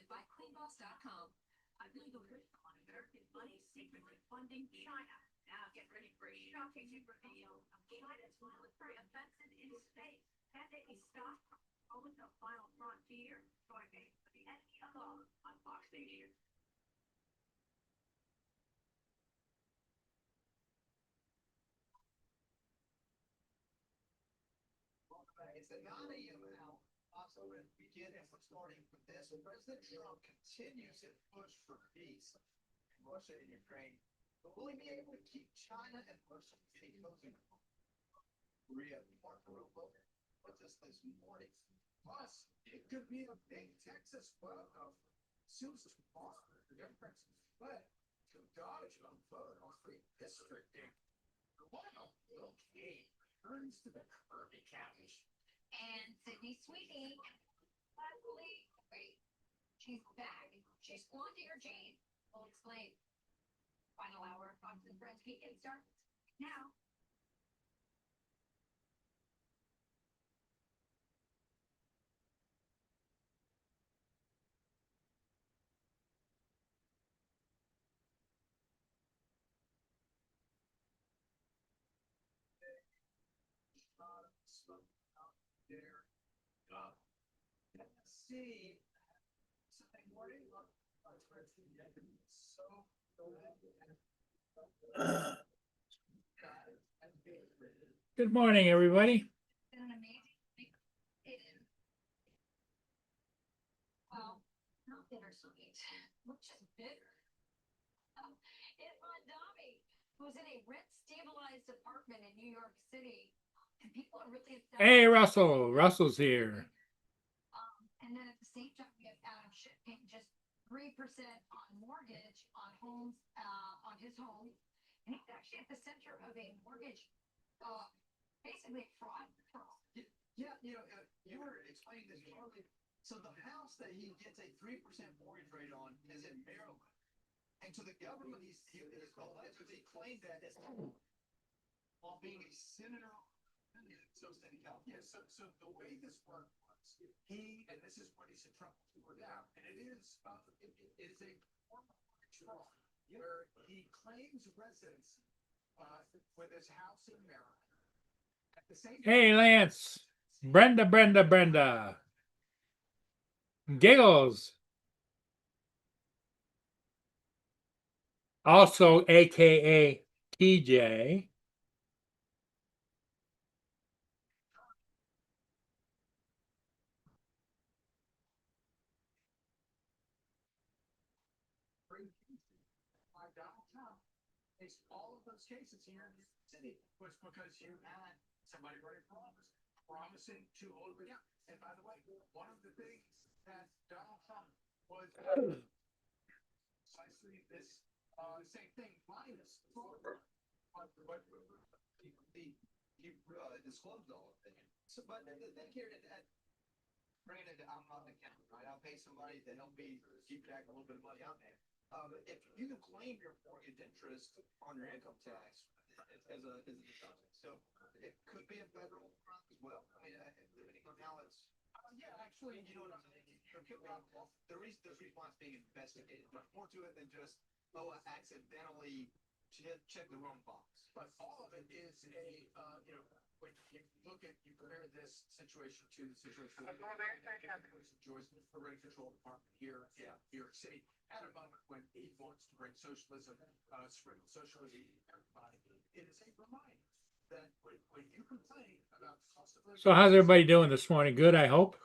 by CleanBoss.com. A legal article on American money secretly funding China. Now get ready for a shocking new reveal of China's military offensive in space. Can they be stopped? Over the final frontier. Join me for the enemy alone on Fox News. It's the Ghana email. So we begin and we're starting with this. President Trump continues his push for peace in Russia and Ukraine. But will he be able to keep China and Russia from getting closer? Korea, Mark Rubio with us this morning. Plus, it could be a big Texas vote of Susan Foster, the Democrats fled to dodge a vote on redistricting. Wow, Bill Gates turns to the Kirby couch. And Sydney Sweeney, finally, wait, she's back. She's flaunting her chain. We'll explain. Final hour of Fox and Friends Weekend starts now. There, see Sunday morning. Good morning, everybody. Been an amazing week. It is. Well, not bittersweet, which is bitter. In Mondami, who's in a rent-stabilized apartment in New York City, and people are really upset. Hey, Russell. Russell's here. And then at the same time, we have Adam Schiff paying just 3% on mortgage on homes, on his home, and he's actually at the center of a mortgage, basically fraud. Yeah, you were explaining this earlier. So the house that he gets a 3% mortgage rate on is in Maryland. And to the government, he allegedly claimed that as while being a senator. So the way this worked was and this is what he said Trump worked out, and it is a form of mortgage fraud where he claims residency with his house in Maryland. At the same Hey, Lance. Brenda. Giggles. Also, AKA TJ. by Donald Trump is all of those cases here in New York City was because you had somebody running for office promising to hold it down. And by the way, one of the things that Donald Trump was precisely this same thing minus but he disclosed all of it. So, but the thing here that granted, I'm not an accountant, right? I'll pay somebody to help me keep track of a little bit of money out there. If you can claim your mortgage interest on your income tax as a deduction, so it could be a federal crime as well. I mean, depending on how it's. Yeah, actually, you know what I'm saying. The reason this response being investigated, but more to it than just I accidentally check the wrong box. But all of it is when you look at you compare this situation to the situation of Joyce, the rent control department here in New York City, at a moment when he wants to bring socialism, sprinkle socialism, everybody. It is a reminder that when you complain about the cost of living. So how's everybody doing this morning? Good, I hope.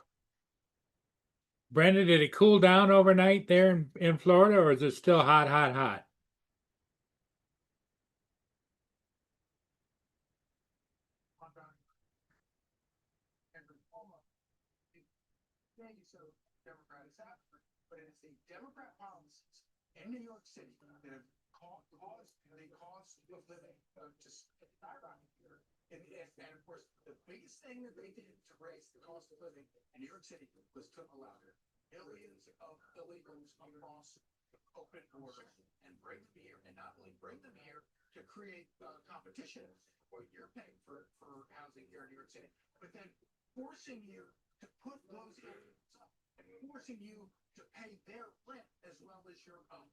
Brenda, did it cool down overnight there in Florida, or is it still hot? Democrat is after, but it's the Democrat policies in New York City that have caused the cost of living to skyrocket here. And of course, the biggest thing that they did to raise the cost of living in New York City was to allow millions of illegals across open border and bring them here, and not only bring them here to create competition for you're paying for housing here in New York City, but then forcing you to put those areas up. and forcing you to pay their rent as well as your own.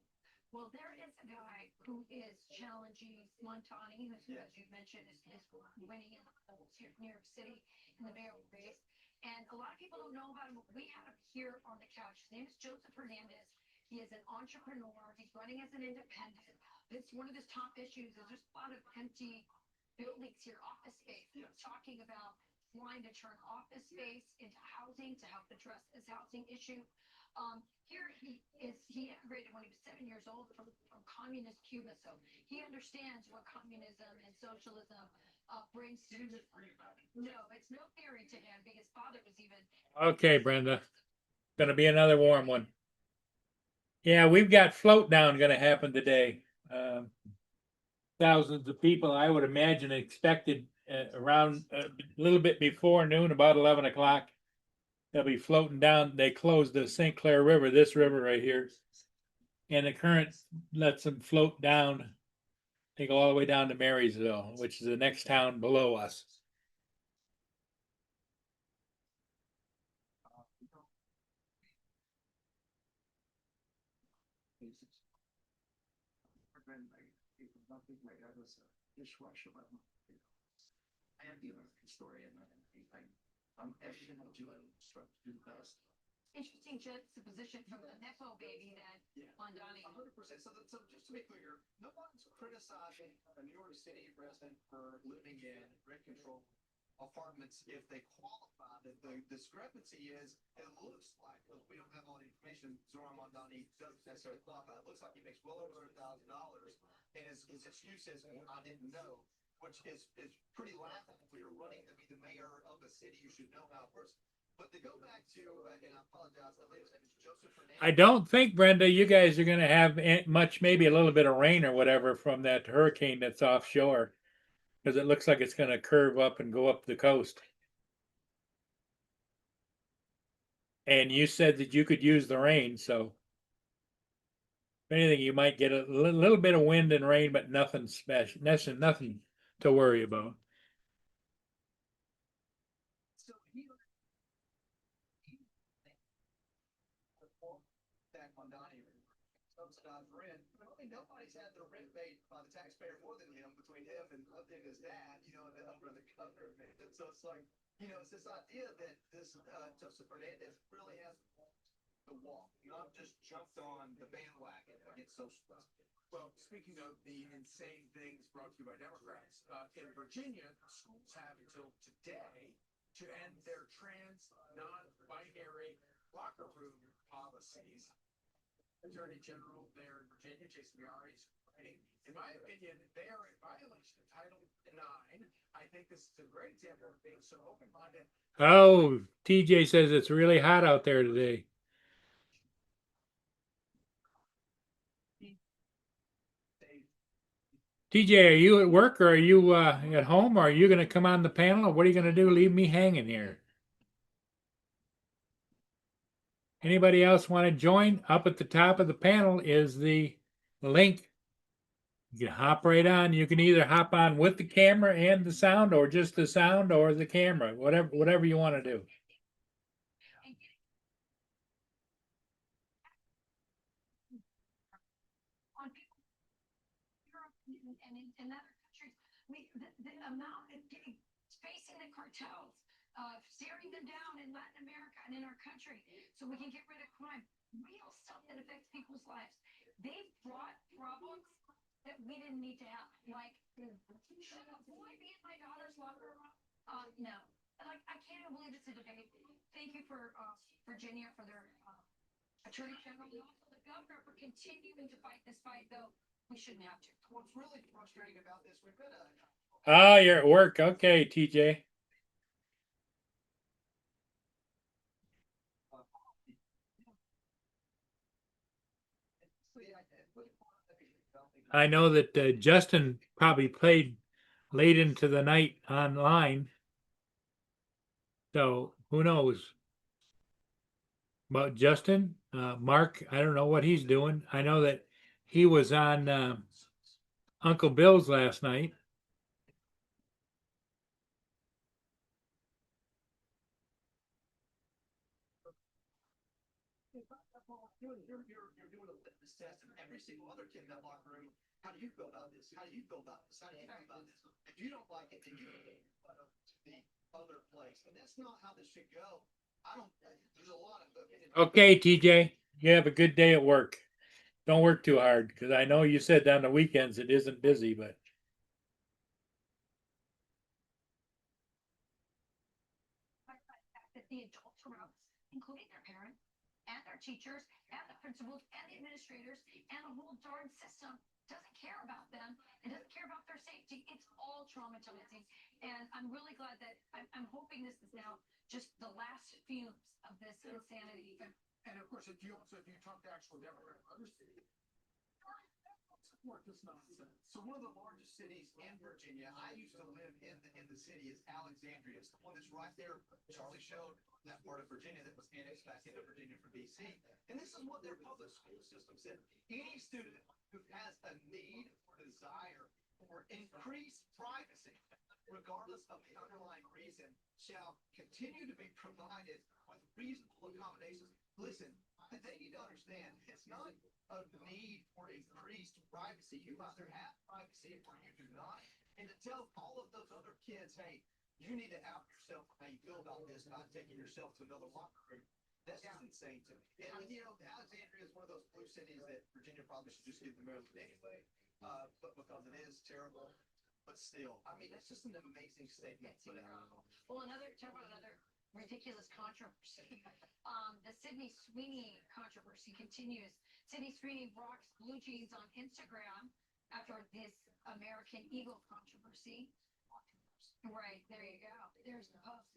Well, there is a guy who is challenging Montani, who's, as you mentioned, is winning in the polls here in New York City in the mayoral race. And a lot of people don't know about him. We had him here on the couch. His name is Joseph Hernandez. He is an entrepreneur. He's running as an independent. It's one of his top issues. There's just a lot of empty buildings here, office space. He's talking about trying to turn office space into housing to help address this housing issue. Here he immigrated when he was 7 years old from communist Cuba, so he understands what communism and socialism brings to He the. didn't agree about it. No, it's no theory to him because his father was even. Okay, Brenda. Gonna be another warm one. Yeah, we've got float down gonna happen today. Thousands of people, I would imagine, expected around a little bit before noon, about 11 o'clock. They'll be floating down. They closed the St. Clair River, this river right here. And the current lets them float down. They go all the way down to Marysville, which is the next town below us. My dad was a dishwasher. I am the American historian. I'm educated to do the best. Interesting juxtaposition from the Nepo baby that Mondani. 100%. So just to be clear, no one's criticizing a New York City resident for living in rent control apartments if they qualify. The discrepancy is it looks like, because we don't have all the information, Zoran Mondani doesn't necessarily qualify. It looks like he makes well over $100,000, and his excuse is, well, I didn't know, which is pretty laughable. If you're running to be the mayor of a city, you should know how it works. But to go back to, and I apologize, I believe his name is Joseph Hernandez. I don't think, Brenda, you guys are gonna have much, maybe a little bit of rain or whatever from that hurricane that's offshore. Because it looks like it's gonna curve up and go up the coast. And you said that you could use the rain, so. If anything, you might get a little bit of wind and rain, but nothing special, nothing to worry about. So that Mondani subsidized rent. Nobody's had their rent paid by the taxpayer more than him between him and his dad, and the number of the governor. So it's like, it's this idea that this Joseph Hernandez really has to walk, not just jumped on the bandwagon against socialism. Well, speaking of the insane things brought to you by Democrats, in Virginia, schools have until today to end their trans, non-binary locker room policies. Attorney General there in Virginia, Jason Miyares, is writing, in my opinion, they are in violation of Title IX. I think this is a great example of being so open-minded. Oh, TJ says it's really hot out there today. TJ, are you at work or are you at home? Or are you going to come on the panel or what are you going to do? Leave me hanging here. Anybody else want to join? Up at the top of the panel is the link. You can hop right on. You can either hop on with the camera and the sound or just the sound or the camera, whatever you want to do. On people, Europe and in other countries, the amount of facing the cartels, staring them down in Latin America and in our country, so we can get rid of crime. Real stuff that affects people's lives. They've brought problems that we didn't need to have, like should a boy be in my daughter's locker room? No. Like I can't even believe it's a debate. Thank you for Virginia for their attorney general, and also the governor for continuing to fight this fight, though we shouldn't have to. What's really frustrating about this, we've got Oh, you're at work. Okay, TJ. I know that Justin probably played late into the night online. So who knows? But Justin, Mark, I don't know what he's doing. I know that he was on Uncle Bill's last night. You're doing a litmus test of every single other kid in that locker room. How do you feel about this? How do you feel about this? How do you feel about this? If you don't like it, then you go to the other place. And that's not how this should go. I don't, there's a lot of. Okay, TJ, you have a good day at work. Don't work too hard, because I know you said on the weekends it isn't busy, but. That the adults around us, including their parents and their teachers and the principals and the administrators and the whole darn system doesn't care about them and doesn't care about their safety. It's all traumatizing. And I'm really glad that I'm hoping this is now just the last fumes of this insanity. And of course, if you talk to actual Democrats in other cities, support this nonsense. So one of the largest cities in Virginia, I used to live in the city, is Alexandria. It's the one that's right there. Charlie showed that part of Virginia that was annexed back into Virginia from DC. And this is what their public school system said. Any student who has a need or desire for increased privacy, regardless of the underlying reason, shall continue to be provided with reasonable accommodations. Listen, they need to understand it's not a need for increased privacy. You either have privacy or you do not. And to tell all of those other kids, hey, you need to out yourself how you feel about this, not taking yourself to another locker room. That's just insane to me. And you know, Alexandria is one of those blue cities that Virginia probably should just give the Maryland anyway. But because it is terrible. But still, I mean, that's just an amazing statement. It's incredible. Well, talk about another ridiculous controversy. The Sydney Sweeney controversy continues. Sydney Sweeney rocks blue jeans on Instagram after this American Eagle controversy. Right, there you go. There's the post.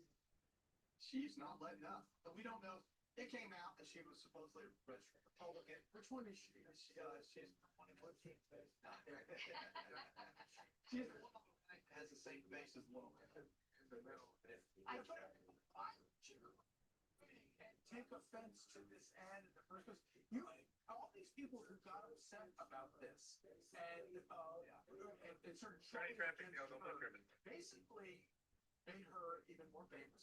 She's not letting up. But we don't know. It came out that she was supposedly registered Republican. Which one is she? She's the one in blue jeans. She's the one that has the same face as one in the middle. I take offense to this ad in the first place. All these people who got upset about this and started basically made her even more famous.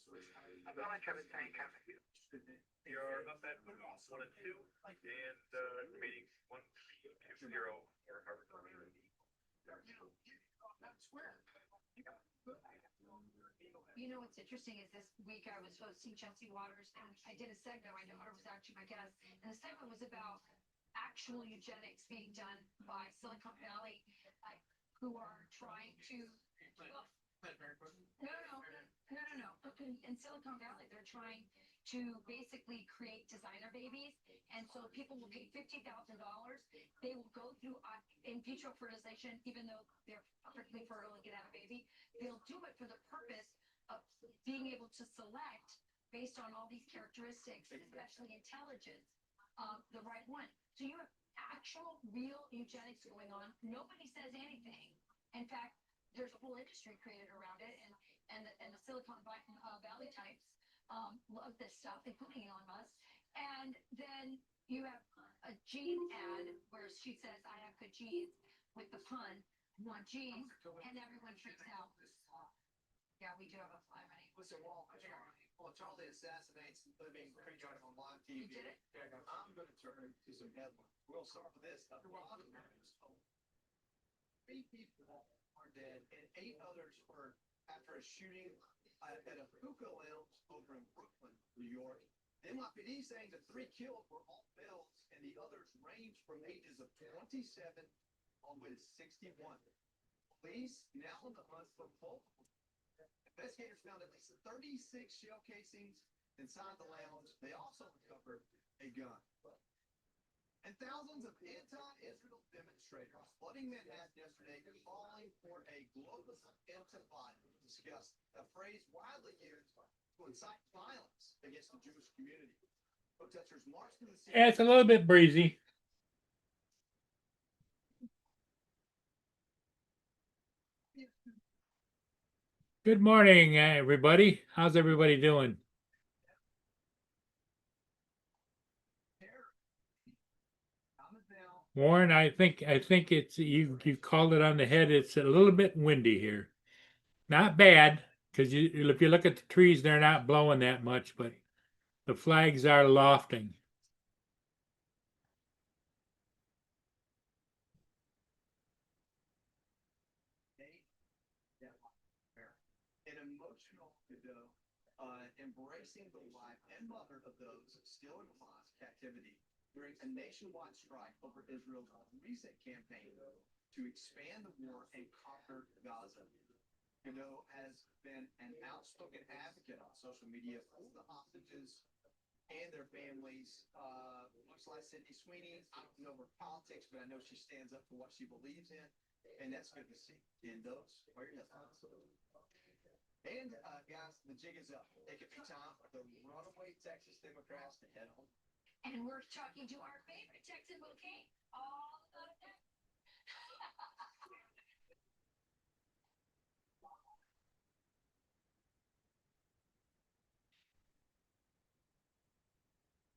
I'm not Kevin Tank. You're up at 1 and 2 and meeting 1-0 or Harvard. That's where. You know what's interesting is this week I was hosting Chelsea Waters and I did a segment. My daughter was actually my guest, and the segment was about actual eugenics being done by Silicon Valley, who are trying to. No. In Silicon Valley, they're trying to basically create designer babies, and so people will pay $50,000. They will go through in vitro fertilization, even though they're perfectly fertile and can have a baby. They'll do it for the purpose of being able to select based on all these characteristics, especially intelligence, the right one. So you have actual, real eugenics going on. Nobody says anything. In fact, there's a whole industry created around it, and the Silicon Valley types love this stuff, including Elon Musk. And then you have a gene ad where she says, "I have good genes," with the pun, "want genes," and everyone freaks out. Yeah, we do have a fly money. Listen, Charlie assassinates living creature on live TV. You did it? I'm going to turn to some headlines. We'll start with this. 3 people are dead and 8 others hurt after a shooting at a hookah lounge over in Brooklyn, New York. The NYPD saying the 3 killed were all males and the others ranged from ages of 27 all the way to 61. Police now on the hunt for both. Investigators found at least 36 shell casings inside the lounge. They also recovered a gun. And thousands of anti-Israel demonstrators flooding Manhattan yesterday calling for a global intifada. Discussed a phrase widely used to incite violence against the Jewish community. Protesters marched to the city. Yeah, it's a little bit breezy. Good morning, everybody. How's everybody doing? Warren, I think it's you called it on the head. It's a little bit windy here. Not bad, because if you look at the trees, they're not blowing that much, but the flags are lofting. embracing the wife and mother of those still in Hamas captivity during a nationwide strike over Israel's recent campaign to expand the war and conquer Gaza. Godot has been an outspoken advocate on social media for the hostages and their families, much like Sydney Sweeney. I don't know her politics, but I know she stands up for what she believes in, and that's good to see. And those are your headlines. And guys, the jig is up. It could be time for the runaway Texas Democrats to head home. And we're talking to our favorite Texan volcano, all of them.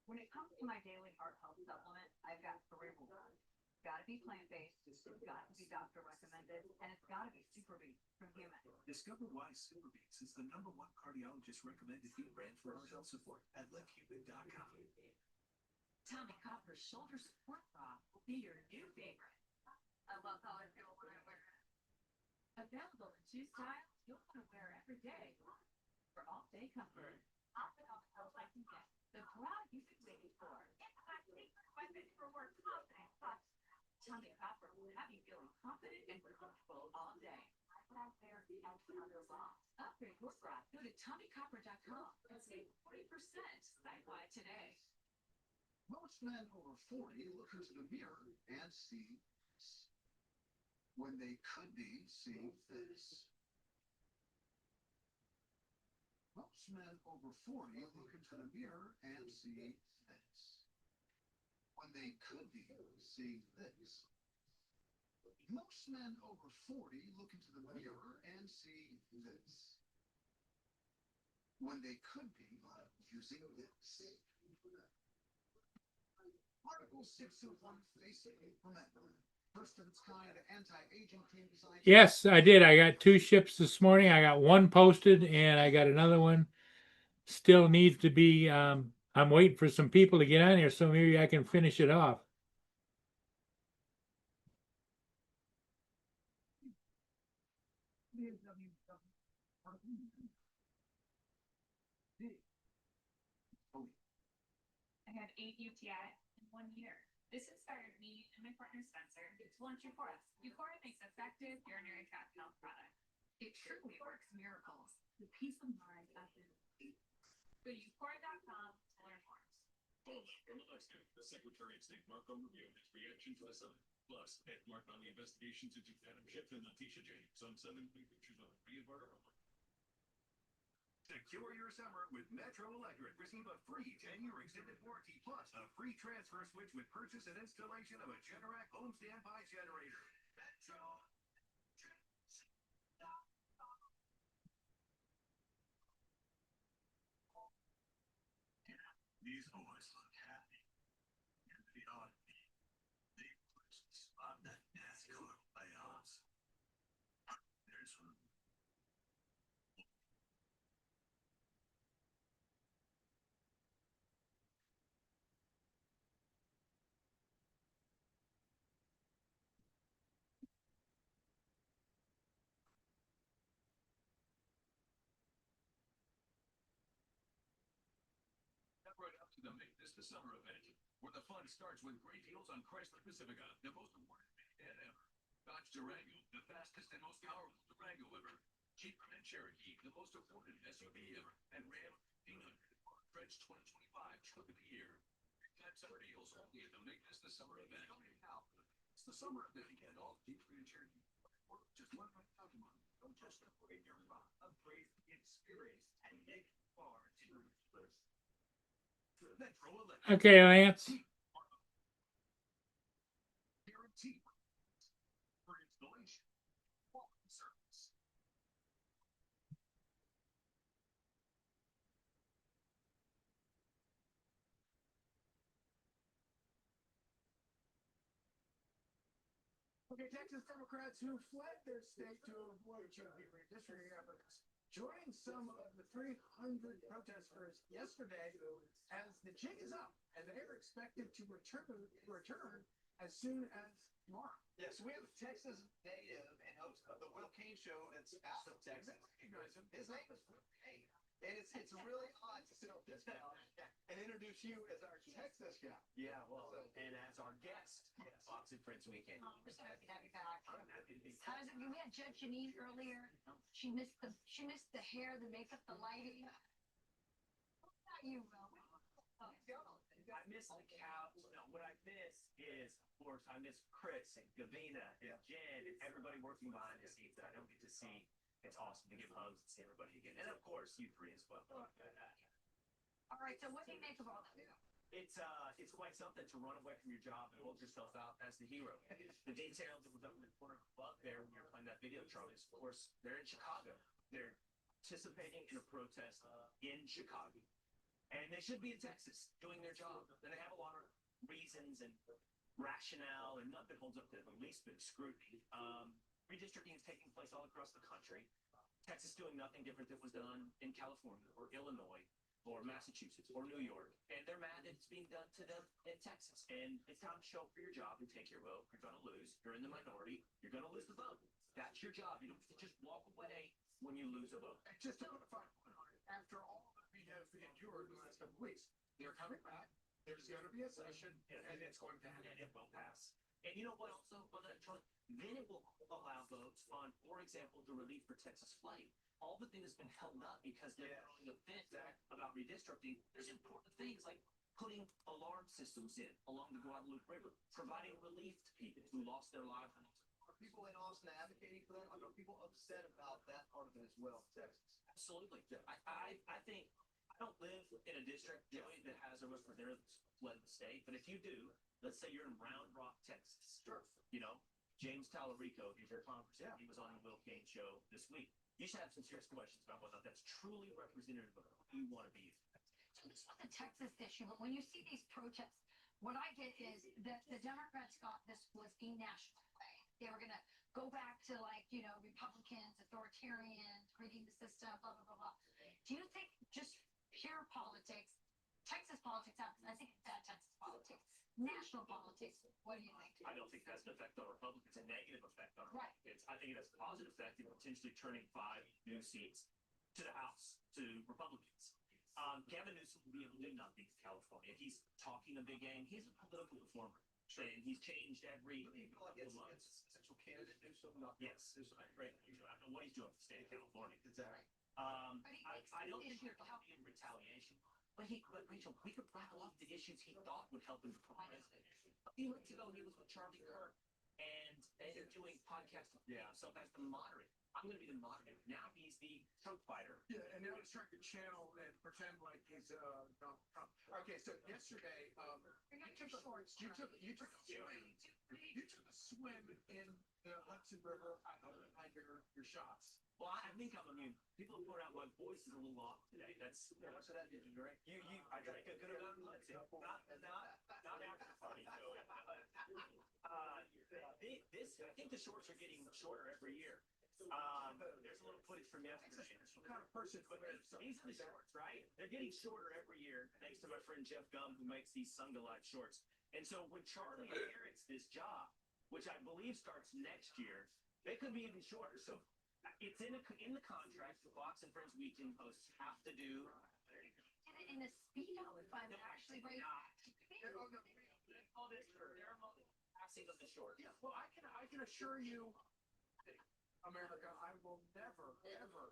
When it comes to my daily heart health supplement, I've got Cerebral Gold. It's gotta be plant-based, it's got to be doctor recommended, and it's gotta be Super Beat from Human. Discover why Super Beats is the #1 cardiologist recommended feed brand for heart health support at livehuman.com. Tommy Copper's shoulder support bra will be your new favorite. I love how I feel when I wear it. Available in 2 styles you'll want to wear every day for all-day comfort. I'll put on the health I can get. The bra you've been waiting for. It's my secret weapon for work confidence. Tommy Copper will have you feeling confident and comfortable all day. I won't wear the other bra. Upgrade your bra. Go to TommyCopper.com and save 40% site-wide today. Most men over 40 look into the mirror and see this, when they could be seeing this. Most men over 40 look into the mirror and see this, when they could be seeing this. Most men over 40 look into the mirror and see this, when they could be using this. Article 601 Face for Men. First of its kind anti-aging cream design. Yes, I did. I got 2 ships this morning. I got one posted and I got another one still needs to be, I'm waiting for some people to get on here, so maybe I can finish it off. I had 8 UTIs in 1 year. This inspired me and my partner Spencer to launch Euphoria. Euphoria makes effective urinary tract health products. It truly works miracles. The peace of mind I've been. Go to euphoria.com to learn more. The Secretary of State Marco Rubio his reaction to the summit. Plus, Ed Martin on the investigations into Adam Schiff and Letitia James on Sunday Morning Pictures on the Free Barter. Secure your summer with Metro Electric. Receive a free 10-year extended warranty plus a free transfer switch with purchase and installation of a Generac home standby generator. Metro. These boys look happy. And beyond me, they push on that NASCAR playoffs. There's one. Step right up to the Make This the Summer event, where the fun starts with great deals on Chrysler Pacifica, the most awarded minivan ever. Dodge Durango, the fastest and most powerful Durango ever. Jeep Grand Cherokee, the most awarded SUV ever. And Ram 1500, French 2025 Truck of the Year. Big-time summer deals only at the Make This the Summer event. It's the summer event again, all Jeep Grand Cherokee. Or just one right out a month. Don't just upgrade your car. Upgrade the experience and make far to first. Metro Electric. Okay, Lance. Guarantee for installation. Quality service. Okay, Texas Democrats who fled their state to avoid GOP redistricting efforts joined some of the 300 protesters yesterday as the jig is up, and they are expected to return as soon as tomorrow. Yeah, so we have a Texas native and host of the Will Kane Show in South of Texas. Recognize him. His name is Will Kane. And it's really odd to sit on this panel and introduce you as our Texas guy. Yeah, well, and as our guest, Fox and Friends Weekend. Oh, we're so happy to have you back. I'm happy to be. How is it? We had Judge Janine earlier. She missed the hair, the makeup, the lighting. What about you, Will? I miss the couch. No, what I miss is, of course, I miss Chris and Gavina and Jen and everybody working behind the scenes that I don't get to see. It's awesome to give hugs and see everybody again. And of course, you three as well. All right, so what do you make of all that? It's quite something to run away from your job and hold yourself out as the hero. The details that was up in the corner above there when you're playing that video, Charlie, is, of course, they're in Chicago. They're participating in a protest in Chicago. And they should be in Texas doing their job. And they have a lot of reasons and rationale, and nothing holds up to the least bit of scrutiny. Redistricting is taking place all across the country. Texas doing nothing different than was done in California or Illinois or Massachusetts or New York. And they're mad that it's being done to them in Texas. And it's time to show up for your job and take your vote. You're going to lose. You're in the minority. You're going to lose the vote. That's your job. You don't get to just walk away when you lose a vote. And just to put a fine point on it, after all that we have endured in the last couple of weeks, they're coming back. There's going to be a session, and it's going to happen. And it will pass. And you know what also, Charlie? Then it will allow votes on, for example, the Relief for Texas flight. All the things that's been held up because they're throwing a fit about redistricting. There's important things like putting alarm systems in along the Guadalupe River, providing relief to people who lost their lives. Are people in Austin advocating for that? Are people upset about that part of it as well, Texas? Absolutely. I think I don't live in a district, Joey, that has a representative led the state. But if you do, let's say you're in Round Rock, Texas. Sure. You know, James Tallarico is your congressman. He was on the Will Kane show this week. You should have some serious questions about whether that's truly representative of who you want to be. So this was a Texas issue, but when you see these protests, what I get is that the Democrats thought this was a national thing. They were going to go back to Republicans, authoritarians, rigging the system, blah, blah, blah, blah. Do you think just pure politics, Texas politics, I think it's bad Texas politics, national politics, what do you think? I don't think that's an effect on Republicans, a negative effect on Right. Republicans. I think it has a positive effect in potentially turning 5 new seats to the House to Republicans. Gavin Newsom will be able to do nothing in California. He's talking a big game. He's a political reformer. And he's changed every People like couple months. it's essential candidate do something. Yes, right. I don't know what he's doing for the state of California. Exactly. But he makes I don't the think issue there's help. in retaliation. But Rachel, we could rattle off the issues he thought would help him become president. A few weeks ago, he was with Charlie Kirk, and they're doing podcasting. Yeah. So that's the moderate. I'm going to be the moderate. Now he's the Trump fighter. Yeah, and now he's trying to channel and pretend like he's Donald Trump. Okay, so yesterday, you took a swim in the Hudson River. I hide your shots. Well, I think I'm immune. People have pointed out my voice is a little off today. That's So that did you drink? I drank a good amount of Hudson. Not after the party, Joey. I think the shorts are getting shorter every year. There's a little footage from yesterday. What kind of person But these are the shorts, right? They're getting shorter every year, thanks to my friend Jeff Gum, who makes these Sungalight shorts. And so when Charlie inherits this job, which I believe starts next year, they could be even shorter. So it's in the contract. The Fox and Friends Weekend hosts have to do. In the speedo, if I'm actually right. All this passing of the shorts. Yeah, well, I can assure you, America, I will never, ever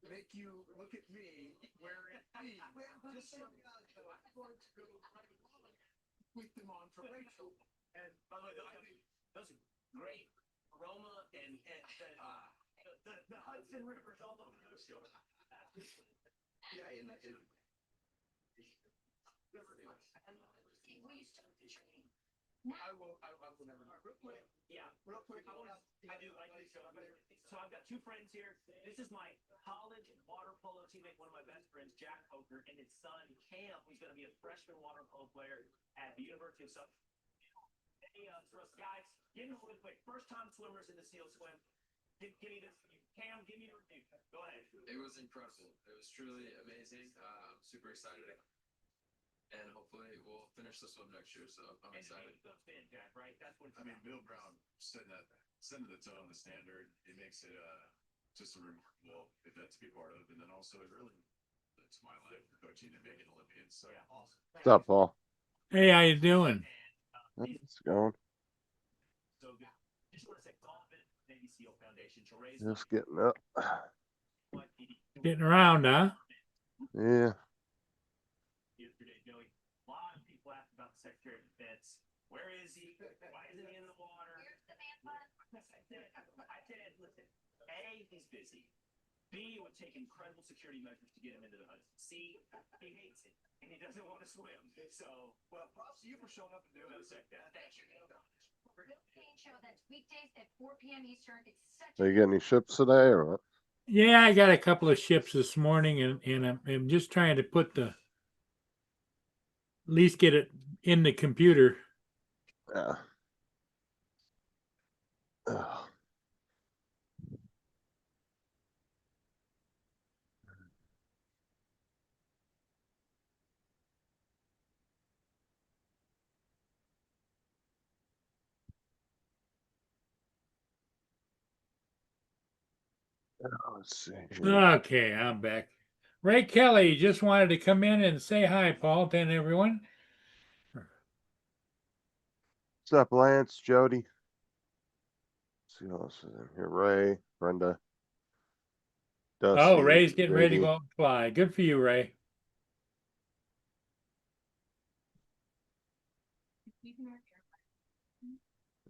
make you look at me wearing these. Just so you know, I'm going to go right along and tweet them on for Rachel. And By the way, those are great aroma and the Hudson River is all over those shorts. Yeah, and Will you start the training? I will never. real quick, Yeah. real quick. I do. So I've got 2 friends here. This is my college water polo teammate, one of my best friends, Jack Poker, and his son, Cam, who's going to be a freshman water polo player at the University of Southern. Hey, for us guys, give me a quick. First-time swimmers in the SEAL swim. Give me this. Cam, give me your review. Go ahead. It was incredible. It was truly amazing. I'm super excited. And hopefully we'll finish this one next year, so I'm excited. And the Jack, right? That's what it's I mean, about. Bill Brown setting the tone, the standard. It makes it just a remarkable event to be part of, and then also it really to my life, coaching and making Olympians. So What's up, Paul? Hey, how you doing? How's it going? So good. Just want to say, confident Navy SEAL Foundation to raise Just getting up. Getting around, huh? Yeah. yesterday, Joey. A lot of people asked about the Secretary of Defense. Where is he? Why isn't he in the water? Here's the man bun. I said, listen, A, he's busy. B, it would take incredible security measures to get him into the Hudson. C, he hates it, and he doesn't want to swim. So, well, props to you for showing up and doing it. Thank you. Kane show that's weekdays at 4 p.m. Eastern. It's such Are you getting any ships today or what? Yeah, I got a couple of ships this morning, and I'm just trying to put at least get it in the computer. Yeah. Ugh. Let's see. here. Okay, I'm back. Ray Kelly just wanted to come in and say hi, Paul, to everyone. What's up, Lance, Jody? Let's see who else is in here. Ray, Brenda. Dusty, Oh, Ray's getting ready to JD. go out and fly. Good for you, Ray.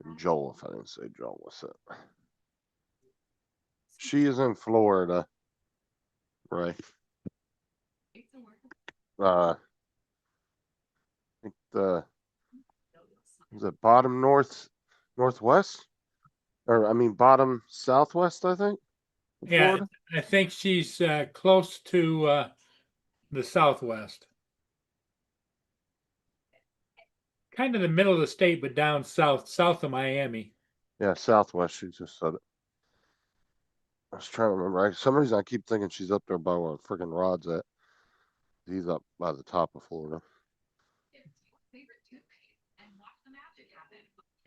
And Joel, if I didn't say Joel, what's up? She is in Florida. Right. I think is it bottom northwest? Or I mean bottom southwest, I think. of Yeah, Florida? I think she's close to the southwest. Kind of the middle of the state, but down south of Miami. Yeah, southwest. She just said it. I was trying to remember. For some reason, I keep thinking she's up there by where freaking Rod's at. He's up by the top of Florida.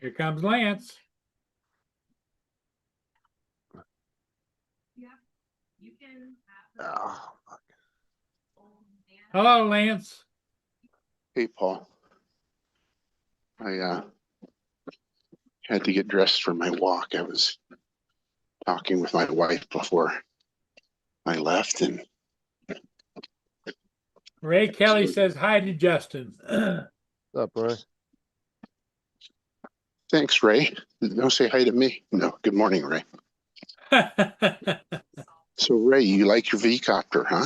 Here comes Lance. You can Oh, fuck. Hello, Lance. Hey, Paul. I had to get dressed for my walk. I was talking with my wife before I left, and Ray Kelly says hi to Justin. What's up, Ray? thanks, Ray. Don't say hi to me. No, good morning, Ray. So, Ray, you like your V-copter, huh?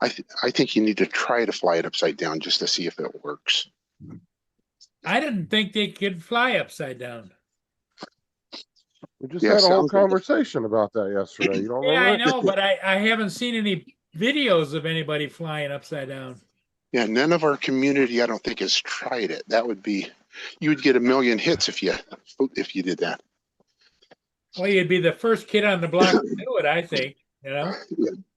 I think you need to try to fly it upside down just to see if it works. I didn't think they could fly upside down. We just Yeah, had a whole sounds like it. conversation about that yesterday. You don't Yeah, I remember? know, but I haven't seen any videos of anybody flying upside down. Yeah, none of our community, I don't think, has tried it. That would be, you would get 1 million hits if you did that. Well, you'd be the first kid on the block to do it, I think. You know?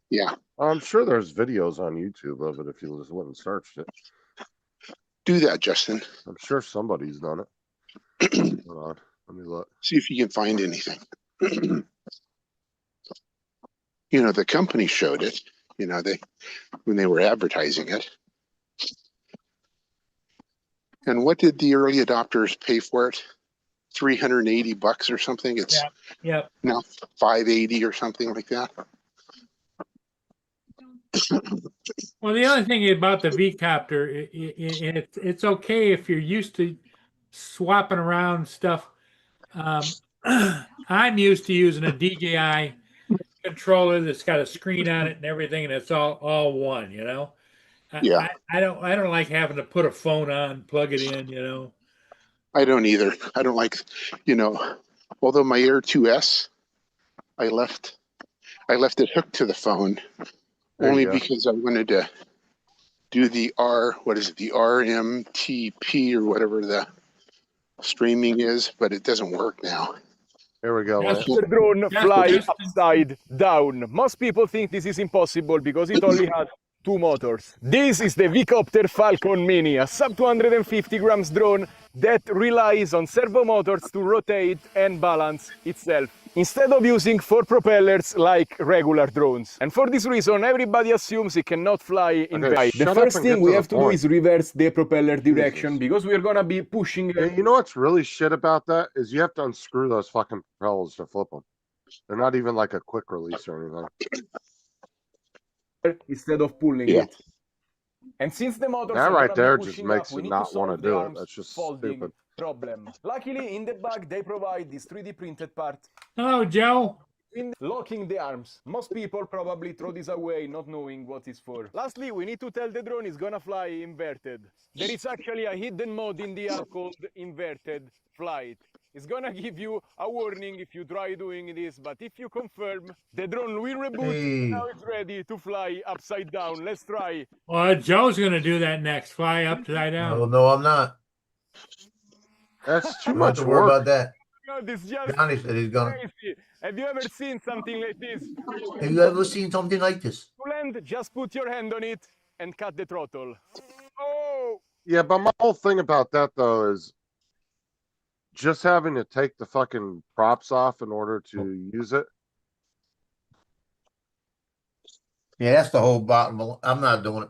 Yeah, I'm sure there's videos on YouTube of it if you just went and searched it. do that, Justin. I'm sure somebody's done it. Hold on. Let me look. See if you can find anything. You know, the company showed it, you know, when they were advertising it. And what did the early adopters pay for it? $380 or something? It's Yep. now $580 or something like that. Well, the other thing about the V-copter, it's okay if you're used to swapping around stuff. I'm used to using a DJI controller that's got a screen on it and everything, and it's all one. You know. Yeah. I don't like having to put a phone on, plug it in. You know. I don't either. I don't like, you know, although my Air 2S, I left it hooked to the phone There you only go. because I wanted to do the RMTP or whatever the streaming is, but it doesn't work now. Here we go, Lance. Justin, The drone Justin, fly Justin. upside down. Most people think this is impossible because it only has 2 motors. This is the V-copter Falcon Mini, a sub 250 grams drone that relies on servo motors to rotate and balance itself. instead of using 4 propellers like regular drones. And for this reason, everybody assumes it cannot fly in Okay, flight. The shut up first and thing get we to have the to do point. is reverse the propeller direction Jesus. because we're gonna be pushing Hey, you know what's really shit about that is you have to unscrew those fucking propellers to flip them. They're not even like a quick release or anything. instead of pulling Yeah. it. And since the motors That are right gonna there be just pushing makes up, we it need to not want to solve the do it. arms That's just folding stupid. problem. Luckily, in the back, they provide this 3D printed part Hello, Joe. in locking the arms. Most people probably throw this away not knowing what it's for. Lastly, we need to tell the drone is gonna fly inverted. There is actually a hidden mode in the app called inverted flight. It's gonna give you a warning if you try doing this, but if you confirm, the drone will reboot. Hey. Now it's ready to fly upside down. Let's try. Well, Joe's gonna do that next. Fly upside down. Oh, no, I'm not. That's too You don't have much to worry work. about that. God, it's just Johnny said he's gonna. crazy. Have you ever seen something like this? Have you ever seen something like this? To land, just put your hand on it and cut the throttle. Oh! Yeah, but my whole thing about that though is just having to take the fucking props off in order to use it. Yeah, that's the whole bottom. I'm not doing it.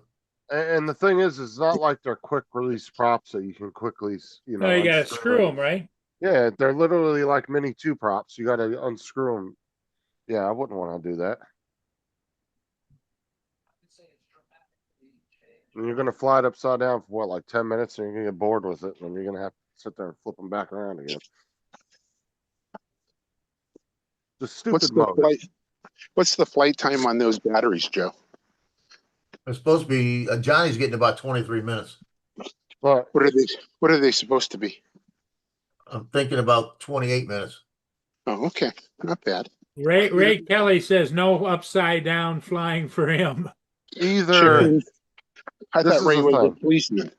And the thing is, it's not like they're quick release props that you can quickly, you know. No, you gotta unscrew screw it. them, right? Yeah, they're literally like mini 2 props. You got to unscrew them. Yeah, I wouldn't want to do that. And you're gonna fly it upside down for what, like 10 minutes, and you're gonna get bored with it, and you're gonna have to sit there and flip them back around again. The stupid mode. What's the flight time on those batteries, Joe? It's supposed to be. Johnny's getting about 23 minutes. But What are they supposed to be? I'm thinking about 28 minutes. Oh, okay, not bad. Ray Kelly says no upside down flying for him. either I this thought is Ray the was a thing. policeman.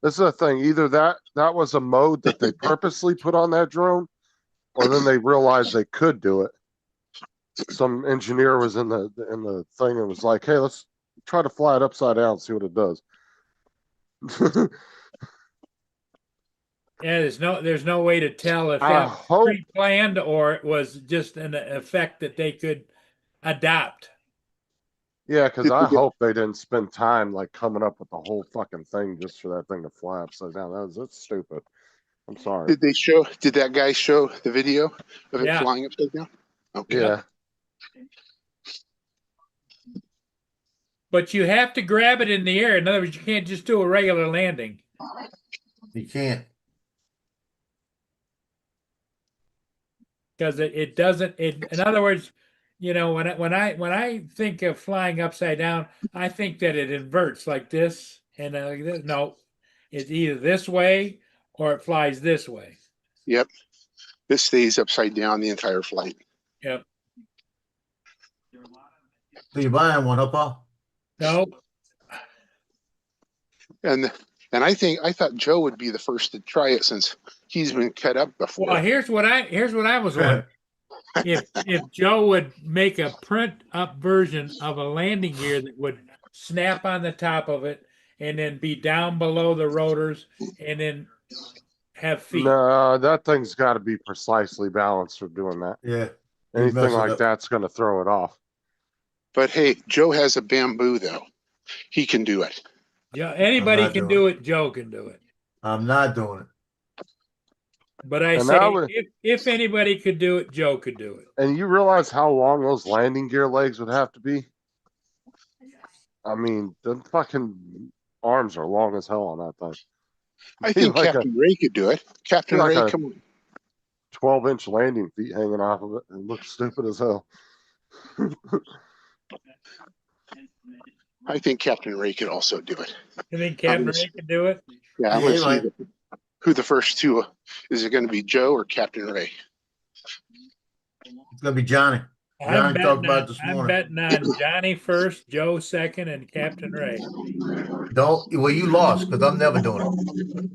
This is the thing. Either that was a mode that they purposely put on that drone, or then they realized they could do it. Some engineer was in the thing and was like, "Hey, let's try to fly it upside down and see what it does." Yeah, there's no way to tell if I that was hope- pre-planned or it was just an effect that they could adopt. Yeah, because I hope they didn't spend time like coming up with the whole fucking thing just for that thing to fly upside down. That's stupid. I'm sorry. Did that guy show the video of it Yeah. flying upside down? Okay. Yeah. But you have to grab it in the air. In other words, you can't just do a regular landing. You can't. Because it doesn't. In other words, you know, when I think of flying upside down, I think that it inverts like this and like this. No, it's either this way or it flies this way. Yep. This stays upside down the entire flight. Yep. So you're buying one, huh, Paul? No. And I thought Joe would be the first to try it since he's been cut up before. Well, here's what I was wondering. If Joe would make a print up version of a landing gear that would snap on the top of it and then be down below the rotors and then have feet. No, that thing's got to be precisely balanced for doing that. Yeah. Anything mess it like up. that's going to throw it off. But hey, Joe has a bamboo though. He can do it. Yeah, anybody not can doing do it. Joe can do it. I'm not doing it. But I And say, I would- if anybody could do it, Joe could do it. And you realize how long those landing gear legs would have to be? I mean, the fucking arms are long as hell on that thing. I think like Captain Ray could do it. Captain like Ray, a- come on. 12-inch landing feet hanging off of it. It looks stupid as hell. I think Captain Ray could also do it. You think Captain Ray could do it? Yeah, I'm Yeah, gonna he see who the first two. Is it going to be Joe or Captain Ray? It's gonna be Johnny. I'm Johnny talked about it this I'm morning. betting on Johnny first, Joe second, and Captain Ray. Don't. Well, you lost because I'm never doing it.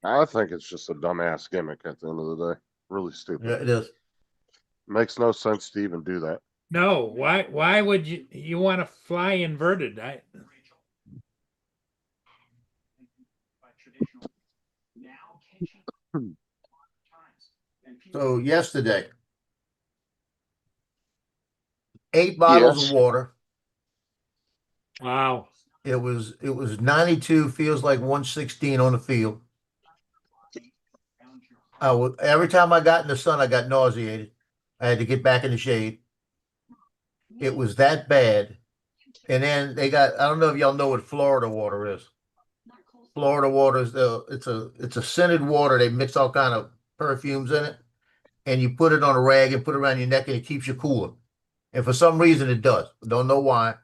I think it's just a dumbass gimmick at the end of the day. Really stupid. Yeah, it is. Makes no sense to even do that. No, why would you want to fly inverted? So yesterday, 8 bottles of Yes. water. Wow. It was 92, feels like 116 on the field. Every time I got in the sun, I got nauseated. I had to get back in the shade. It was that bad. And then I don't know if y'all know what Florida water is. Florida water is it's a scented water. They mix all kind of perfumes in it, and you put it on a rag and put it around your neck, and it keeps you cooler. And for some reason, it does. Don't know why.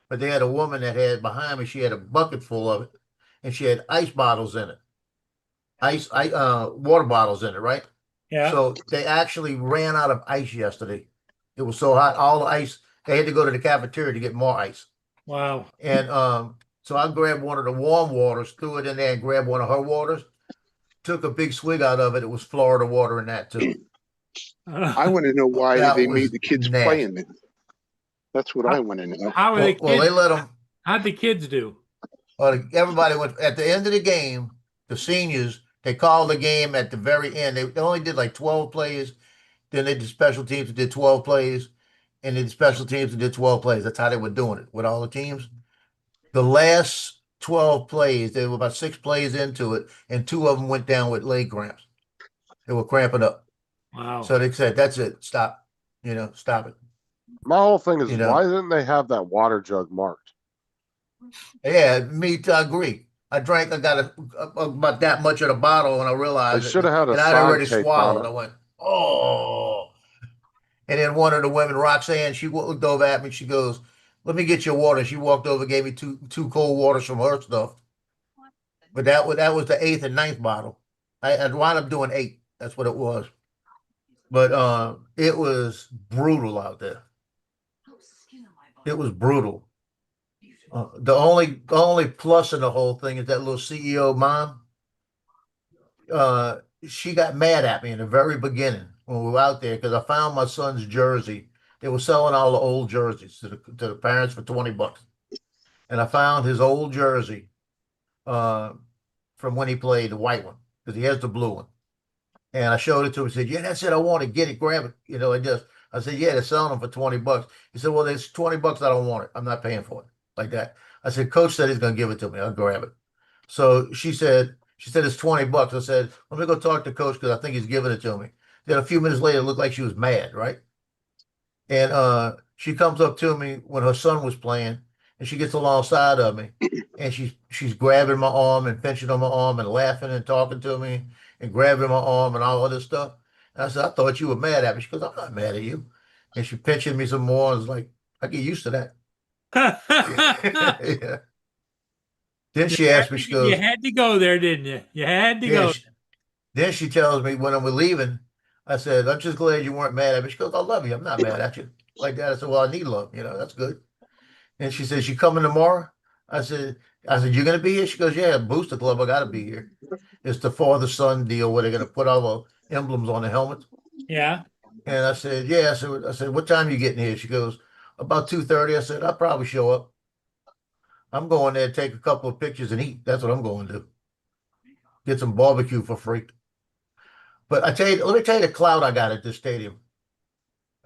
But they had a woman that had behind me. She had a bucket full of it, and she had ice bottles in it, water bottles in it, right? Yeah. So they actually ran out of ice yesterday. It was so hot. All the ice. They had to go to the cafeteria to get more ice. Wow. And so I grabbed one of the warm waters, threw it in there, and grabbed one of her waters. Took a big swig out of it. It was Florida water in that too. I want to know why That they was made the kids nasty. play in it. That's what I want to know. How are the kids? Well, they let them. How'd the kids do? Everybody went at the end of the game. The seniors, they called the game at the very end. They only did like 12 plays. Then they did special teams that did 12 plays, and then special teams that did 12 plays. That's how they were doing it with all the teams. The last 12 plays, they were about 6 plays into it, and 2 of them went down with leg cramps. They were cramping up. Wow. So they said, "That's it. Stop. Stop it." My whole thing is, You know. why didn't they have that water jug marked? Yeah, me too. I agree. I got about that much of the bottle, and I realized They should have had a and I'd sign already taped swallowed. on I it. went, "Oh!" And then one of the women, Roxanne, she looked over at me. She goes, "Let me get your water." She walked over, gave me two cold waters from her stuff. But that was the 8th and 9th bottle. I wound up doing 8. That's what it was. But it was brutal out there. It was brutal. The only plus in the whole thing is that little CEO mom. She got mad at me in the very beginning when we were out there because I found my son's jersey. They were selling all the old jerseys to the parents for $20, and I found his old jersey from when he played, the white one, because he has the blue one. And I showed it to him. He said, "Yeah, that's it. I want to get it. Grab it." I said, "Yeah, they're selling them for $20." He said, "Well, there's $20. I don't want it. I'm not paying for it like that." I said, "Coach said he's going to give it to me. I'll grab it." So she said it's $20. I said, "Let me go talk to Coach because I think he's giving it to me." Then a few minutes later, it looked like she was mad, right? And she comes up to me when her son was playing, and she gets alongside of me, and she's grabbing my arm and pinching on my arm and laughing and talking to me and grabbing my arm and all of this stuff. And I said, "I thought you were mad at me." She goes, "I'm not mad at you." And she pinching me some more. I was like, I get used to that. Yeah. Then she asked me, she goes, "You had to go there, didn't you? You had to go." Then she tells me when we're leaving, I said, "I'm just glad you weren't mad at me." She goes, "I love you. I'm not mad at you." Like that. I said, "Well, I need love. That's good." And she says, "You coming tomorrow?" I said, "You're going to be here?" She goes, "Yeah, Booster Club. I got to be here. It's the father-son deal where they're going to put all the emblems on the helmets." Yeah. And I said, "Yeah." I said, "What time are you getting here?" She goes, "About 2:30. I said, "I'll probably show up. I'm going there to take a couple of pictures and eat. That's what I'm going to do. Get some barbecue for free." But let me tell you the clout I got at this stadium.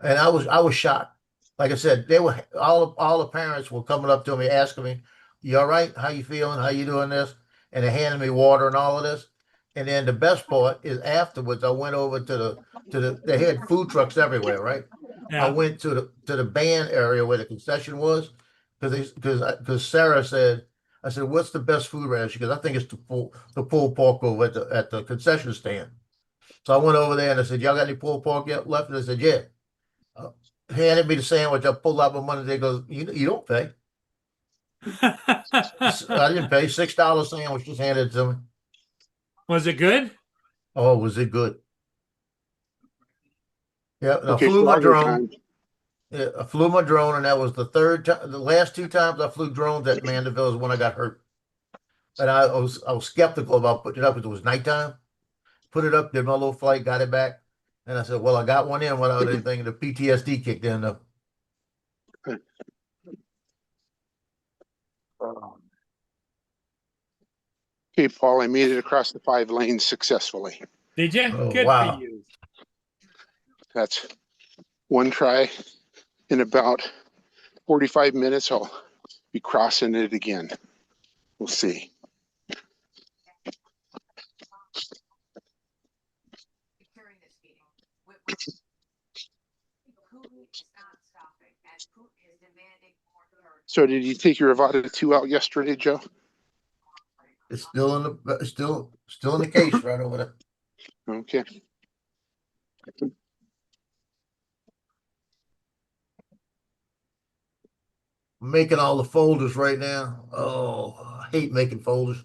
And I was shocked. Like I said, they were all the parents were coming up to me asking me, "You all right? How you feeling? How you doing this?" And they handed me water and all of this. And then the best part is afterwards, I went over to they had food trucks everywhere, right? Yeah. I went to the band area where the concession was because Sarah said, I said, "What's the best food right?" She goes, "I think it's the pulled pork over at the concession stand." So I went over there and I said, "Y'all got any pulled pork left?" And they said, "Yeah." Handed me the sandwich. I pulled out my money. They go, "You don't pay." I didn't pay. $6 sandwich, just handed it to me. Was it good? Oh, was it good? Yeah, and Okay, I flew my Florida drone. time. Yeah, I flew my drone, and that was the third time. The last 2 times I flew drones at Mandeville is when I got hurt. And I was skeptical about putting it up because it was nighttime. Put it up, did my little flight, got it back. And I said, "Well, I got one in without anything." And the PTSD kicked in though. Okay, Paul, I made it across the 5 lanes successfully. Did you? Oh, Good wow. for you. That's one try. In about 45 minutes, I'll be crossing it again. We'll see. During this meeting, Putin is not stopping, and Putin is demanding more territory. So did you take your Avada 2 out yesterday, Joe? It's still in the still in the case right over there. Okay. I'm making all the folders right now. Oh, I hate making folders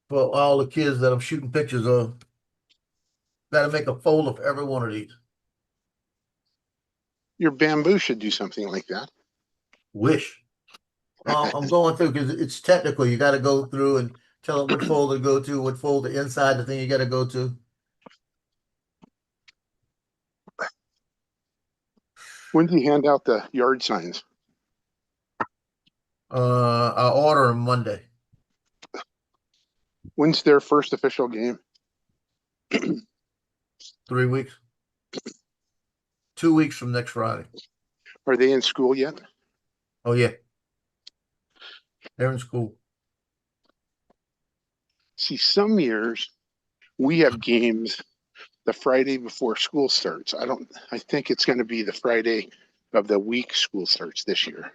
for all the kids that I'm shooting pictures of. Got to make a folder for every one of these. Your Bamboo should do something like that. Wish. I'm going through because it's technical. You got to go through and tell it what folder to go to, what folder inside the thing you got to go to. When do you hand out the yard signs? I order them Monday. When's their first official game? 3 weeks. 2 weeks from next Friday. Are they in school yet? Oh yeah. They're in school. See, some years we have games the Friday before school starts. I think it's going to be the Friday of the week school starts this year.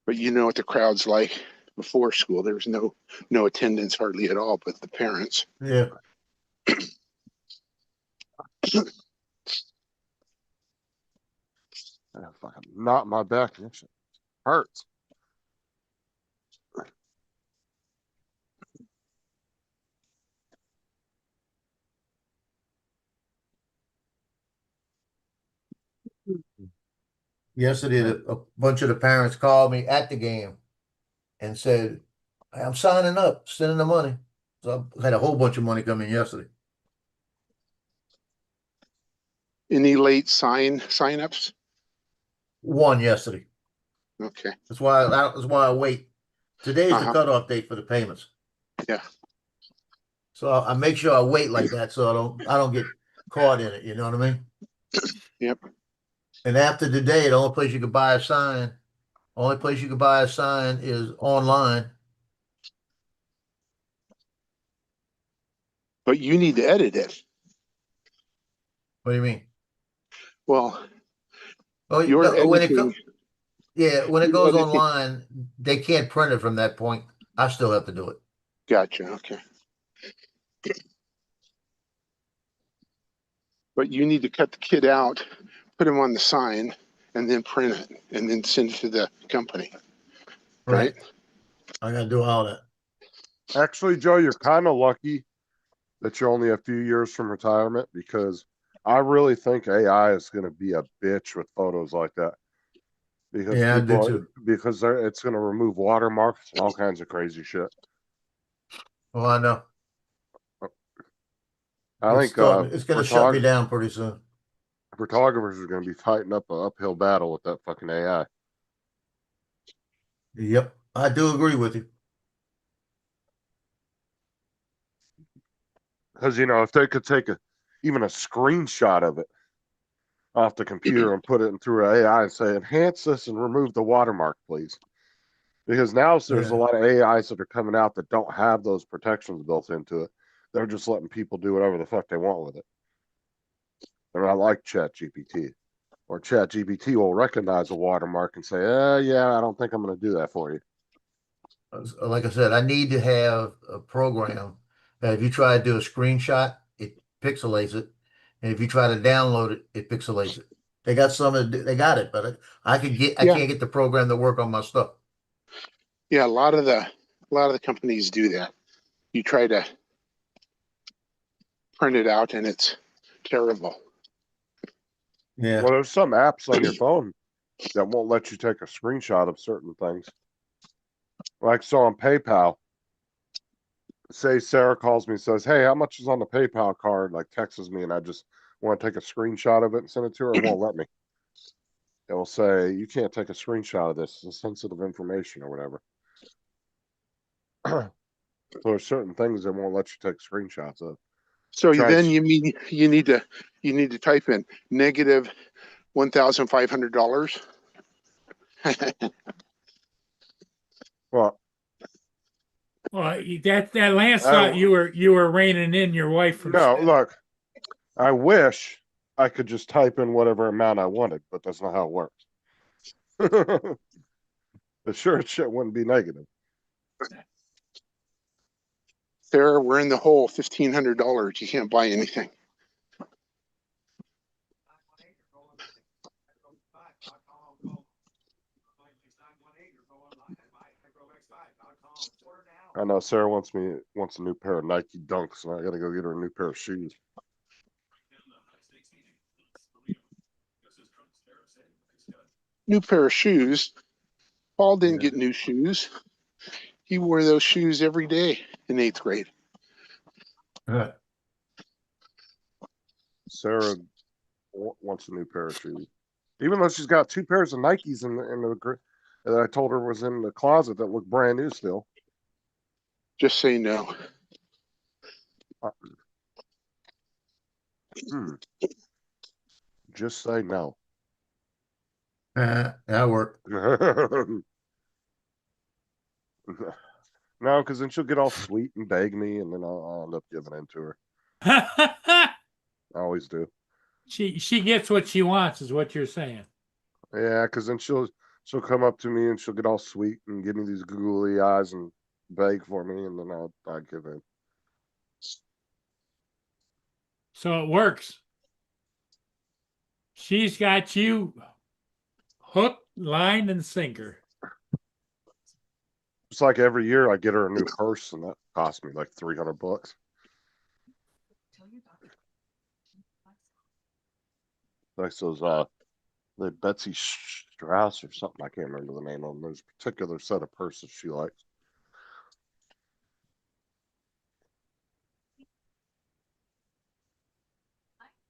But you know what the crowd's like before school. There's no attendance hardly at all, but the parents. Yeah. Fucking not my back. That shit hurts. Yesterday, a bunch of the parents called me at the game and said, I'm signing up, sending the money. So I had a whole bunch of money come in yesterday. Any late sign-ups? One yesterday. Okay. That's why I wait. Today's the cutoff date for the payments. Yeah. So I make sure I wait like that so I don't get caught in it. You know what I mean? Yep. And after today, the only place you can buy a sign is online. But you need to edit it. What do you mean? Well, when it goes online, they can't print it from that point. I still have to do it. Gotcha. Okay. But you need to cut the kid out, put him on the sign, and then print it, and then send it to the company. Right? I gotta do all that. Actually, Joe, you're kind of lucky that you're only a few years from retirement, because I really think AI is going to be a bitch with photos like that. Because I do too. Because it's going to remove watermarks and all kinds of crazy shit. Well, I know. I think it's going to shut me down pretty soon. Photographers are going to be fighting up an uphill battle with that fucking AI. Yep, I do agree with you. Because, if they could take even a screenshot of it off the computer and put it through AI and say, enhance this and remove the watermark, please. Because now there's a lot of AIs that are coming out that don't have those protections built into it. They're just letting people do whatever the fuck they want with it. They're not like ChatGPT. Or ChatGPT will recognize a watermark and say, yeah, I don't think I'm going to do that for you. Like I said, I need to have a program that if you try to do a screenshot, it pixelates it. And if you try to download it, it pixelates it. They got it, but I can't get the program to work on my stuff. Yeah, a lot of the companies do that. You try to print it out and it's terrible. Yeah. Well, there's some apps on your phone that won't let you take a screenshot of certain things. Like so on PayPal, say Sarah calls me and says, hey, how much is on the PayPal card? Like texts me, and I just want to take a screenshot of it and send it to her. It won't let me. It will say, you can't take a screenshot of this. It's sensitive information or whatever. There's certain things that won't let you take screenshots of. So Try then s- you mean you need to type in negative $1,500. Well, Well, that Lance I thought don't- you were reining in your wife from. no, look, I wish I could just type in whatever amount I wanted, but that's not how it works. The sure shit wouldn't be negative. Sarah, we're in the hole. $1,500. You can't buy anything. I know Sarah wants a new pair of Nike Dunks, and I gotta go get her a new pair of shoes. New pair of shoes. Paul didn't Yeah. get new shoes. He wore those shoes every day in 8th grade. Sarah wants a new pair of shoes, even though she's got 2 pairs of Nikes that I told her was in the closet that look brand new still. Just say no. Just say no. That work. No, because then she'll get all sweet and beg me, and then I'll end up giving in to her. I always do. She gets what she wants, is what you're saying. Yeah, because then she'll come up to me and she'll get all sweet and give me these googly eyes and beg for me, and then I'll give in. So it works. She's got you hook, line, and sinker. It's like every year I get her a new purse, and that costs me like $300. Like those the Betsy Strauss or something. I can't remember the name of them. There's a particular set of purses she likes.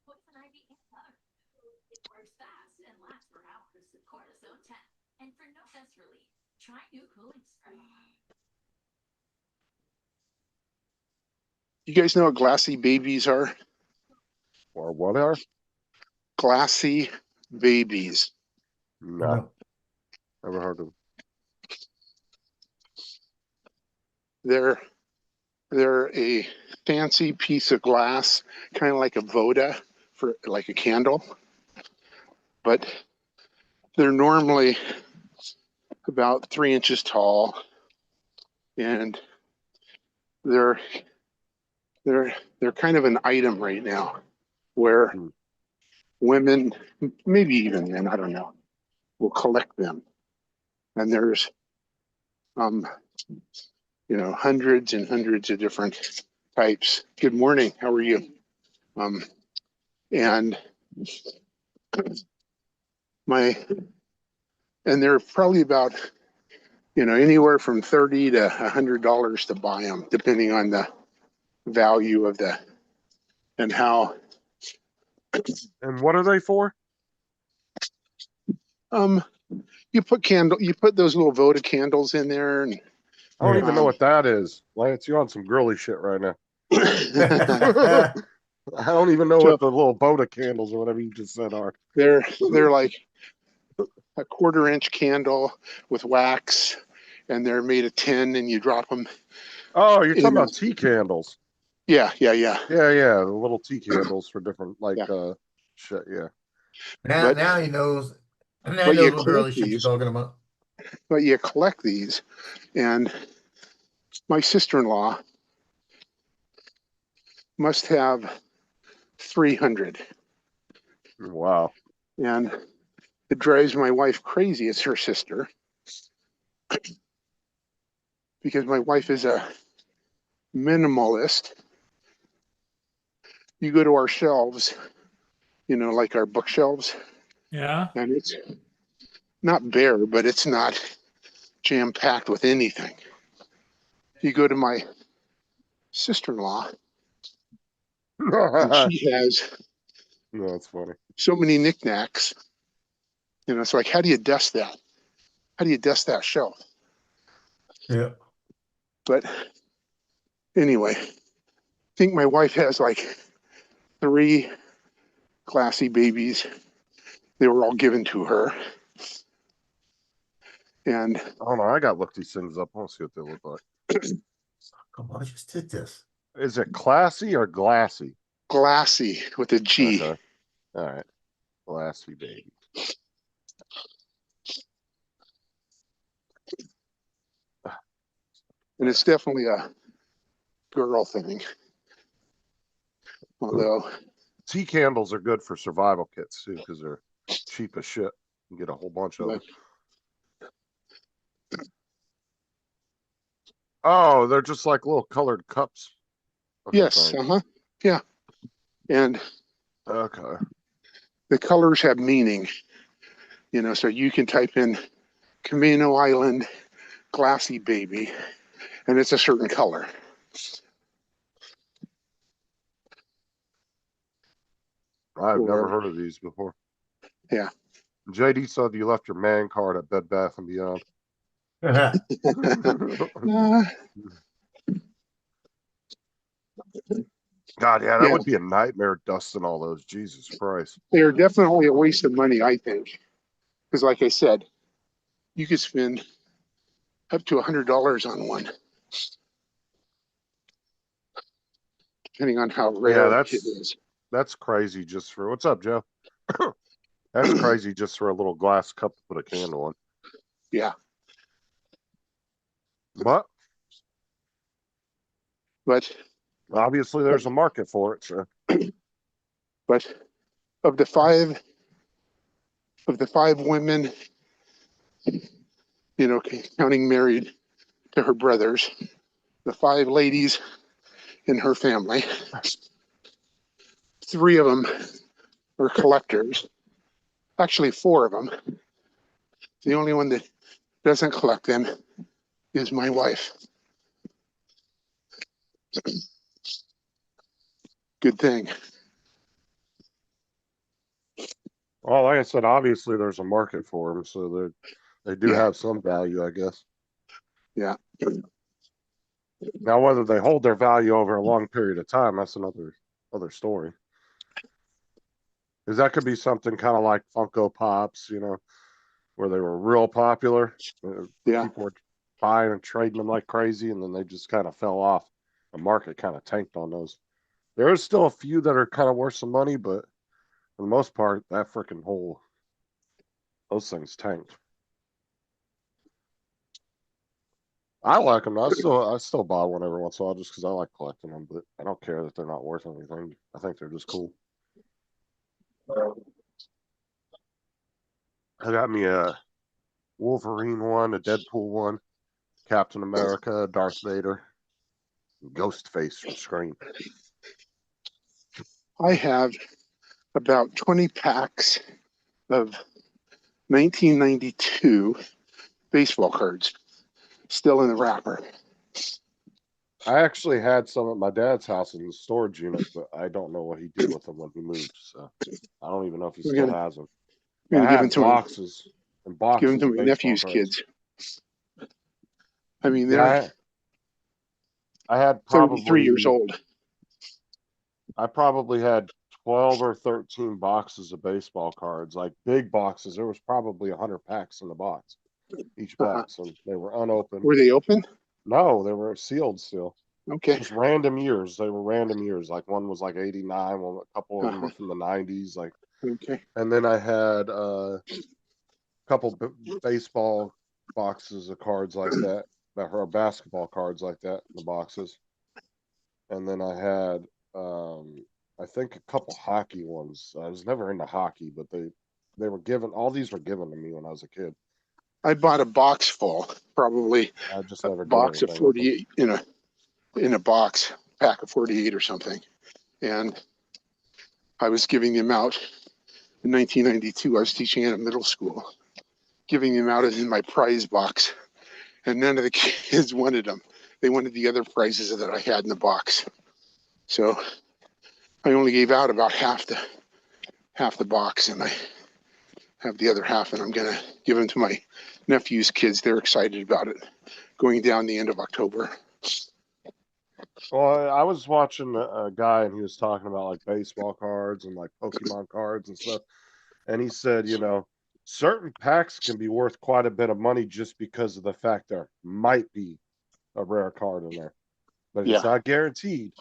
Poison ivy and butter. It works fast and lasts for hours. Cortisone 10. And for no stress relief, try new cooling spray. You guys know what glassy babies are? Or what are? Glassy babies. No. Never heard of them. They're a fancy piece of glass, kind of like a Voda for like a candle. But they're normally about 3 inches tall, and they're kind of an item right now where women, maybe even men, I don't know, will collect them. And there's hundreds and hundreds of different types. Good morning. How are you? And they're probably about anywhere from $30 to $100 to buy them, depending on the value of and how. And what are they for? You put those little Voda candles in there, and I don't even know what that is. Lance, you're on some girly shit right now. I don't even know what the little Voda candles or whatever you just said are. They're like a 1/4-inch candle with wax, and they're made of tin, and you drop them. Oh, you're talking about tea candles. Yeah. The little tea candles for different shit. Yeah. Now he knows. Now he knows what girly shit you're talking about. But you collect these, and my sister-in-law must have 300. Wow. And it drives my wife crazy. It's her sister. Because my wife is a minimalist. You go to our shelves, like our bookshelves. Yeah. And it's not bare, but it's not jam-packed with anything. You go to my sister-in-law, and she has no, that's funny. So many knickknacks. It's like, how do you dust that? How do you dust that shelf? Yeah. But Anyway, I think my wife has like 3 classy babies. They were all given to her. And I don't know. I got to look these things up. I want to see what they look like. Come on, I just did this. Is it classy or glassy? Glassy with a G. Okay. All right. Glassy baby. And it's definitely a girl thing. Although tea candles are good for survival kits too, because they're cheap as shit. You get a whole bunch of them. Oh, they're just like little colored cups. Yes, yeah. And okay, the colors have meaning, you know, so you can type in Camino Island glassy baby and it's a certain color. I've never heard of these before. Yeah. JD said you left your man card at Bed Bath and Beyond. God, yeah, that would be a nightmare dusting all those. Jesus Christ. They are definitely a waste of money, I think. Because like I said, you could spend up to $100 on one. Depending on how rare it is. That's crazy just for, what's up, Joe? That's crazy just for a little glass cup to put a candle in. Yeah. But obviously there's a market for it, so. But of the five women, you know, counting married to her brothers, the 5 ladies in her family, 3 of them are collectors. Actually, 4 of them. The only one that doesn't collect them is my wife. Good thing. Well, like I said, obviously there's a market for them, so they do have some value, I guess. Yeah. Now, whether they hold their value over a long period of time, that's another story. Because that could be something kind of like Funko Pops, you know, where they were real popular. People were buying and trading them like crazy, and then they just kind of fell off. The market kind of tanked on those. There is still a few that are kind of worth some money, but for the most part, that freaking those things tanked. I like them. I still buy one every once in a while just because I like collecting them, but I don't care that they're not worth anything. I think they're just cool. I got me a Wolverine one, a Deadpool one, Captain America, Darth Vader, Ghostface from Scream. I have about 20 packs of 1992 baseball cards still in the wrapper. I actually had some at my dad's house in the storage unit, but I don't know what he did with them when he moved. So I don't even know if he still has them. I'm gonna give them to boxes and boxes. Give them to my nephew's kids. I mean, they're I had probably 33 years old. I probably had 12 or 13 boxes of baseball cards, like big boxes. There was probably 100 packs in the box, each box, and they were unopened. Were they open? No, they were sealed still. Okay. Just random years. They were random years. Like one was like 89, a couple of them were from the 90s. Like, okay. And then I had a couple baseball boxes of cards like that, or basketball cards like that in the boxes. And then I had, I think a couple hockey ones. I was never into hockey, but they were given, all these were given to me when I was a kid. I bought a box full, probably I just never a box of 48 in a box, pack of 48 or something. And I was giving them out in 1992. I was teaching at a middle school, giving them out in my prize box. And none of the kids wanted them. They wanted the other prizes that I had in the box. So I only gave out about half the box, and I have the other half, and I'm gonna give them to my nephew's kids. They're excited about it. Going down the end of October. Well, I was watching a guy and he was talking about like baseball cards and like Pokemon cards and stuff. And he said, certain packs can be worth quite a bit of money just because of the fact there might be a rare card in there. But it's Yeah. not guaranteed,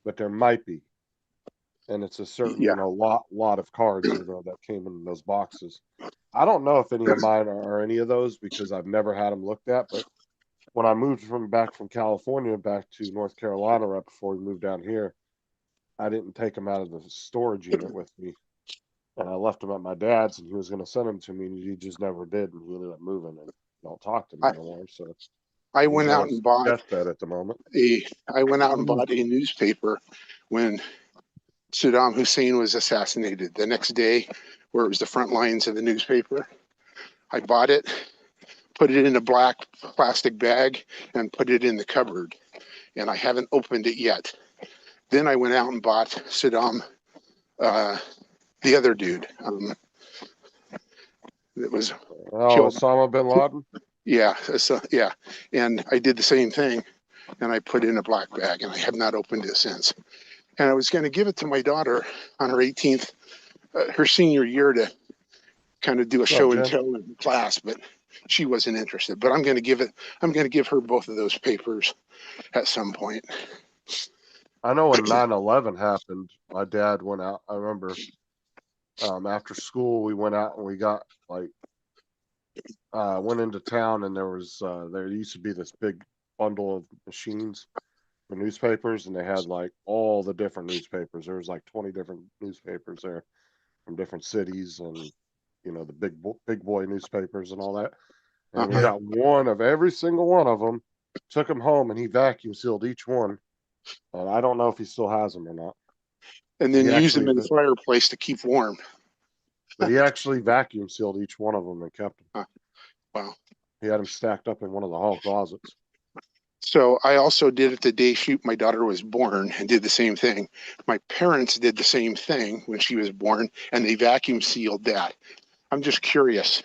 but there might be. And it's a certain, Yeah. lot of cards, that came in those boxes. I don't know if any of mine are any of those because I've never had them looked at, but when I moved back from California back to North Carolina right before we moved down here, I didn't take them out of the storage unit with me. And I left them at my dad's and he was going to send them to me and he just never did. And he ended up moving and don't talk to me I, anymore. So I he's went on out his and bought deathbed at the moment. a newspaper when Saddam Hussein was assassinated. The next day, where it was the front lines of the newspaper, I bought it, put it in a black plastic bag, and put it in the cupboard. And I haven't opened it yet. Then I went out and bought Saddam, the other dude. That was killed. Osama bin Laden? Yeah, yeah. And I did the same thing, and I put it in a black bag, and I have not opened it since. And I was going to give it to my daughter on her 18th, her senior year, to kind of do a show and tell in class, but she wasn't interested. But I'm going to give her both of those papers at some point. I know when 9/11 happened, my dad went out. I remember after school, we went out and we got went into town and there used to be this big bundle of machines for newspapers and they had like all the different newspapers. There was like 20 different newspapers there from different cities and, the big boy newspapers and all that. And we got one of every single one of them, took them home and he vacuum sealed each one. And I don't know if he still has them or not. And then use them in the fireplace to keep warm. But he actually vacuum sealed each one of them and kept them. Wow. He had them stacked up in one of the hall closets. So I also did it the day my daughter was born and did the same thing. My parents did the same thing when she was born and they vacuum sealed that. I'm just curious.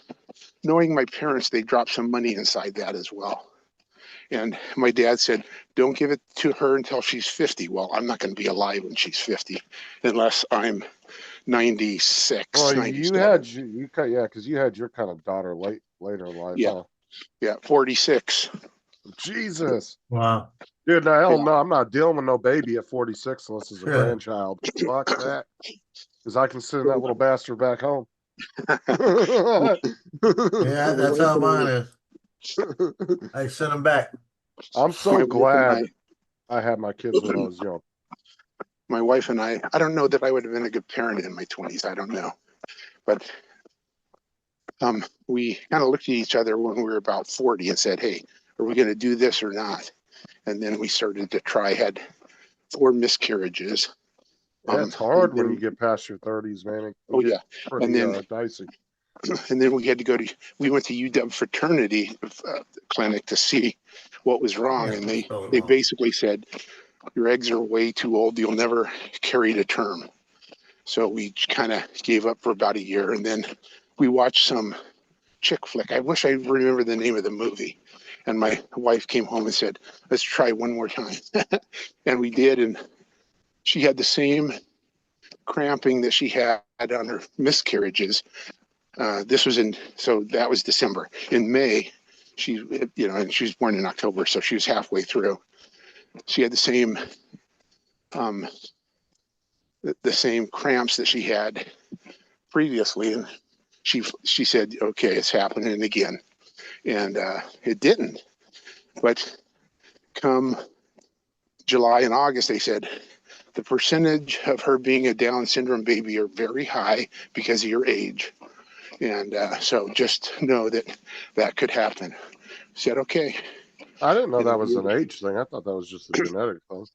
Knowing my parents, they dropped some money inside that as well. And my dad said, don't give it to her until she's 50. Well, I'm not going to be alive when she's 50 unless I'm 96. Well, 97. because you had your kind of daughter later in life. Yeah. Huh? Yeah, 46. Jesus. Wow. Dude, no, I'm not dealing with no baby at 46 unless it's a grandchild. Fuck that. Because I can send that little bastard back home. Yeah, that's how mine is. I sent him back. I'm so glad I had my kids when I was young. My wife and I don't know that I would have been a good parent in my 20s. I don't know. But we kind of looked at each other when we were about 40 and said, hey, are we going to do this or not? And then we started to try, had 4 miscarriages. Yeah, it's hard when you get past your 30s, man. And then dicey. And then we went to UW fraternity clinic to see what was wrong. And they basically said, your eggs are way too old. You'll never carry to term. So we kind of gave up for about a year. And then we watched some chick flick. I wish I remember the name of the movie. And my wife came home and said, let's try one more time. And we did. And she had the same cramping that she had on her miscarriages. So that was December. In May, and she was born in October, so she was halfway through. She had the same cramps that she had previously, and she said, okay, it's happening again. And it didn't. But come July and August, they said the percentage of her being a Down syndrome baby are very high because of your age. And so just know that could happen. Said, okay. I didn't know that was an age thing. I thought that was just a genetic thing.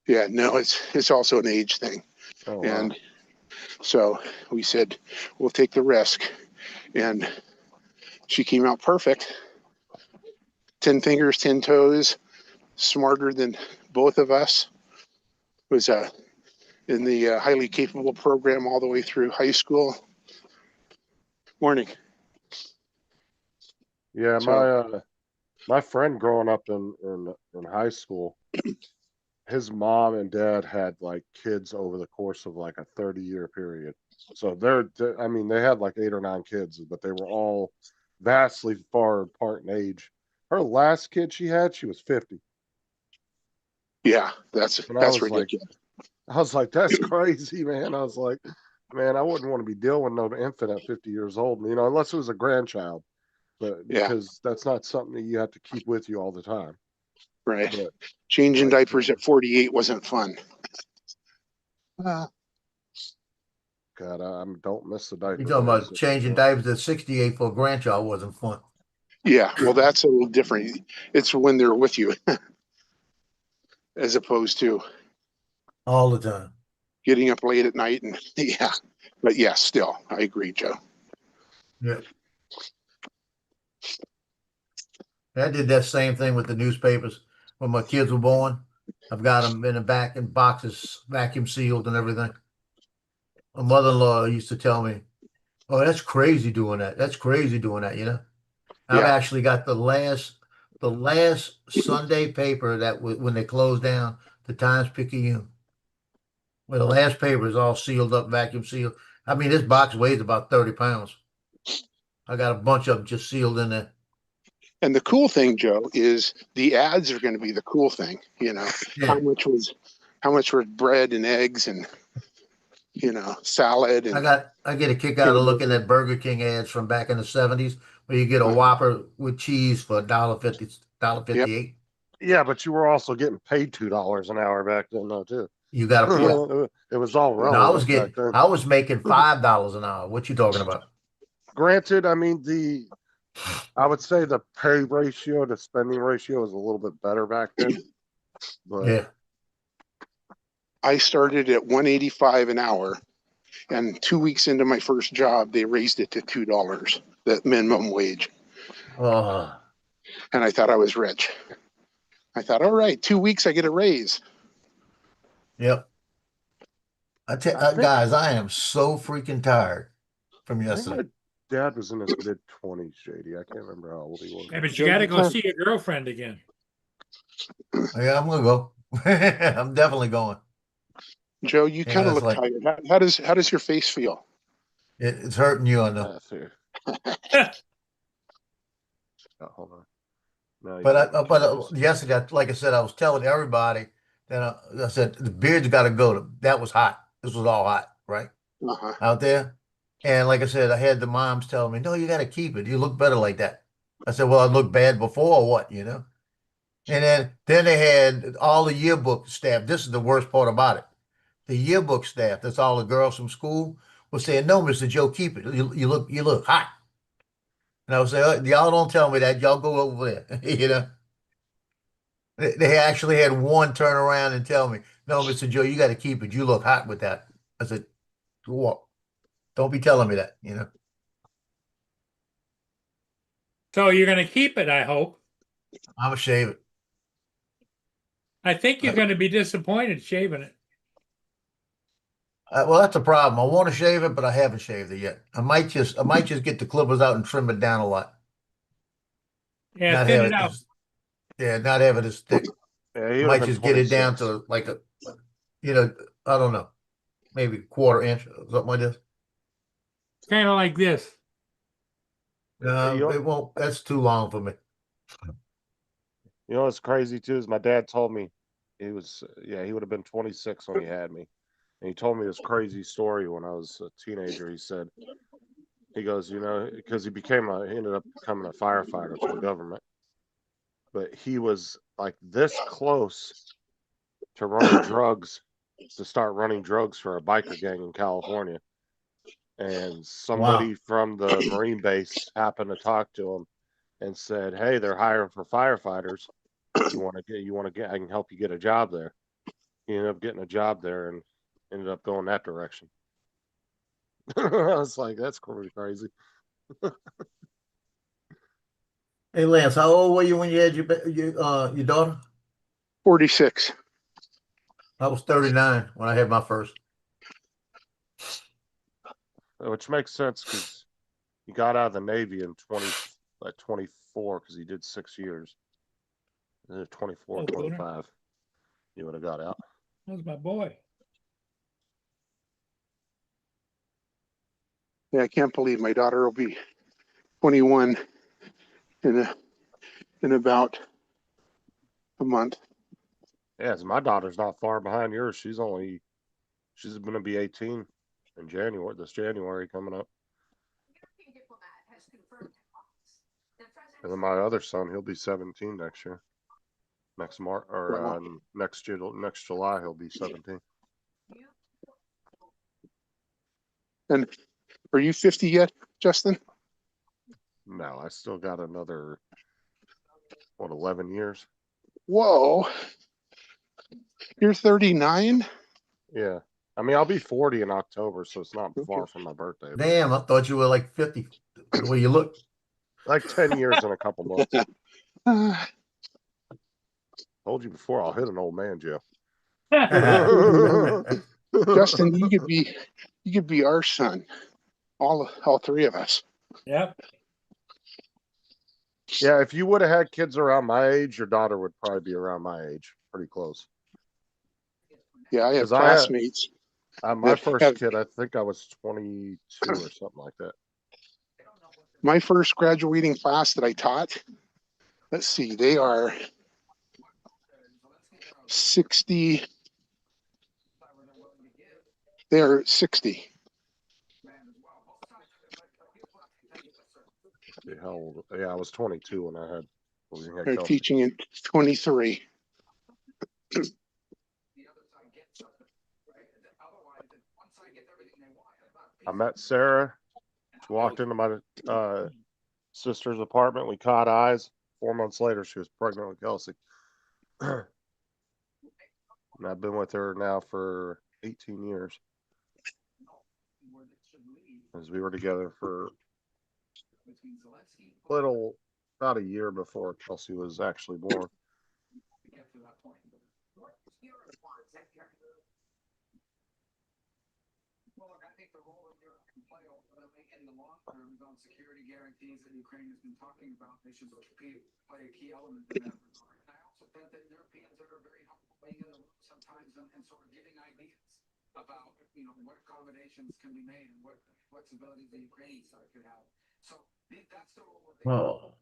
Yeah, no, it's also an age thing. Oh, wow. And so we said, we'll take the risk. And she came out perfect. 10 fingers, 10 toes, smarter than both of us. Was in the highly capable program all the way through high school. Morning. Yeah, my friend growing up in high school, his mom and dad had like kids over the course of like a 30-year period. So I mean, they had like 8 or 9 kids, but they were all vastly far apart in age. Her last kid she had, she was 50. Yeah, that's And ridiculous. I was like, that's crazy, man. I was like, man, I wouldn't want to be dealing with no infant at 50 years old, you know, unless it was a grandchild. But Yeah, because that's not something that you have to keep with you all the time. right. But Changing like, diapers at 48 wasn't fun. God, I don't miss the You diaper talking phase. about changing diapers at 68 for a grandchild wasn't fun. Yeah, well, that's a little different. It's when they're with you as opposed to All the time. getting up late at night. And yeah, but yeah, still, I agree, Joe. Yeah. I did that same thing with the newspapers when my kids were born. I've got them in the back in boxes, vacuum sealed and everything. My mother-in-law used to tell me, "Oh, that's crazy doing that. That's crazy doing that." You know, I've Yeah, actually got the last Sunday paper that when they closed down, the Times-Picayune, where the last paper is all sealed up, vacuum sealed. I mean, this box weighs about 30 pounds. I got a bunch of them just sealed in there. and the cool thing, Joe, is the ads are going to be the cool thing. You know, Yeah. how much was bread and eggs and salad and I get a kick out of looking at Burger King ads from back in the 70s where you get a Whopper with cheese for $1.50, Yep. $1.58. yeah, but you were also getting paid $2 an hour back then, though, too. You got a point. It was all No, relative back then. I was making $5 an hour. What you talking about? Granted, I mean I would say the pay ratio to spending ratio was a little bit better back then. But Yeah. I started at $1.85 an hour, and 2 weeks into my first job, they raised it to $2, the minimum wage. And I thought I was rich. I thought, all right, 2 weeks, I get a raise. Yep. Guys, I am so freaking tired from I think yesterday. my dad was in his mid-20s, JD. I can't remember how old he was. Yeah, but you got to go see your girlfriend again. Yeah, I'm gonna go. I'm definitely going. Joe, you kind of look tired. How does your face feel? It's hurting you, I know. Hold on. No, but yesterday, like I said, I was telling everybody that I said the beard's got to go. That was hot. This was all hot, right? Out there. And like I said, I had the moms telling me, "No, you got to keep it. You look better like that." I said, "Well, I looked bad before, or what?" You know. And then they had all the yearbook staff. This is the worst part about it. The yearbook staff, that's all the girls from school, was saying, "No, Mr. Joe, keep it. You look hot." And I was saying, "Oh, y'all don't tell me that. Y'all go over there." You know. They actually had one turn around and tell me, "No, Mr. Joe, you got to keep it. You look hot with that." I said, "What? Don't be telling me that, you know." So you're going to keep it, I hope. I'm gonna shave it. I think you're going to be disappointed shaving it. Well, that's the problem. I want to shave it, but I haven't shaved it yet. I might just get the clippers out and trim it down a lot. Yeah, Not thin have it out. not have it as thick. Yeah, I might just get it down to like a, I don't know, maybe a quarter inch, something like this. Kind of like this. It won't. That's too long for me. You know what's crazy too is my dad told me he would have been 26 when he had me. And he told me this crazy story when I was a teenager. He goes, because he ended up becoming a firefighter for the government. But he was like this close to start running drugs for a biker gang in California. And somebody from the Marine base happened to talk to him and said, "Hey, they're hiring for firefighters. I can help you get a job there." He ended up getting a job there and ended up going that direction. I was like, that's pretty crazy. Hey, Lance, how old were you when you had your daughter? 46. I was 39 when I had my first. Which makes sense because he got out of the Navy in 24 because he did 6 years. 24, 25. You would have got out. That was my boy. Yeah, I can't believe my daughter will be 21 in about a month. Yeah, my daughter's not far behind yours. She's going to be 18 in January, this January coming up. European diplomat has confirmed in office. The president And then my other son, he'll be 17 next year. Next Wow. next July, he'll be 17. And are you 50 yet, Justin? No, I still got another, 11 years? Whoa. You're 39? Yeah. I mean, I'll be 40 in October, so it's not far Okay. from my birthday. but Damn, I thought you were like 50. The way you look. Like 10 years and a couple months. Uh, Told you before, I'll hit an old man, Joe. Justin, you could be our son. All three of us. Yep. Yeah, if you would have had kids around my age, your daughter would probably be around my age. Pretty close. Yeah, I have 'Cause I had- classmates. My that first have- kid, I think I was 22 or something like that. My first graduating class that I taught, let's see, they are 60. They are 60. How old? Yeah, I was 22 when I had. They're teaching in 23. I met Sarah. She walked into my sister's apartment. We caught eyes. 4 months later, she was pregnant with Kelsey. And I've been with her now for 18 years. As we were together for about a year before Kelsey was actually born. Well, I think the role that Europe can play in the long term is on security guarantees that Ukraine has been talking about. They should play a key element in that regard. And I also think that Europeans are very helpful being in the room sometimes and sort of giving ideas about, what accommodations can be made and what flexibility the Ukrainian side could have. So that's the role that they Oh.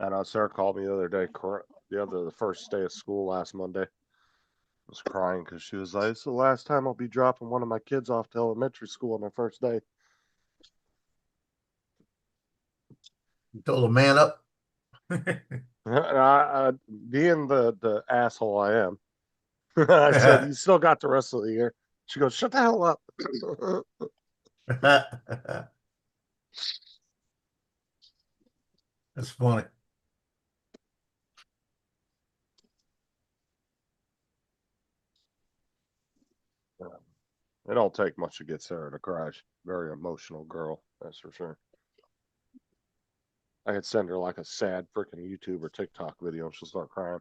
I know Sarah called me the other day, the first day of school last Monday. I was crying because she was like, "It's the last time I'll be dropping one of my kids off to elementary school on their first day." You told a man up. And being the asshole I am, I said, "You still got the rest of the year." She goes, "Shut the hell up." That's funny. It don't take much to get Sarah to cry. She's a very emotional girl, that's for sure. I could send her like a sad freaking YouTube or TikTok video and she'll start crying.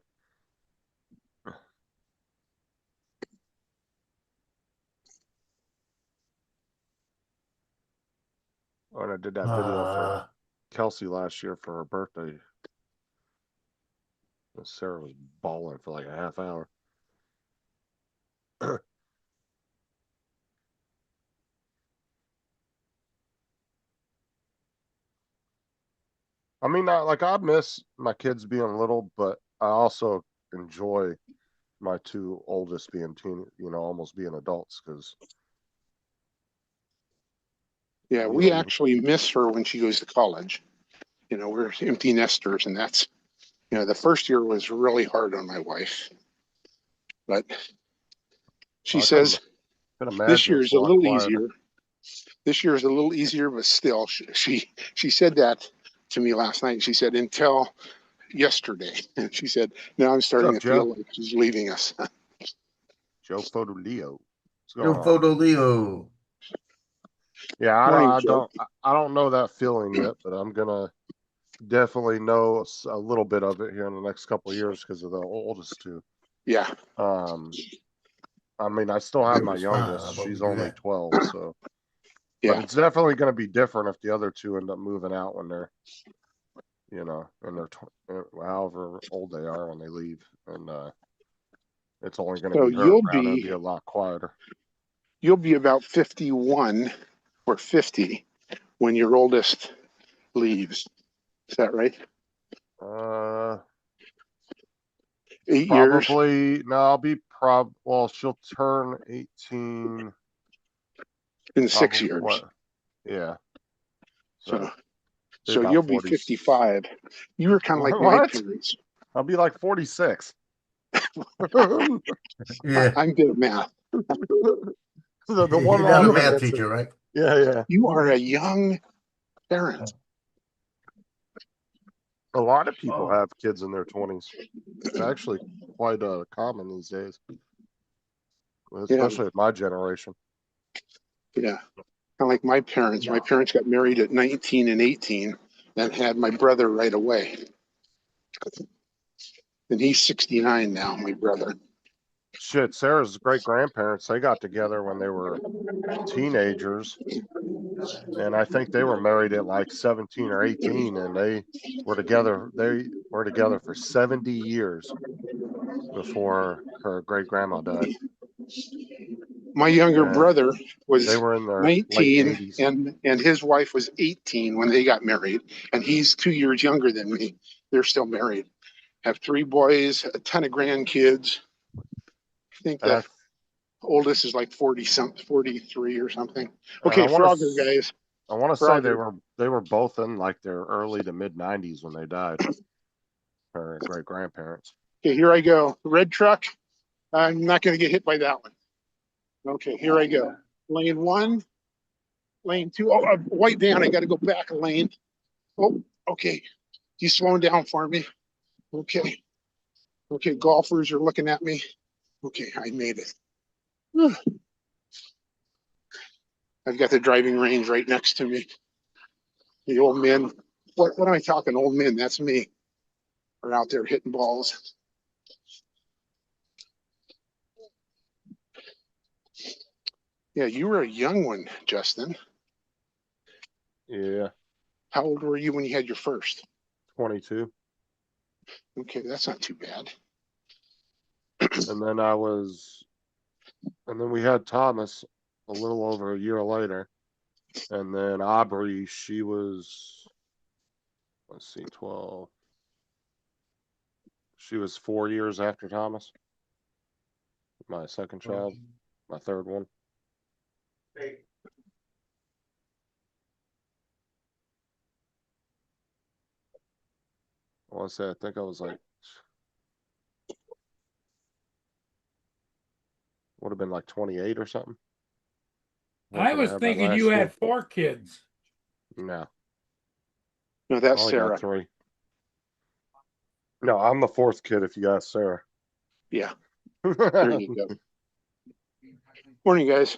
When I did that video for Kelsey last year for her birthday, Sarah was bawling for like a half hour. I mean, I miss my kids being little, but I also enjoy my two oldest being almost being adults because. Yeah, we actually miss her when she goes to college. We're empty nesters, and that's, the first year was really hard on my wife. But she says this year is a little easier. This year is a little easier, but still, she said that to me last night. She said, until yesterday. And she said, now I'm starting to feel like she's leaving us. Joe Fodolio. Joe Fodolio. Yeah, I don't know that feeling yet, but I'm gonna definitely know a little bit of it here in the next couple of years because of the oldest two. Yeah. I mean, I still have my youngest. She's only 12, so. Yeah. But it's definitely going to be different if the other two end up moving out when they're, you know, and however old they are when they leave, and it's only going to So be her around. It'll be a lot quieter. you'll be about 51 or 50 when your oldest leaves. Is that right? 8 years. Probably no. I'll be well. She'll turn 18 In 6 years. Yeah. So about you'll be 40 55. You were kind of like my What? parents. I'll be like 46. Yeah. I'm good at math. The You're one not a line math that's teacher, right? Yeah. You are a young parent. A lot of people Oh. have kids in their 20s. It's actually quite common these days, especially at my generation. Yeah. Kind of like my parents. My parents got married at 19 and 18 and had my brother right away. And he's 69 now, my brother. Shit, Sarah's great grandparents, they got together when they were teenagers. And I think they were married at like 17 or 18, and they were together for 70 years before her great grandma died. My younger brother was they were in their 19 late 80s. and his wife was 18 when they got married, and he's 2 years younger than me. They're still married, have 3 boys, a ton of grandkids. I think the oldest is like 43 or something. Okay, Frogger guys. I want to say they were both in like their early to mid 90s when they died. Her great grandparents. Okay, here I go. Red truck. I'm not going to get hit by that one. Okay, here I go. Lane 1, lane 2. Oh, a white van. I got to go back a lane. Oh, okay. He's slowing down for me. Okay. Okay, golfers are looking at me. Okay, I made it. I've got the driving range right next to me. The old men. What am I talking? Old men. That's me. Are out there hitting balls. Yeah, you were a young one, Justin. Yeah. How old were you when you had your first? 22. Okay, that's not too bad. And then we had Thomas a little over a year later. And then Aubrey, she was, let's see, 12. She was 4 years after Thomas. My second child, my third one. I want to say, I think I was like, would have been like 28 or something. I was thinking you had 4 kids. No. No, that's I only Sarah. got 3. No, I'm the 4th kid if you ask Sarah. Yeah. There you go. Morning, guys.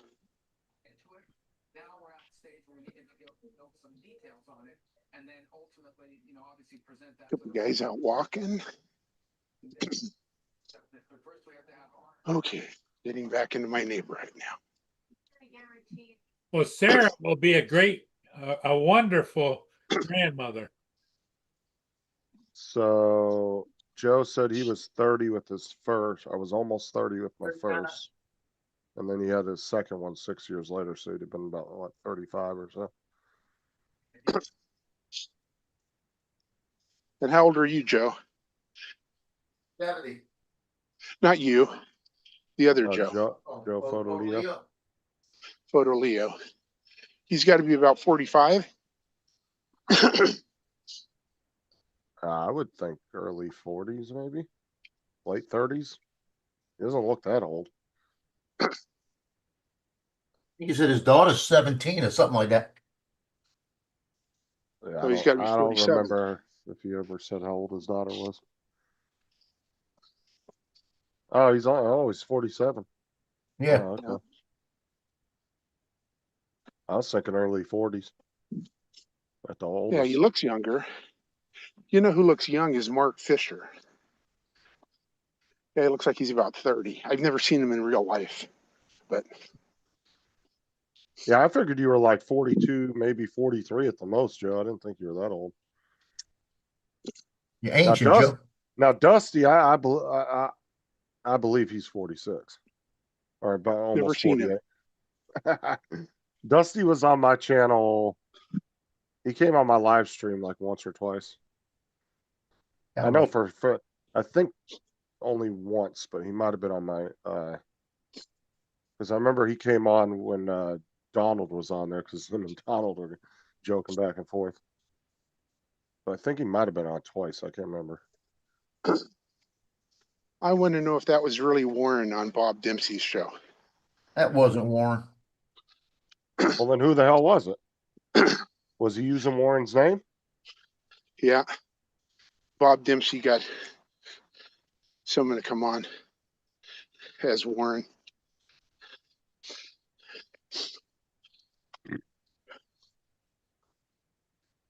Now we're at the stage where we need to go some details on it, and then ultimately, obviously present that. Couple guys out walking. Okay, getting back into my neighborhood now. Well, Sarah will be a wonderful grandmother. So Joe said he was 30 with his first. I was almost 30 with my first. And then he had his second one 6 years later. So he'd have been about, 35 or so. And how old are you, Joe? 70. Not you. The other Joe. Joe Photo Leo. Photo Leo. He's got to be about 45. I would think early 40s, maybe late 30s. He doesn't look that old. He said his daughter's 17 or something like that. Yeah, So he's got to be 47. I don't remember if he ever said how old his daughter was. Oh, he's 47. Yeah. Oh, okay. I was thinking early 40s. At the oldest. Yeah, he looks younger. You know who looks young is Mark Fisher. Yeah, he looks like he's about 30. I've never seen him in real life, but yeah, I figured you were like 42, maybe 43 at the most, Joe. I didn't think you were that old. You're Now, ancient, Joe. Dusty, I believe he's 46 or about Never almost seen him. 48. Dusty was on my channel. He came on my live stream like once or twice. I know for I think only once, but he might have been on my because I remember he came on when Donald was on there because him and Donald were joking back and forth. But I think he might have been on twice. I can't remember. I want to know if that was really Warren on Bob Dempsey's show. That wasn't Warren. Well, then who the hell was it? Was he using Warren's name? Yeah. Bob Dempsey got someone to come on as Warren.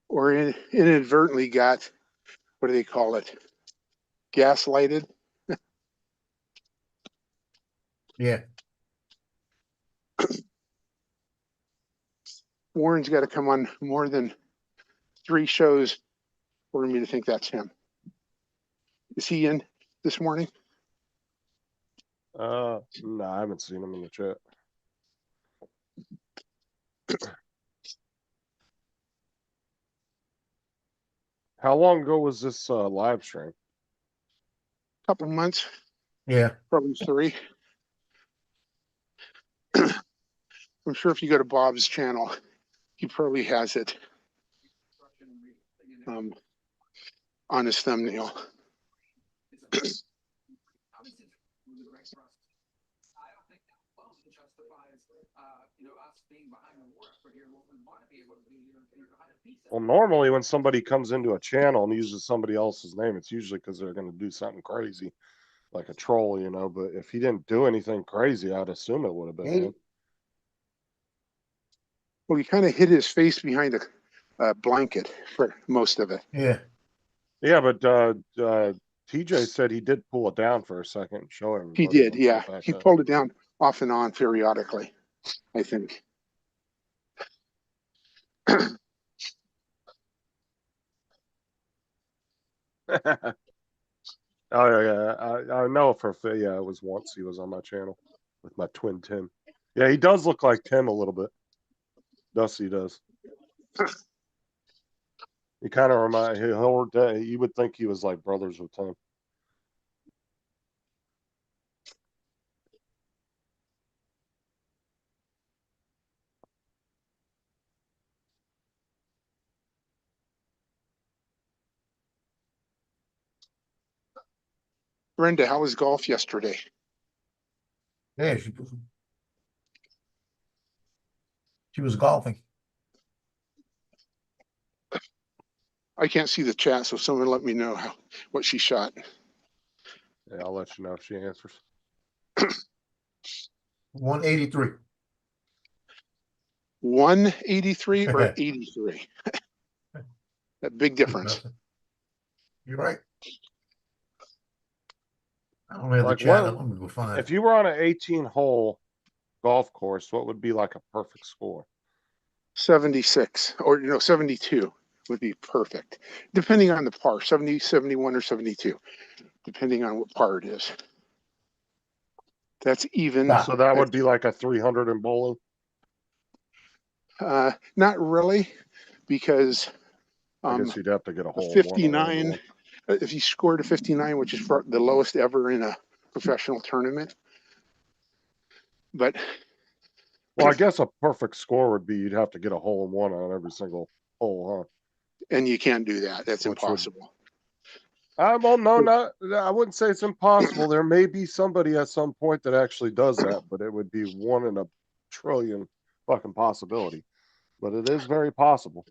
Or inadvertently got, what do they call it? Gaslighted. Yeah. Warren's got to come on more than 3 shows for me to think that's him. Is he in this morning? No, I haven't seen him in the chat. How long ago was this live stream? Couple months. Yeah. Probably 3. I'm sure if you go to Bob's channel, he probably has it on his thumbnail. Well, normally when somebody comes into a channel and uses somebody else's name, it's usually because they're going to do something crazy, like a troll, you know. But if he didn't do anything crazy, I'd assume it would have been him. Well, he kind of hid his face behind a blanket for most of it. Yeah. Yeah, but TJ said he did pull it down for a second and show everybody. He did, yeah. He pulled it down off and on periodically, I think. Oh yeah, I know for it was once he was on my channel with my twin Tim. Yeah, he does look like Tim a little bit. Dusty does. He kind of remind you would think he was like brothers with Tim. Brenda, how was golf yesterday? Yeah, she was golfing. I can't see the chat, so someone let me know what she shot. Yeah, I'll let you know if she answers. 183. 183 or 83? That big difference. You're right. I don't have Like the chat. Let me go find if you were on an 18-hole golf course, what would be like a perfect score? 76 or 72 would be perfect, depending on the par. 70, 71, or 72, depending on what par it is. That's even. So that would be like a 300 in bowling? Not really, because I guess you'd have to get a hole 59. If you scored a 59, which is the lowest ever in a professional tournament. But well, I guess a perfect score would be you'd have to get a hole in one on every single hole, huh? And you can't do that. That's impossible. Well, no, I wouldn't say it's impossible. There may be somebody at some point that actually does that, but it would be 1 in a trillion fucking possibility. But it is very possible.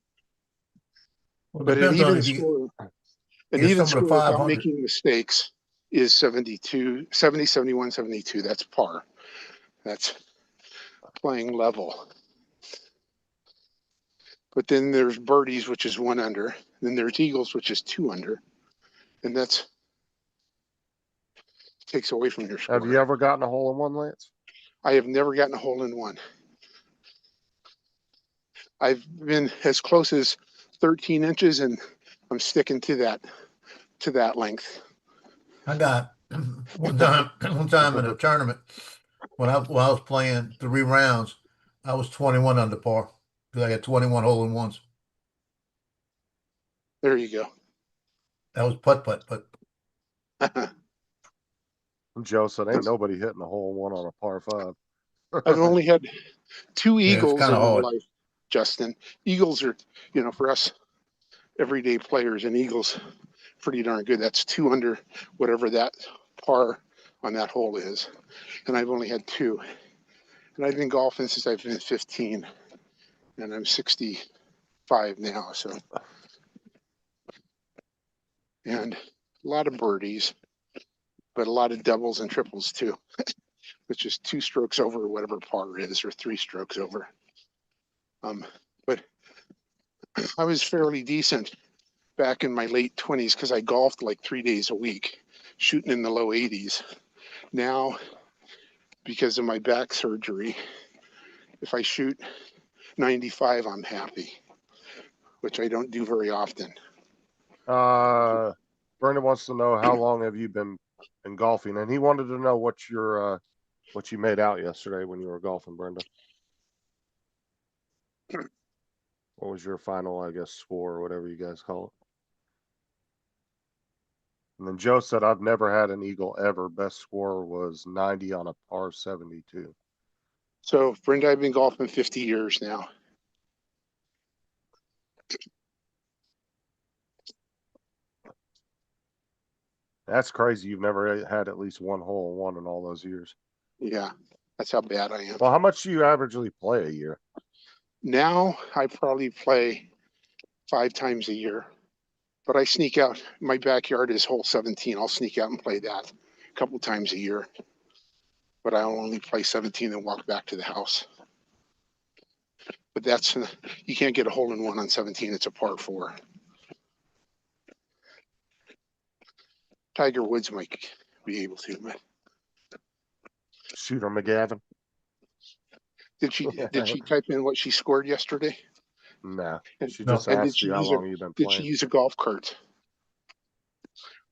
Well, but an even score, without making mistakes is 72, 70, 71, 72. That's par. That's playing level. But then there's birdies, which is 1 under. Then there's eagles, which is 2 under. And that's takes away from your score. Have you ever gotten a hole in one, Lance? I have never gotten a hole in one. I've been as close as 13 inches, and I'm sticking to that to that length. I got one time in a tournament when I was playing 3 rounds, I was 21 under par because I got 21 hole-in-ones. There you go. That was putt, but Joe said, "Ain't nobody hitting a hole in one on a par 5." I've only had 2 Yeah, it's eagles in kinda my hard. life, Justin. Eagles are, for us everyday players, and eagles pretty darn good. That's 2 under whatever that par on that hole is. And I've only had 2. And I've been golfing since I've been 15. And I'm 65 now, so. And a lot of birdies, but a lot of doubles and triples too, which is 2 strokes over whatever par is, or 3 strokes over. But I was fairly decent back in my late 20s because I golfed like 3 days a week, shooting in the low 80s. Now, because of my back surgery, if I shoot 95, I'm happy, which I don't do very often. Brendan wants to know how long have you been in golfing, and he wanted to know what you made out yesterday when you were golfing, Brenda. What was your final, I guess, score or whatever you guys call it? And then Joe said, "I've never had an eagle ever. Best score was 90 on a par 72." So, Brenda, I've been golfing 50 years now. That's crazy. You've never had at least one hole in one in all those years. Yeah, that's how bad I am. Well, how much do you averagely play a year? Now I probably play 5 times a year, but I sneak out. My backyard is hole 17. I'll sneak out and play that a couple times a year, but I'll only play 17 and walk back to the house. But that's, you can't get a hole in one on 17. It's a par 4. Tiger Woods might be able to, but Shooter McGavin. did she type in what she scored yesterday? No, she No. just And asked you how long you've been did playing. she use a golf cart,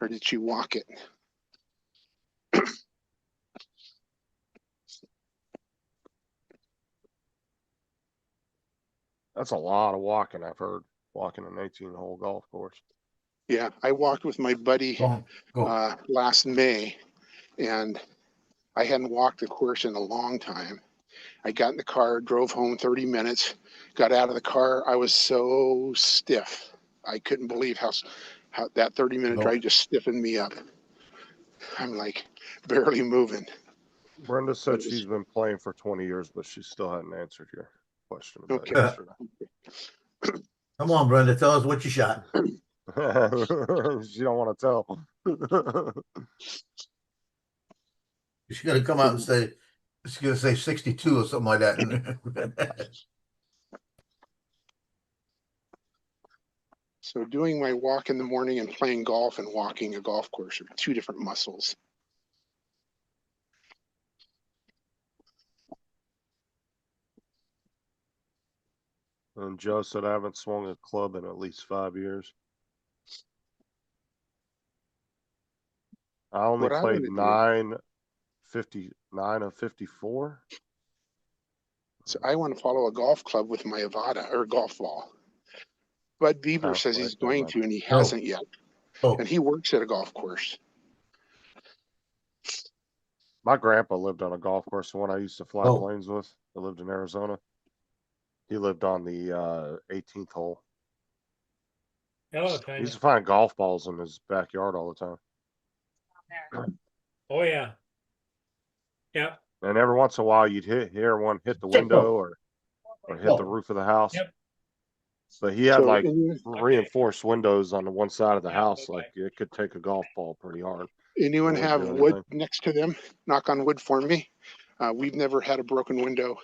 or did she walk it? That's a lot of walking, I've heard, walking an 18-hole golf course. Yeah, I walked with my buddy last May, and I hadn't walked the course in a long time. I got in the car, drove home 30 minutes, got out of the car. I was so stiff. I couldn't believe how that 30-minute drive just stiffened me up. I'm like barely moving. Brenda said she's been playing for 20 years, but she still hadn't answered your question about Okay. yesterday. Come on, Brenda, tell us what you shot. She don't want to tell. She's gonna come out and say, she's gonna say 62 or something like that. So doing my walk in the morning and playing golf and walking a golf course are 2 different muscles. And Joe said, "I haven't swung a club in at least 5 years." I only What I played wanna 9 of 54. So I want to follow a golf club with my Avada or golf ball. Bud Bieber says he's going to, and he hasn't yet. And he works at a golf course. My grandpa lived on a golf course, the one I used to fly Oh. planes with. I lived in Arizona. He lived on the 18th hole. Hello, He Tanya. used to find golf balls in his backyard all the time. Oh, yeah. Yeah. And every once in a while, you'd hear one hit the window or hit the roof of the house. Yep. But he had So like anyone- reinforced windows on the one side of the house. Like it could take a golf ball pretty hard. Anyone It wouldn't have do wood anything. next to them? Knock on wood for me. We've never had a broken window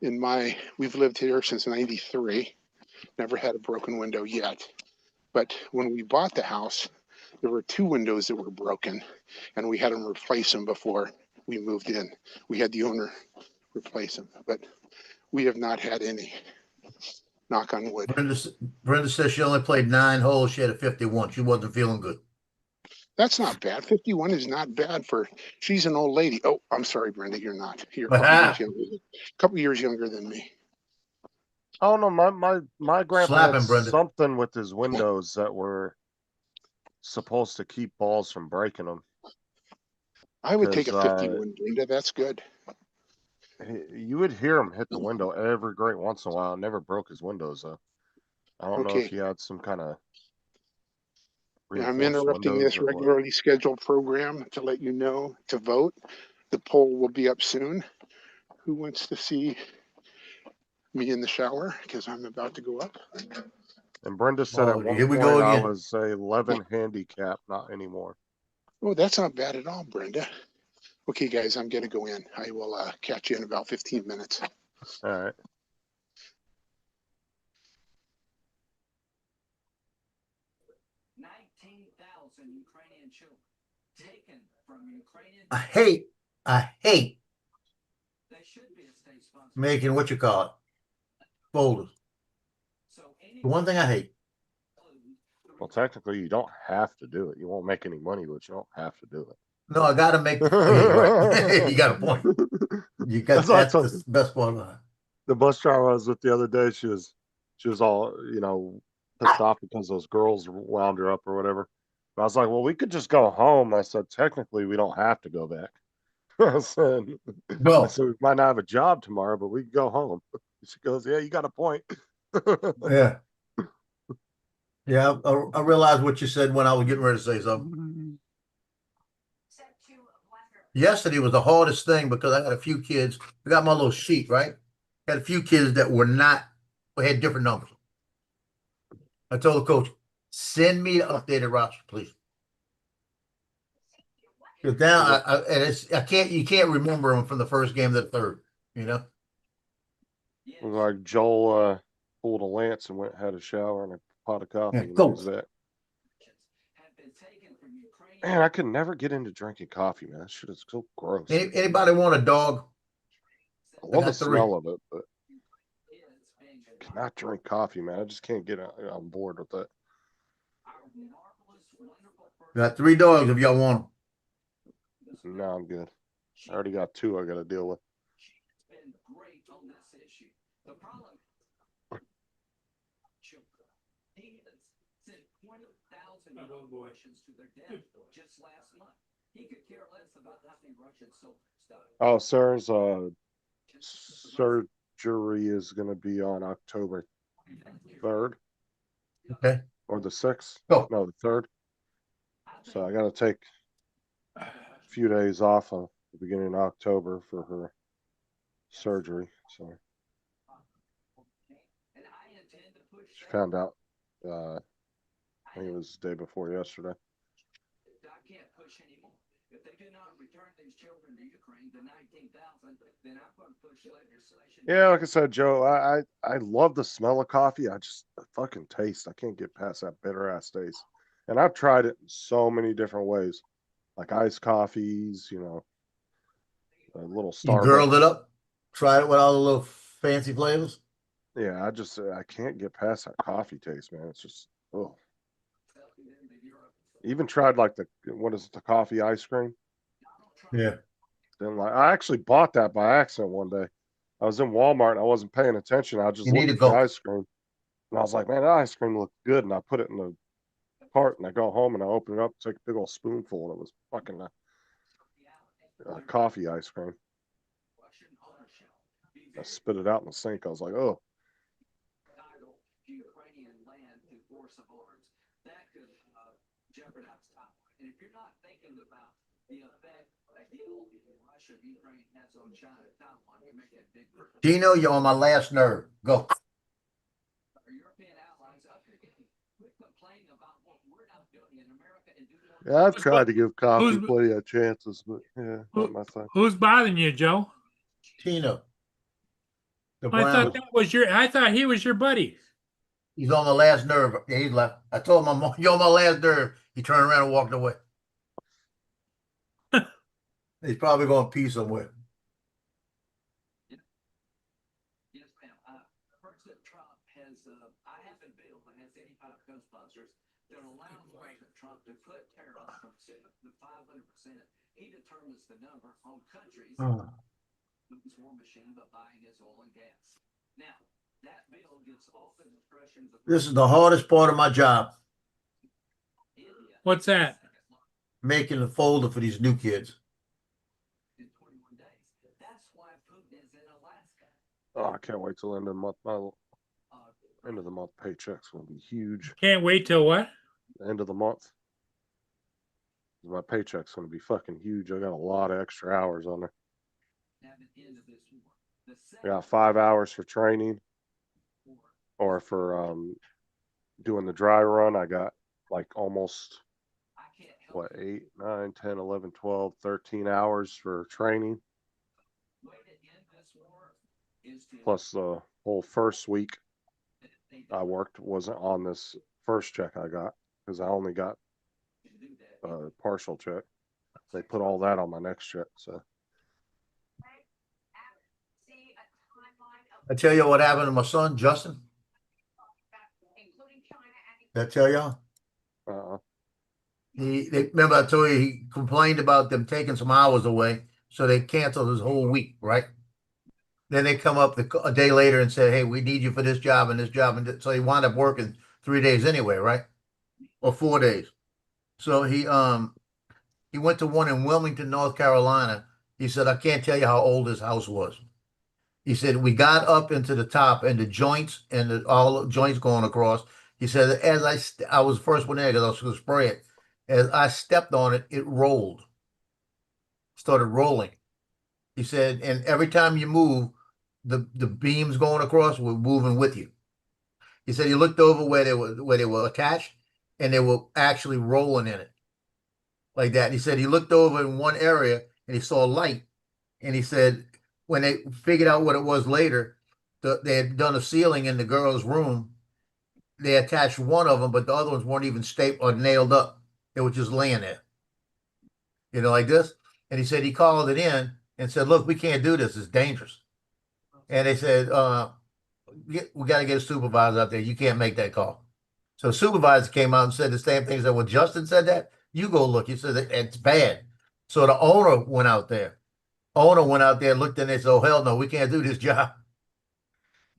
we've lived here since 93. Never had a broken window yet. But when we bought the house, there were 2 windows that were broken, and we had them replace them before we moved in. We had the owner replace them, but we have not had any. Knock on wood. Brenda says she only played 9 holes. She had a 51. She wasn't feeling good. That's not bad. 51 is not bad for, she's an old lady. Oh, I'm sorry, Brenda, you're not. You're a couple years younger than me. Oh no, my grandpa Slap had him, Brenda. something with his windows that were supposed to keep balls from breaking them. I would take a 'Cause, 51, Brenda. That's good. You would hear him hit the window every great once in a while. It never broke his windows though. I don't know if Okay. he had some kind of I'm reinforced interrupting windows this or what. regularly scheduled program to let you know to vote. The poll will be up soon. Who wants to see me in the shower? Because I'm about to go up. And Brenda said at Oh, one here we point go I again. was a 11 handicap, not anymore. Oh, that's not bad at all, Brenda. Okay, guys, I'm going to go in. I will catch you in about 15 minutes. All right. Ukrainian children taken from Ukrainian. I hate They should be a state sponsor. making what you call it folders. The one thing I hate. Well, technically, you don't have to do it. You won't make any money, but you don't have to do it. No, I got to make. Oh, yeah, right. You got a point. You got That's the best part of it. The bus driver I was with the other day, she was all, pissed off because those girls wound her up or whatever. And I was like, well, we could just go home. I said, technically, we don't have to go back. I said, we might not have a job tomorrow, but we can go home. She goes, yeah, you got a point. Yeah. Yeah, I realized what you said when I was getting ready to say something. Yesterday was the hardest thing because I got a few kids. I got my little sheet, right? Had a few kids that had different numbers. I told the coach, send me the updated roster, please. Because now you can't remember them from the first game to the third, Like Joel pulled a lance and had a shower and a pot of coffee. Yeah, go. That. Man, I could never get into drinking coffee, man. That shit is so gross. Anybody want a dog? I love the smell of it, but I cannot drink coffee, man. I just can't get on board with that. Got 3 dogs if y'all want them. No, I'm good. I already got 2 I got to deal with. Just last month. He could care less about nothing Russian soap stuff. Oh, sir's surgery is going to be on October 3rd. Okay. Or the 6th. Oh. No, the 3rd. So I got to take a few days off at the beginning of October for her surgery. So she found out, I think it was the day before yesterday. I can't push anymore. If they do not return these children to Ukraine, the 19,000, then I'm going to push legislation. Yeah, like I said, Joe, I love the smell of coffee. I just fucking taste. I can't get past that bitter ass taste. And I've tried it in so many different ways, like iced coffees, a little Starbucks. You girled it up, tried it with all the little fancy flavors. Yeah, I can't get past that coffee taste, man. It's just Even tried like the coffee ice cream. Yeah. Then I actually bought that by accident one day. I was in Walmart and I wasn't paying attention. I just looked at the ice cream and I was like, man, that ice cream looked good. And I put it in the cart and I go home and I open it up, take a big old spoonful, and it was fucking coffee ice cream. I spit it out in the sink. I was like, oh. And if you're not thinking about the effect Russia, Ukraine has on China, Taiwan, you make that big. Dino, you're on my last nerve. Go. Our European allies up here quit complaining about what we're not doing in America and do more. Yeah, I've tried to give coffee plenty of chances, but yeah, not my thing. Who's bothering you, Joe? Tino. I thought he was your buddy. He's on the last nerve. Yeah, he's left. I told him, you're on my last nerve. He turned around and walked away. He's probably going to pee somewhere. Yes, ma'am. President Trump has, I haven't been able to have any kind of Ghostbusters, that allows President Trump to put tariffs from 500%. He determines the number on countries use war machine by buying his oil and gas. Now, that bill gives all the discretion of This is the hardest part of my job, India. What's that? making the folder for these new kids. In 21 days. That's why Putin is in Alaska. Oh, I can't wait till the end of the month. My end of the month paycheck's gonna be huge. Can't wait till what? The end of the month. My paycheck's gonna be fucking huge. I got a lot of extra hours on there. At the end of this war. The I got 5 hours for training, or for doing the dry run. I got like almost I can't help what 8, 9, 10, 11, 12, 13 hours for training, the way to end this war is to plus the whole first week I worked wasn't on this first check I got because I only got do that. a partial check. They put all that on my next check. So See a timeline of I tell you what happened to my son, Justin. including China and Did I tell y'all? Remember I told you he complained about them taking some hours away, so they canceled his whole week, right? Then they come up a day later and say, "Hey, we need you for this job and this job," and so he wound up working 3 days anyway, right? Or 4 days. So he went to one in Wilmington, North Carolina. He said, "I can't tell you how old his house was." He said, "We got up into the top and the joints and all the joints going across." He said, "As I was the first one there because I was going to spray it. As I stepped on it, it rolled, started rolling." He said, "And every time you move, the beams going across were moving with you." He said he looked over where they were attached, and they were actually rolling in it like that. And he said he looked over in one area and he saw light, and he said when they figured out what it was later, they had done a ceiling in the girl's room. They attached one of them, but the other ones weren't even stapled or nailed up. They were just laying there, like this. And he said he called it in and said, "Look, we can't do this. It's dangerous." And they said, "We got to get a supervisor out there. You can't make that call." So the supervisor came out and said the same thing. He said, "Well, Justin said that. You go look." He said it's bad. So the owner went out there. Looked in there and said, "Oh, hell no, we can't do this job."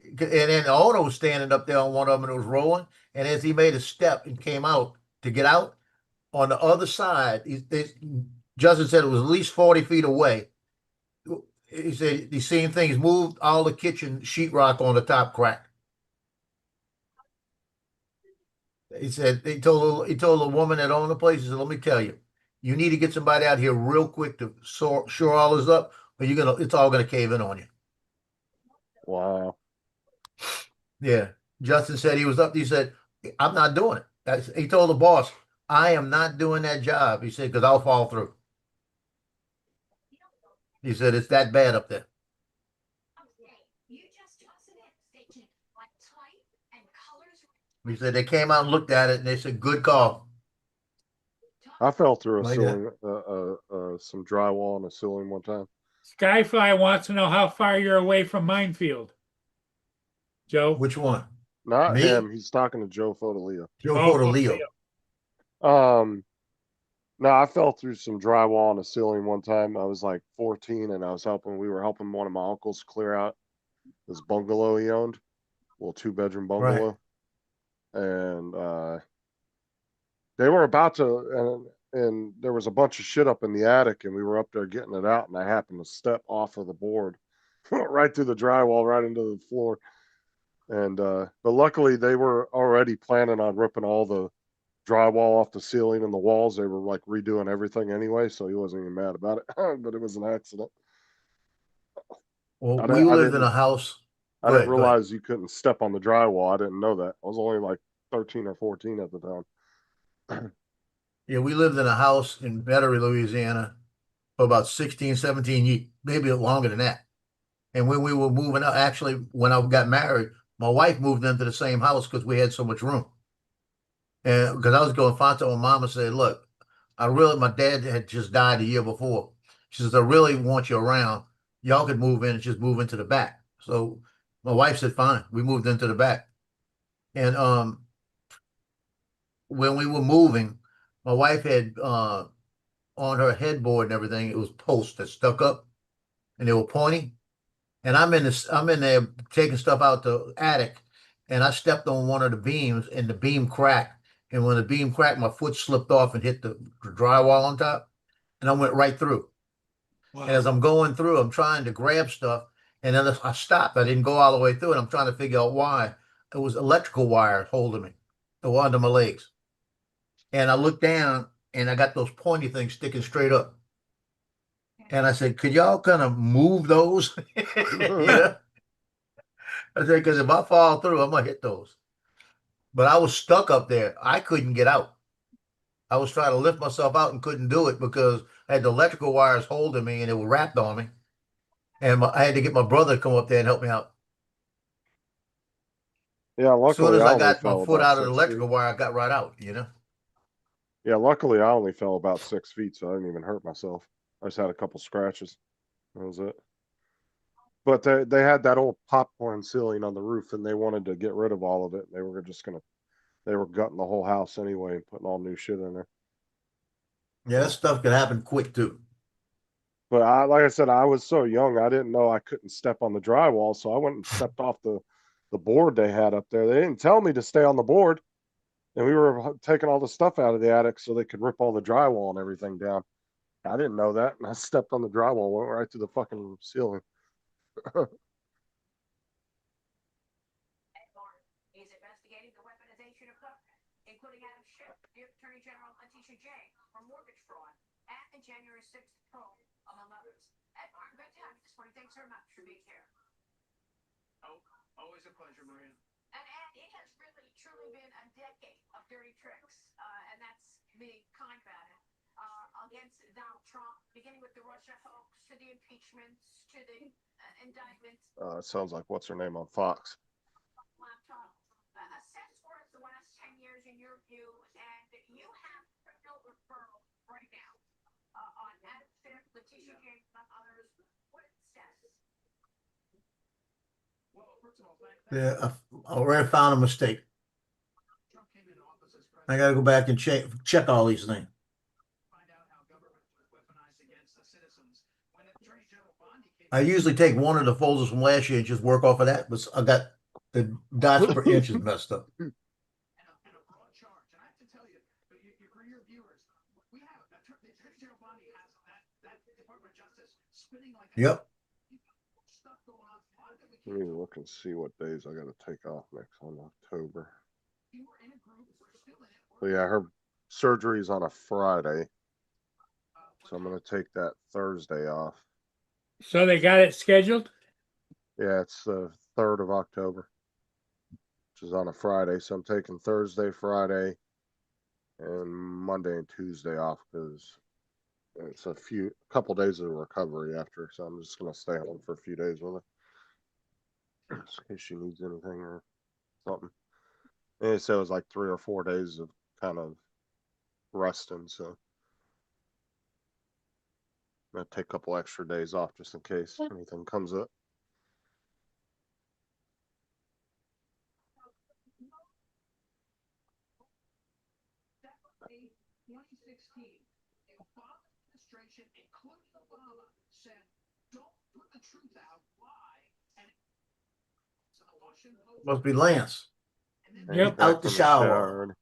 And then the owner was standing up there on one of them and it was rolling. And as he made a step and came out to get out, on the other side, Justin said it was at least 40 feet away. He said he's seen things moved, all the kitchen sheetrock on the top cracked. He said he told the woman that owned the place, he said, "Let me tell you, you need to get somebody out here real quick to shore all this up, or it's all gonna cave in on you." wow. Yeah. Justin said he was up. He said, "I'm not doing it." He told the boss, "I am not doing that job." He said, "Because I'll fall through." He said, "It's that bad up there." you just toss it in, station like type and colors. He said they came out and looked at it and they said, "Good call." I fell through a Like ceiling, some drywall on a ceiling one time. Skyfly wants to know how far you're away from Minefield. Joe? Which one? Not Me? him. He's talking to Joe Fodolio. Joe Oh, Fodolio. No, I fell through some drywall on a ceiling one time. I was like 14 and we were helping one of my uncles clear out this bungalow he owned, little 2-bedroom bungalow. And they were about to, and there was a bunch of shit up in the attic and we were up there getting it out and I happened to step off of the board right through the drywall, right into the floor. And but luckily they were already planning on ripping all the drywall off the ceiling and the walls. They were like redoing everything anyway, so he wasn't even mad about it. But it was an accident. Well, we lived in a house. I didn't realize you couldn't step on the drywall. I didn't know that. I was only like 13 or 14 at the time. Yeah, we lived in a house in Metairie, Louisiana for about 16, 17 years, maybe longer than that. And when we were moving out, actually, when I got married, my wife moved into the same house because we had so much room. And because I was going, Fonto and Mama said, "Look, my dad had just died a year before." She says, "I really want you around. Y'all could move in and just move into the back." So my wife said, "Fine." We moved into the back. And when we were moving, my wife had on her headboard and everything, it was posts that stuck up and they were pointy. And I'm in there taking stuff out the attic, and I stepped on one of the beams and the beam cracked. And when the beam cracked, my foot slipped off and hit the drywall on top, and I went right through. And as I'm going through, I'm trying to grab stuff, and then I stopped. I didn't go all the way through, and I'm trying to figure out why. It was electrical wire holding me, the one under my legs. And I looked down, and I got those pointy things sticking straight up. And I said, could y'all kind of move those? You know? I said, because if I fall through, I'm going to hit those. But I was stuck up there. I couldn't get out. I was trying to lift myself out and couldn't do it because I had the electrical wires holding me and it was wrapped on me. And I had to get my brother to come up there and help me out. Yeah, As soon luckily as I I only got my fell foot about out of the 6 electrical feet. wire, I got right out, you know? Yeah, luckily I only fell about 6 feet, so I didn't even hurt myself. I just had a couple scratches. That was it. But they had that old popcorn ceiling on the roof, and they wanted to get rid of all of it. They were gutting the whole house anyway and putting all new shit in there. Yeah, that stuff can happen quick too. But like I said, I was so young, I didn't know I couldn't step on the drywall, so I went and stepped off the board they had up there. They didn't tell me to stay on the board, and we were taking all the stuff out of the attic so they could rip all the drywall and everything down. I didn't know that, and I stepped on the drywall, went right through the fucking ceiling. Is investigating the weaponization of government, including Adam Schiff, the Attorney General Letitia James, for mortgage fraud, and the January 6th probe, among others. Ed Martin, good to have you this morning. Thanks very much for being here. Oh, always a pleasure, Maria. And Ed, it has really, truly been a decade of dirty tricks, and that's being kind about it, against Donald Trump, beginning with the Russia hoax, to the impeachments, to the indictments. It sounds like what's her name on Fox. Laptop. Assess worth the last 10 years in your view, and you have criminal referral right now on Adam Schiff, Letitia James, and others. What it says. Well, first of all, Yeah, I already found a mistake. Trump came into office as president. I got to go back and check all these things. Find out how government was weaponized against the citizens. When Attorney General Bondi came I usually take one of the folders from last year and just work off of that, but I got the dots per inches messed up. and a broad charge. And I have to tell you, for your viewers, we have the Attorney General Bondi has that Department of Justice spinning like a Yep. stuff going on. A lot of it we Let can't me look and see what days I got to take off next on October. You were in a group, we're still in it. So yeah, her surgery's on a Friday, so I'm gonna take that Thursday off. So they got it scheduled? Yeah, it's the 3rd of October, which is on a Friday. So I'm taking Thursday, Friday, and Monday and Tuesday off because it's a couple days of recovery after. So I'm just gonna stay home for a few days with her, just in case she needs anything or something. And they said it was like 3 or 4 days of kind of resting. So I'm gonna take a couple extra days off just in case anything comes up. February 2016, the Obama administration, including Obama, said, don't put the truth out, lie, and so the Washington Post Must be Lance. and And then Yep. back Out the from shower. already.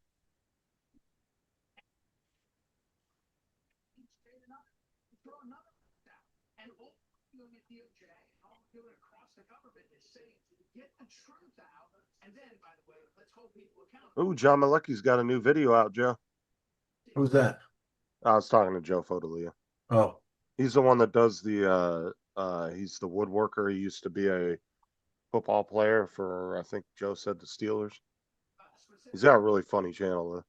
throw another out. And all doing at DOJ and all doing across the government is saying, get the truth out, and then, by the way, let's hold people accountable. Ooh, John Malecki's got a new video out, Joe. Who's that? I was talking to Joe Fodalia. Oh, He's the one that does he's the woodworker. He used to be a football player for, I think Joe said, the Steelers. He's got a really funny channel though.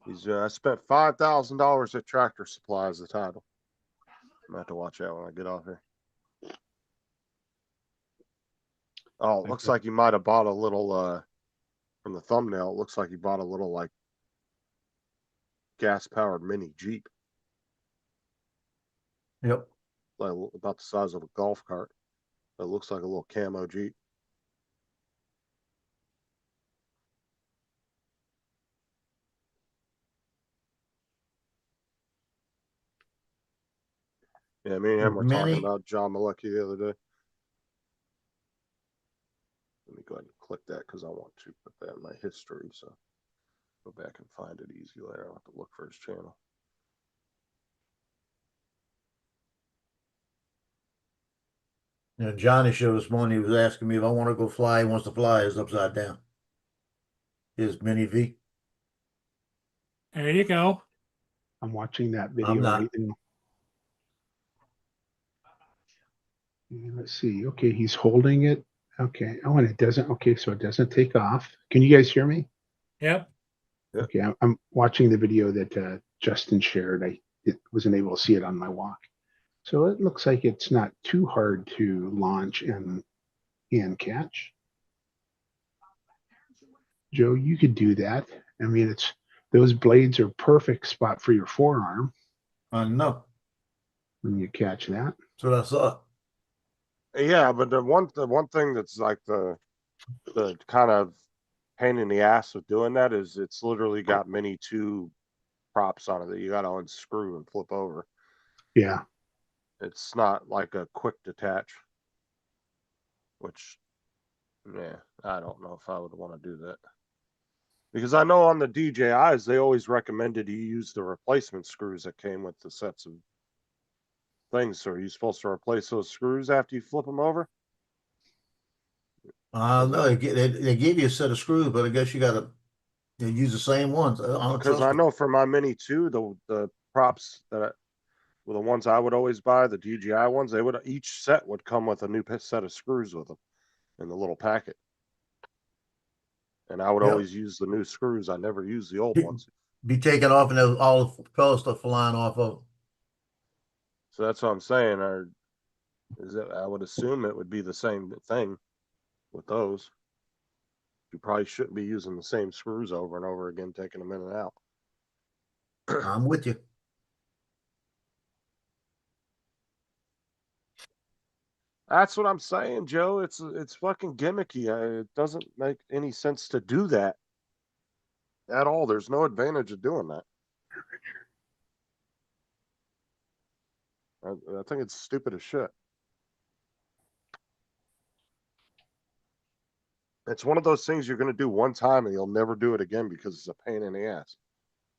He's I spent $5,000 at Tractor Supply as the title. I'm gonna have to watch that when I get off here. Oh, it looks like he might have bought a little from the thumbnail, it looks like he bought a little like gas powered mini Jeep. yep. Like about the size of a golf cart. It looks like a little camo Jeep. Yeah, me and him were talking Many- about John Malecki the other day. Let me go ahead and click that because I want to put that in my history. So go back and find it easy later. I'll have to look for his channel. You know, Johnny showed this morning. He was asking me if I want to go fly. He wants to fly his upside down. His mini V. There you go. I'm watching that I'm video not. right now. Let's see. Okay, he's holding it. Okay. Oh, and it doesn't. Okay, so it doesn't take off. Can you guys hear me? Yep. Okay, I'm watching the video that Justin shared. I wasn't able to see it on my walk. So it looks like it's not too hard to launch and catch. Joe, you could do that. I mean, those blades are perfect spot for your forearm I know. when you catch that. That's what I thought. Yeah, but the one thing that's like the kind of pain in the ass with doing that is it's literally got mini two props on it that you got to unscrew and flip over. Yeah. It's not like a quick detach, which, yeah, I don't know if I would want to do that. Because I know on the DJIs, they always recommended you use the replacement screws that came with the sets of things. So are you supposed to replace those screws after you flip them over? No, they gave you a set of screws, but I guess you got to use the same ones. I don't Because trust I them. know for my Mini 2, the props that were the ones I would always buy, the DJI ones, each set would come with a new set of screws with them in the little packet. And I would Yep. always use the new screws. I never used the old ones. Be taken off and all the propeller stuff flying off of them. So that's what I'm saying. I would assume it would be the same thing with those. You probably shouldn't be using the same screws over and over again, taking them in and out. I'm with you. That's what I'm saying, Joe. It's fucking gimmicky. It doesn't make any sense to do that at all. There's no advantage of doing that. I think it's stupid as shit. It's one of those things you're going to do one time and you'll never do it again because it's a pain in the ass.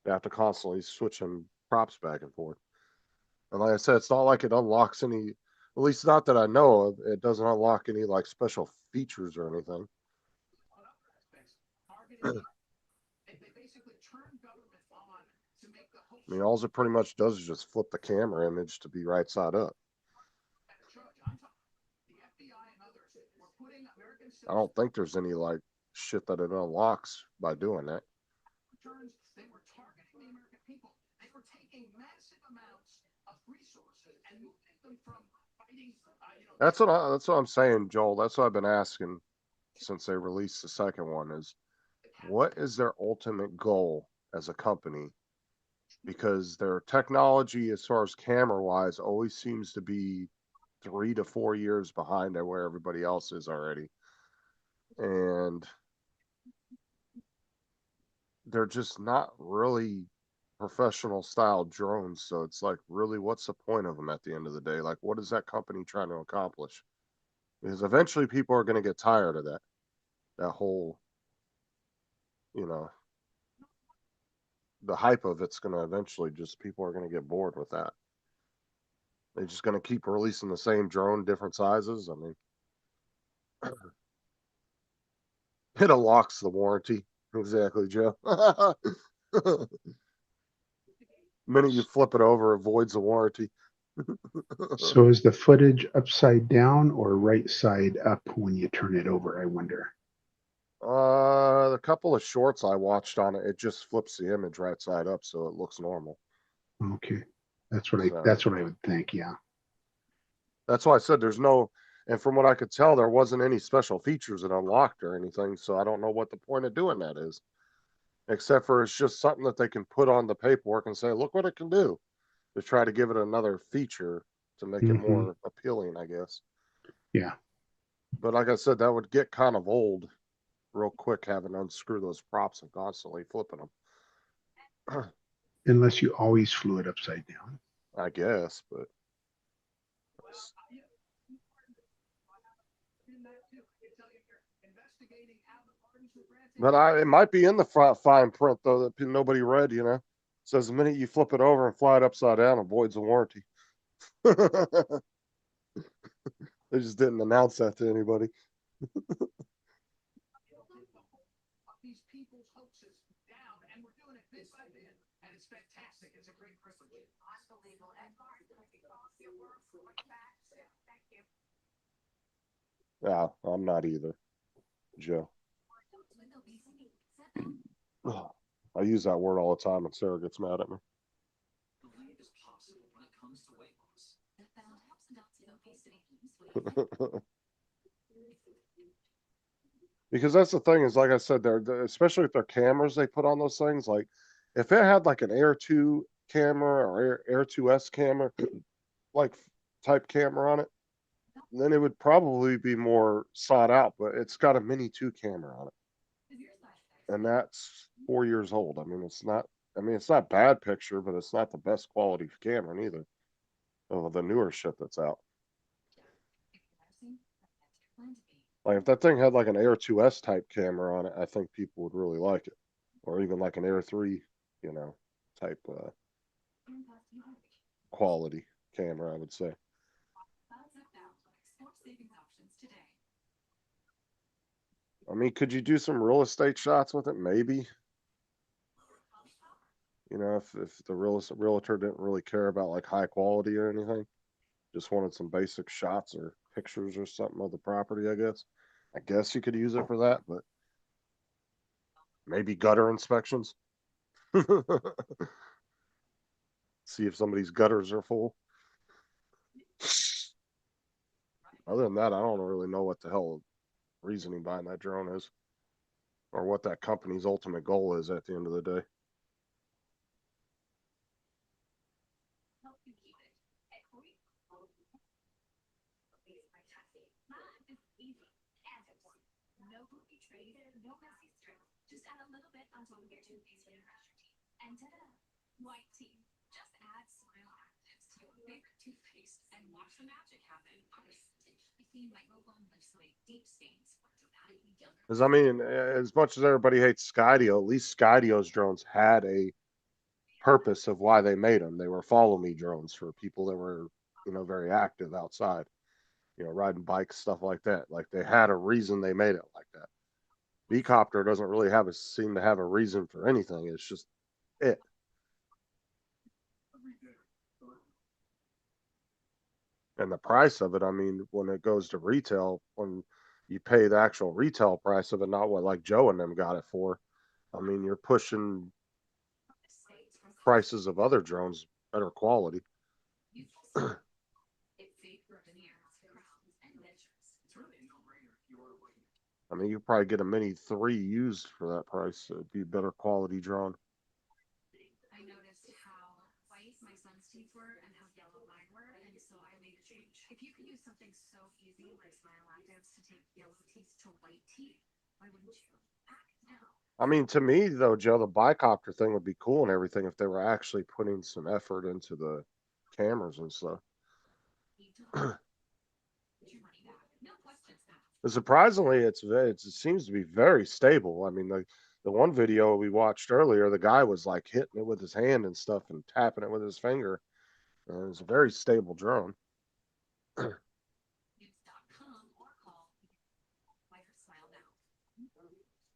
You have to constantly switch them props back and forth. And like I said, it's not like it unlocks any, at least not that I know of. It doesn't unlock any like special features or anything. I mean, all it pretty much does is just flip the camera image to be right side up. I don't think there's any like shit that it unlocks by doing that. They were targeting the American people. They were taking massive amounts of resources and moving them from fighting. That's what I'm saying, Joel. That's what I've been asking since they released the second one is what is their ultimate goal as a company? Because their technology, as far as camera wise, always seems to be 3 to 4 years behind where everybody else is already. And they're just not really professional style drones. So it's like, really, what's the point of them at the end of the day? Like, what is that company trying to accomplish? Because eventually people are going to get tired of that whole, the hype of it's going to eventually just, people are going to get bored with that. They're just going to keep releasing the same drone, different sizes. I mean, it unlocks the warranty. Exactly, Joe. The minute you flip it over, it voids the warranty. So is the footage upside down or right side up when you turn it over, I wonder? The couple of shorts I watched on it, it just flips the image right side up, so it looks normal. Okay. That's what I would think, yeah. That's why I said there's no, and from what I could tell, there wasn't any special features that unlocked or anything, so I don't know what the point of doing that is. Except for it's just something that they can put on the paperwork and say, look what it can do, to try to give it another feature to make it more appealing, I guess. Yeah. But like I said, that would get kind of old real quick, having to unscrew those props and constantly flipping them. Unless you always flew it upside down. I guess, but But it might be in the fine print though that nobody read. You know, it says the minute you flip it over and fly it upside down, it voids the warranty. They just didn't announce that to anybody. These people's hoaxes down, and we're doing it bit by bit, and it's fantastic. It's a great privilege. Unbelievable. And Mark, your work for facts. Thank you. Yeah, I'm not either, Joe. I use that word all the time, and Sarah gets mad at me. Believe is possible when it comes to weight loss. Because that's the thing is, like I said, especially with their cameras they put on those things. Like, if it had like an Air 2 camera or Air 2S camera, like type camera on it, then it would probably be more sought out. But it's got a Mini 2 camera on it, and that's 4 years old. I mean, it's not. I mean, it's not bad picture, but it's not the best quality camera neither. Of the newer shit that's out. Like if that thing had like an Air 2S type camera on it, I think people would really like it, or even like an Air 3, you know, type quality camera, I would say. I mean, could you do some real estate shots with it? Maybe. You know, if the realtor didn't really care about like high quality or anything, just wanted some basic shots or pictures or something of the property, I guess. I guess you could use it for that, but maybe gutter inspections. See if somebody's gutters are full. Other than that, I don't really know what the hell reasoning behind that drone is, or what that company's ultimate goal is at the end of the day. Just add a little bit on top of your toothpaste when you brush your teeth. And ta-da! White teeth. Just add Smile Actives to your favorite toothpaste and watch the magic happen. Between microfoam legislate deep stains. Because I mean, as much as everybody hates Skydio, at least Skydio's drones had a purpose of why they made them. They were follow me drones for people that were, you know, very active outside, you know, riding bikes, stuff like that. Like they had a reason they made it like that. Beecopter doesn't really seem to have a reason for anything. It's just it. And the price of it, I mean, when it goes to retail, when you pay the actual retail price of it, not what like Joe and them got it for, I mean, you're pushing prices of other drones, better quality. I mean, you probably get a Mini 3 used for that price. It'd be better quality drone. I noticed how white my son's teeth were and how yellow mine were, and so I made a change. If you could use something so easy like Smile Actives to take yellow teeth to white teeth, why wouldn't you? Act now. I mean, to me though, Joe, the bicopter thing would be cool and everything if they were actually putting some effort into the cameras and stuff. Surprisingly, it seems to be very stable. I mean, the one video we watched earlier, the guy was like hitting it with his hand and stuff and tapping it with his finger. It's a very stable drone.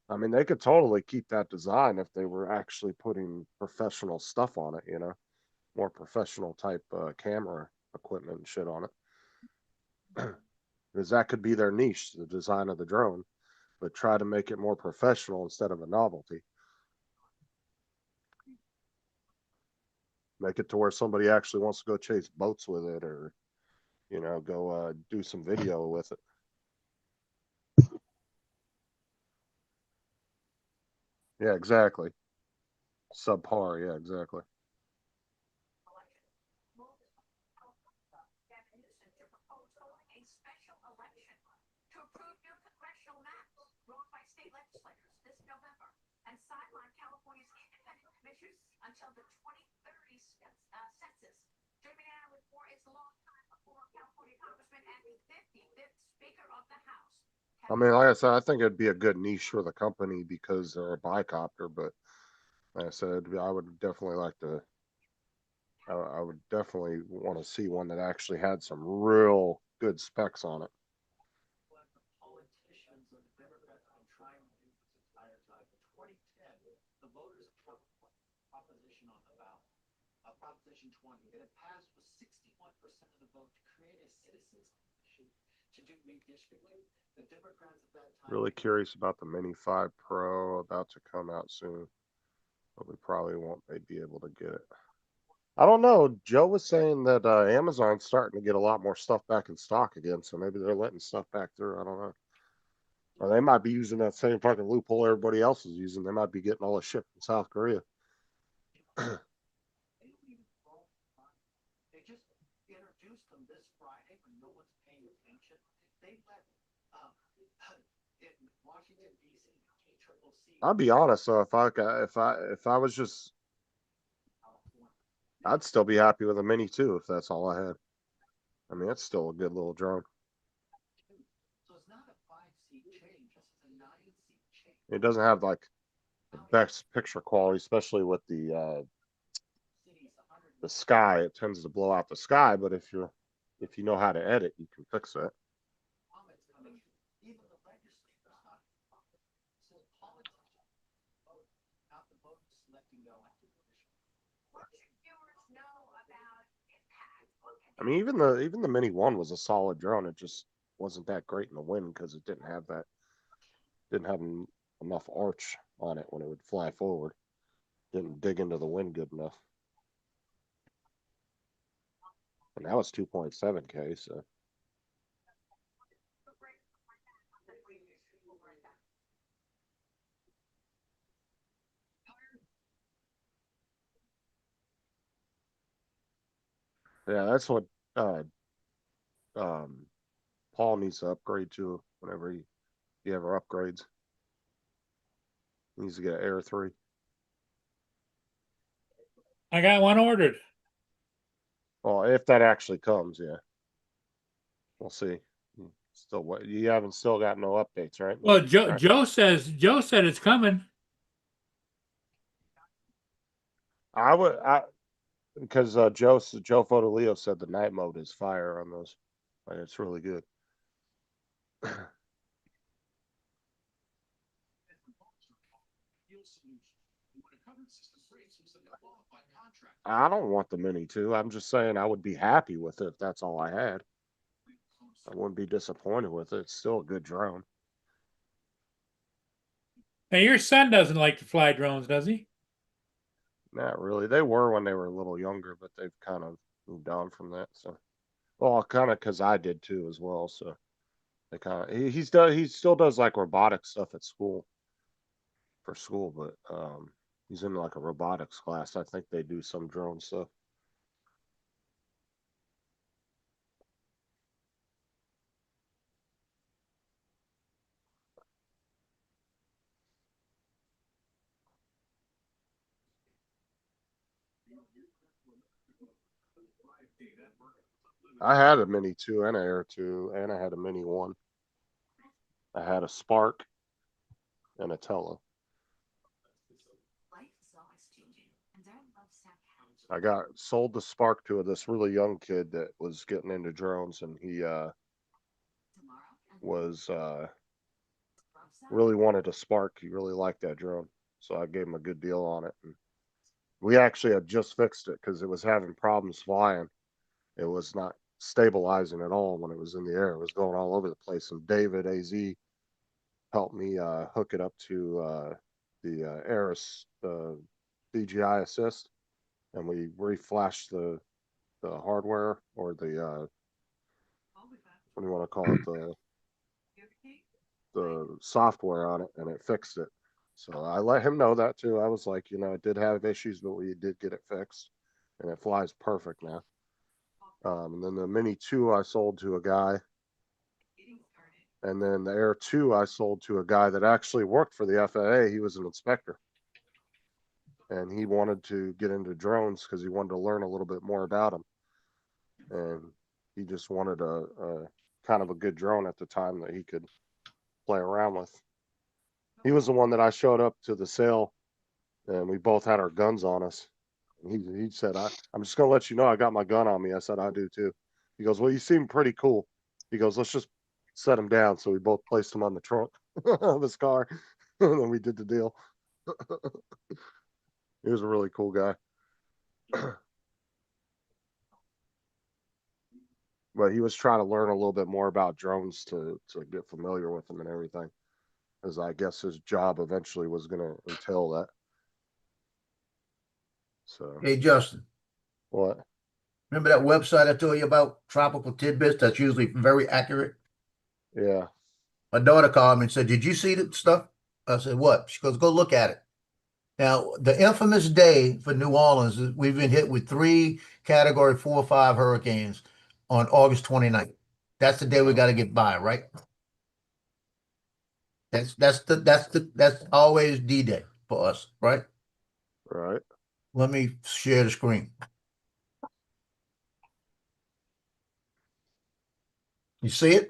I mean, they could totally keep that design if they were actually putting professional stuff on it, you know, more professional type camera equipment and shit on it. Because that could be their niche, the design of the drone, but try to make it more professional instead of a novelty. Make it to where somebody actually wants to go chase boats with it, or, you know, go do some video with it. Yeah, exactly. Subpar, yeah, exactly. Until the 2030 census. Jamie Ann with more. It's a long time before California I mean, like I said, I think it'd be a good niche for the company because they're a bicopter, but like I said, I would definitely like to, I would definitely want to see one that actually had some real good specs on it. What the politicians or the Democrats have been trying to do this entire time. In 2010, the voters put proposition on the ballot, Proposition 20, and it passed with 61% of the vote to create a citizens commission to do redistricting. The Democrats at that time. Really curious about the Mini 5 Pro about to come out soon, but we probably won't be able to get it. I don't know. Joe was saying that Amazon's starting to get a lot more stuff back in stock again, so maybe they're letting stuff back through. I don't know. Or they might be using that same fucking loophole everybody else is using. They might be getting all the shit from South Korea. They just introduced them this Friday when no one's paying attention. They let in Washington D.C. KCCC. I'll be honest though, if I was just, I'd still be happy with a Mini 2 if that's all I had. I mean, it's still a good little drone. So it's not a 5-seat change. This is a 9-seat change. It doesn't have like the best picture quality, especially with the sky. It tends to blow out the sky, but if you know how to edit, you can fix it. Even the legislators not so politicians vote, not the voters selecting their elected officials. What should viewers know about impact? I mean, even the Mini 1 was a solid drone. It just wasn't that great in the wind because it didn't have enough arch on it when it would fly forward. Didn't dig into the wind good enough. And that was 2.7K, so. Yeah, that's what Paul needs to upgrade to whenever he ever upgrades. He needs to get an Air 3. I got one ordered. Well, if that actually comes, yeah. We'll see. Still, what you haven't still got no updates, right? Well, Right. Joe said it's coming. Because Joe Fotoleo said the night mode is fire on those. Like, it's really good. I don't want the Mini 2. I'm just saying I would be happy with it if that's all I had. I wouldn't be disappointed with it. It's still a good drone. Now, your son doesn't like to fly drones, does he? Not really. They were when they were a little younger, but they've kind of moved on from that. So, well, kind of because I did too as well. So, they kind of he still does like robotic stuff at school for school, but he's in like a robotics class. I think they do some drone stuff. I had a Mini 2 and an Air 2, and I had a Mini 1. I had a Spark and a Tele. I got sold the Spark to this really young kid that was getting into drones, and he was really wanted a Spark. He really liked that drone, so I gave him a good deal on it. And we actually had just fixed it because it was having problems flying. It was not stabilizing at all when it was in the air. It was going all over the place. And David AZ helped me hook it up to the Aris DJI Assist, and we reflashed the hardware or the what do you want to call it, the software on it, and it fixed it. So I let him know that too. I was like, it did have issues, but we did get it fixed, and it flies perfect now. And then the Mini 2 I sold to a guy, and then the Air 2 I sold to a guy that actually worked for the FAA. He was an inspector, and he wanted to get into drones because he wanted to learn a little bit more about them, and he just wanted a kind of a good drone at the time that he could play around with. He was the one that I showed up to the sale, and we both had our guns on us. And he said, I'm just gonna let you know I got my gun on me. I said, I do too. He goes, well, you seem pretty cool. He goes, let's just set him down. So we both placed him on the trunk of his car, and then we did the deal. He was a really cool guy. But he was trying to learn a little bit more about drones to get familiar with them and everything, as I guess his job eventually was going to entail that. So, Hey, Justin, what? remember that website I told you about, Tropical Tidbits? That's usually very accurate. Yeah. My daughter called me and said, did you see the stuff? I said, what? She goes, go look at it. Now, the infamous day for New Orleans, we've been hit with 3 Category 4 or 5 hurricanes on August 29th. That's the day we got to get by, right? That's always D-Day for us, right? Right. Let me share the screen. You see it?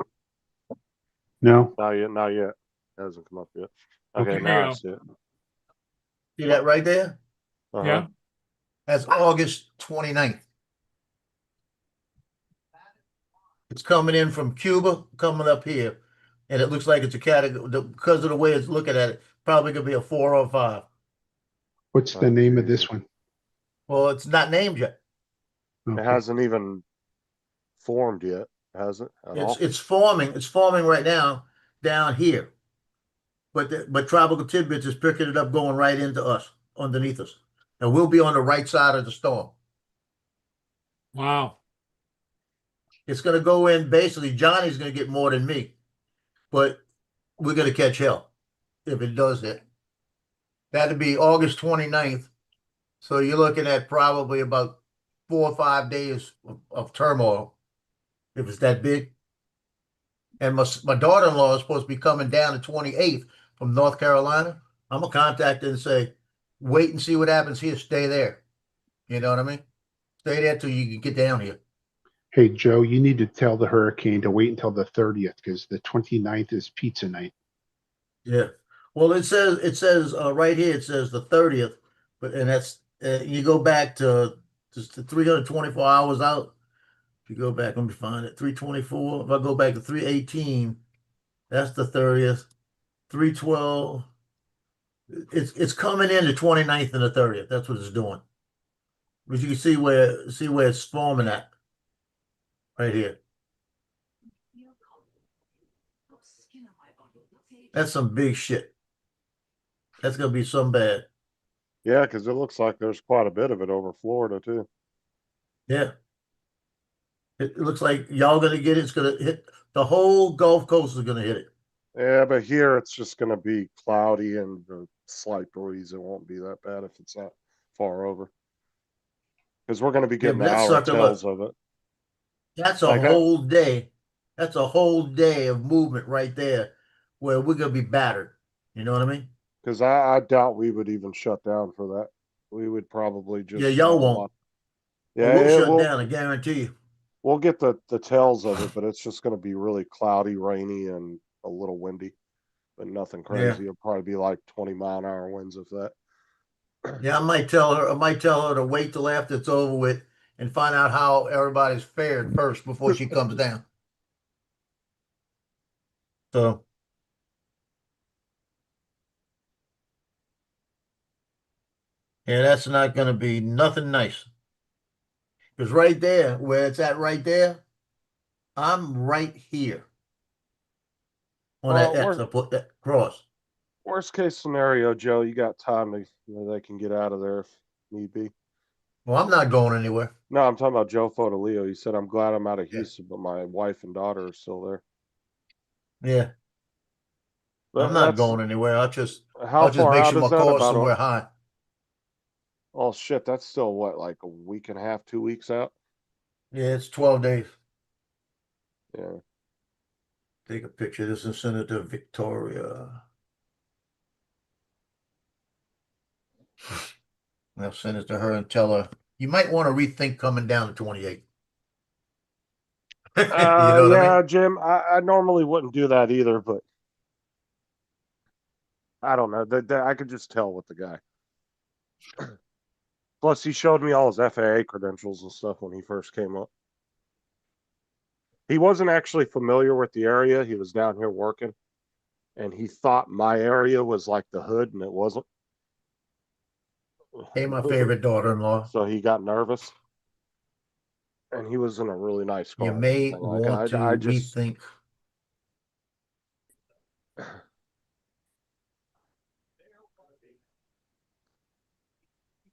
No. Not yet. Not yet. It hasn't come up yet. Okay, Okay, now I see it. See that right there? Uh-huh. Yeah. That's August 29th. It's coming in from Cuba, coming up here. And it looks like it's a category, because of the way it's looking at it, probably going to be a 4 or 5. What's the name of this one? Well, it's not named yet. It Okay. hasn't even formed yet, has it? At all? It's forming. It's forming right now down here. But Tropical Tidbits is picking it up, going right into us, underneath us. And we'll be on the right side of the storm. Wow. It's going to go in, basically, Johnny's going to get more than me. But we're going to catch hell if it does hit. That'd be August 29th. So you're looking at probably about 4 or 5 days of turmoil, if it's that big. And my daughter-in-law is supposed to be coming down the 28th from North Carolina. I'm going to contact her and say, wait and see what happens here. Stay there. You know what I mean? Stay there till you can get down here. Hey, Joe, you need to tell the hurricane to wait until the 30th because the 29th is pizza night. Yeah. Well, it says right here, it says the 30th, and that's, you go back to just the 324 hours out. If you go back, let me find it. 324. If I go back to 318, that's the 30th. 312. It's coming in the 29th and the 30th. That's what it's doing. But you can see where it's forming at. Right here. That's some big shit. That's gonna be some bad. Yeah, because it looks like there's quite a bit of it over Florida too. Yeah. It looks like y'all gonna get it. It's gonna hit the whole Gulf Coast is gonna hit it. Yeah, but here it's just going to be cloudy and a slight breeze. It won't be that bad if it's not far over. Because we're going to be getting the hour tells of it. That's a whole day. That's a whole day of movement right there where we're going to be battered. You know what I mean? Because I doubt we would even shut down for that. We would probably just. Yeah, y'all won't. Yeah, we'll shut down, I guarantee you. We'll get the tells of it, but it's just going to be really cloudy, rainy, and a little windy, but nothing crazy. Yeah. It'll probably be like 20-mile-an-hour winds, if that. Yeah, I might tell her to wait till after it's over with and find out how everybody's fared first before she comes down. So. Yeah, that's not going to be nothing nice. Because right there, where it's at right there, I'm right here. On that X, I put that cross. Worst case scenario, Joe, you got time to, they can get out of there if need be. Well, I'm not going anywhere. No, I'm talking about Joe Fodolio. He said, I'm glad I'm out of Houston, but my wife and daughter are still there. Yeah. But I'm not going anywhere. I'll just make sure my car's somewhere high. Oh, shit. That's still what, like a week and a half, 2 weeks out? Yeah, it's 12 days. Yeah. Take a picture of this and send it to Victoria. I'll send it to her and tell her, you might want to rethink coming down to 28. Yeah, I mean? Jim, I normally wouldn't do that either, but I don't know. I could just tell with the guy. Plus, he showed me all his FAA credentials and stuff when he first came up. He wasn't actually familiar with the area. He was down here working, and he thought my area was like the hood, and it wasn't. Hey, my favorite daughter-in-law. So he got nervous, and he was in a really nice car. You may Like, want to I just rethink.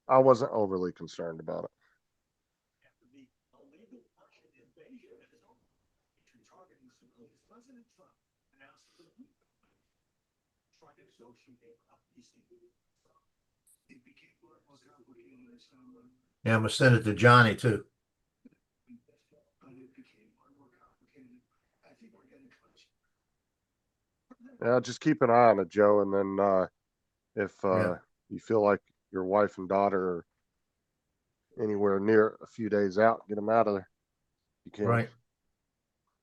I wasn't overly concerned about it. Yeah, I'm gonna send it to Johnny too. Yeah, just keep an eye on it, Joe, and then if you feel like your wife and daughter are anywhere near a few days out, get them out of there. You can. Right.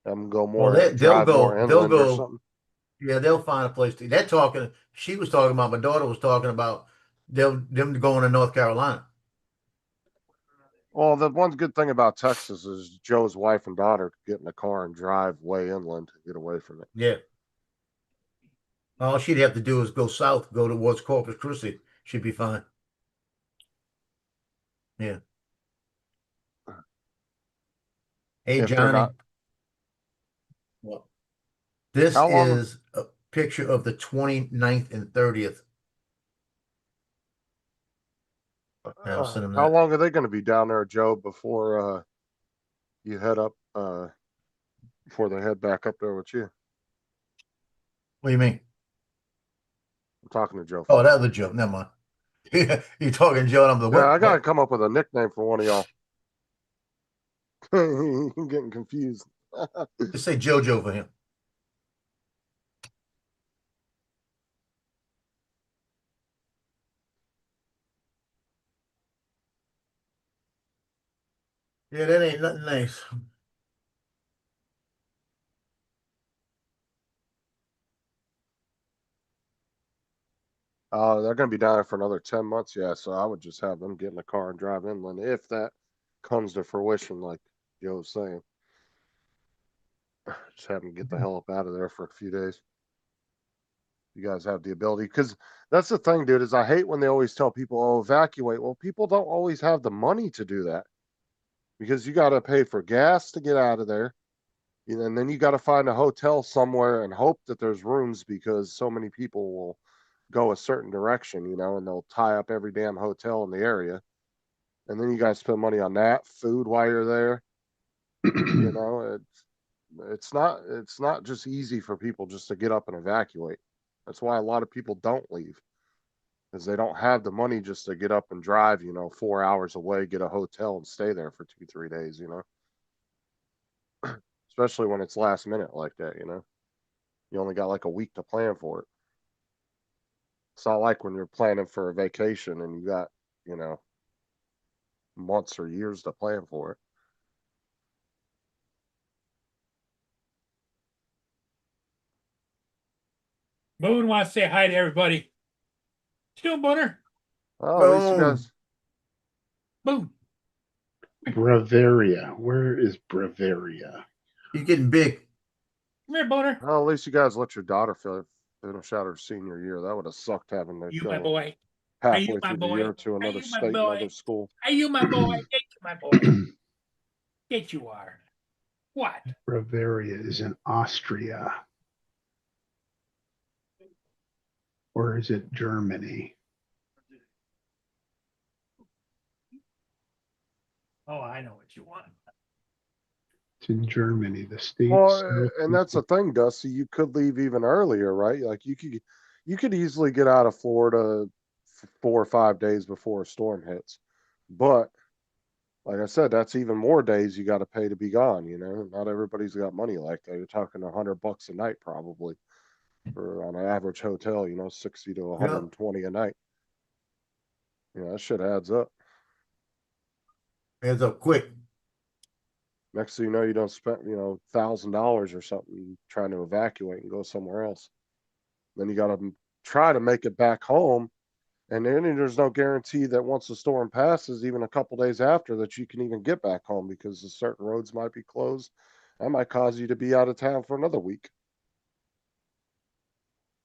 Have them go Well, more, they'll drive more go. They'll inland or go. something. Yeah, they'll find a place to. They're talking. She was talking about. My daughter was talking about them going to North Carolina. Well, the one good thing about Texas is Joe's wife and daughter could get in the car and drive way inland to get away from it. Yeah. All she'd have to do is go south, go towards Corpus Christi. She'd be fine. Yeah. Hey, If they're Johnny. not- What? This How long- is a picture of the 29th and 30th. I'll send him How that. long are they going to be down there, Joe, before you head up? Before they head back up there with you? What do you mean? I'm talking to Joe. Oh, that was a joke. Never mind. You're talking Joe. And I'm the Yeah, what? I gotta come up with a nickname for one of y'all. I'm getting confused. Just say JoJo for him. Yeah, that ain't nothing nice. They're gonna be down there for another 10 months, yeah. So I would just have them get in the car and drive inland if that comes to fruition, like Joe was saying. Just have them get the hell up out of there for a few days. You guys have the ability, because that's the thing, dude, is I hate when they always tell people, oh, evacuate. Well, people don't always have the money to do that, because you got to pay for gas to get out of there. And then you got to find a hotel somewhere and hope that there's rooms, because so many people will go a certain direction, and they'll tie up every damn hotel in the area. And then you guys spend money on that, food while you're there. It's not just easy for people just to get up and evacuate. That's why a lot of people don't leave, because they don't have the money just to get up and drive, 4 hours away, get a hotel and stay there for 2-3 days, especially when it's last minute like that, you only got like a week to plan for it. It's not like when you're planning for a vacation and you got, months or years to plan for it. Boone wants to say hi to everybody. Still, Booner. Oh, at least you guys. Boom. Bavaria. Where is Bavaria? You're getting big. Come here, Boner. Well, at least you guys let your daughter finish out her senior year. That would have sucked having to You go my boy. halfway you my through the boy? year to Are another you my state, boy? another school. Are you my boy? Get you my boy. Get you are. What? Bavaria is in Austria. Or is it Germany? Oh, I know what you want. It's in Germany, the state. Well, and that's the thing, Dusty. You could leave even earlier, right? Like you could easily get out of Florida 4 or 5 days before a storm hits. But like I said, that's even more days you got to pay to be gone. Not everybody's got money like that. You're talking $100 a night probably for on an average hotel. 60 to 120 a night. That shit adds up. Adds up quick. Next thing you know, you don't spend, $1,000 or something trying to evacuate and go somewhere else. Then you got to try to make it back home. And then there's no guarantee that once the storm passes, even a couple days after, that you can even get back home because the certain roads might be closed. That might cause you to be out of town for another week.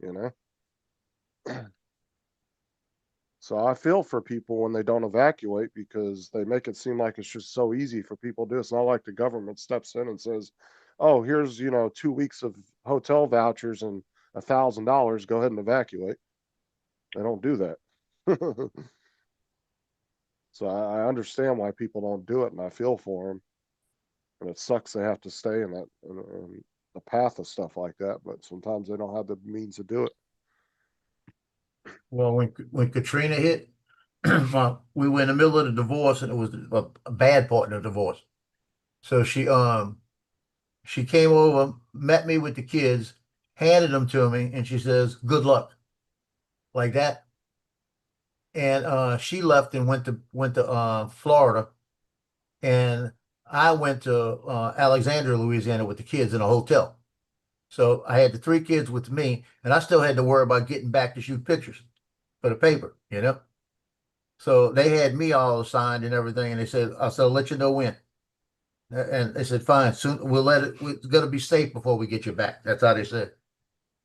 You know? So I feel for people when they don't evacuate because they make it seem like it's just so easy for people to do. It's not like the government steps in and says, oh, here's, 2 weeks of hotel vouchers and $1,000. Go ahead and evacuate. They don't do that. So I understand why people don't do it, and I feel for them. And it sucks they have to stay in in the path of stuff like that, but sometimes they don't have the means to do it. Well, when Katrina hit, we were in the middle of the divorce, and it was a bad part of the divorce. So she came over, met me with the kids, handed them to me, and she says, "Good luck," like that. And she left and went to Florida, and I went to Alexandria, Louisiana, with the kids in a hotel. So I had the 3 kids with me, and I still had to worry about getting back to shoot pictures for the paper, So they had me all signed and everything, and I said, "I'll let you know when." And they said, "Fine, soon it's gonna be safe before we get you back." That's how they said.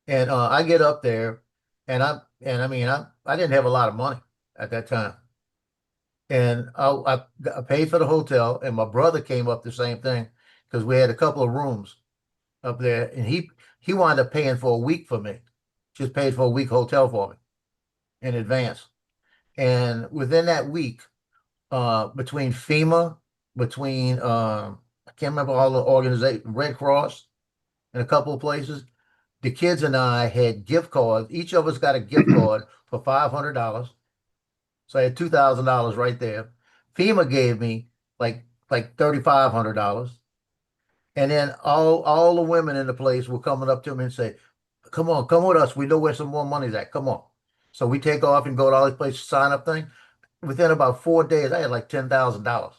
And I get up there, and I mean, I didn't have a lot of money at that time, and I paid for the hotel, and my brother came up the same thing because we had a couple of rooms up there, and he wound up paying for a week for me, just paid for a week hotel for me in advance. And within that week, between FEMA, between I can't remember all the organizations, Red Cross, and a couple of places, the kids and I had gift cards. Each of us got a gift card for $500. So I had $2,000 right there. FEMA gave me like $3,500. And then all the women in the place were coming up to me and say, "Come on, come with us. We know where some more money's at. Come on." So we take off and go to all these places, sign up thing. Within about 4 days, I had like $10,000.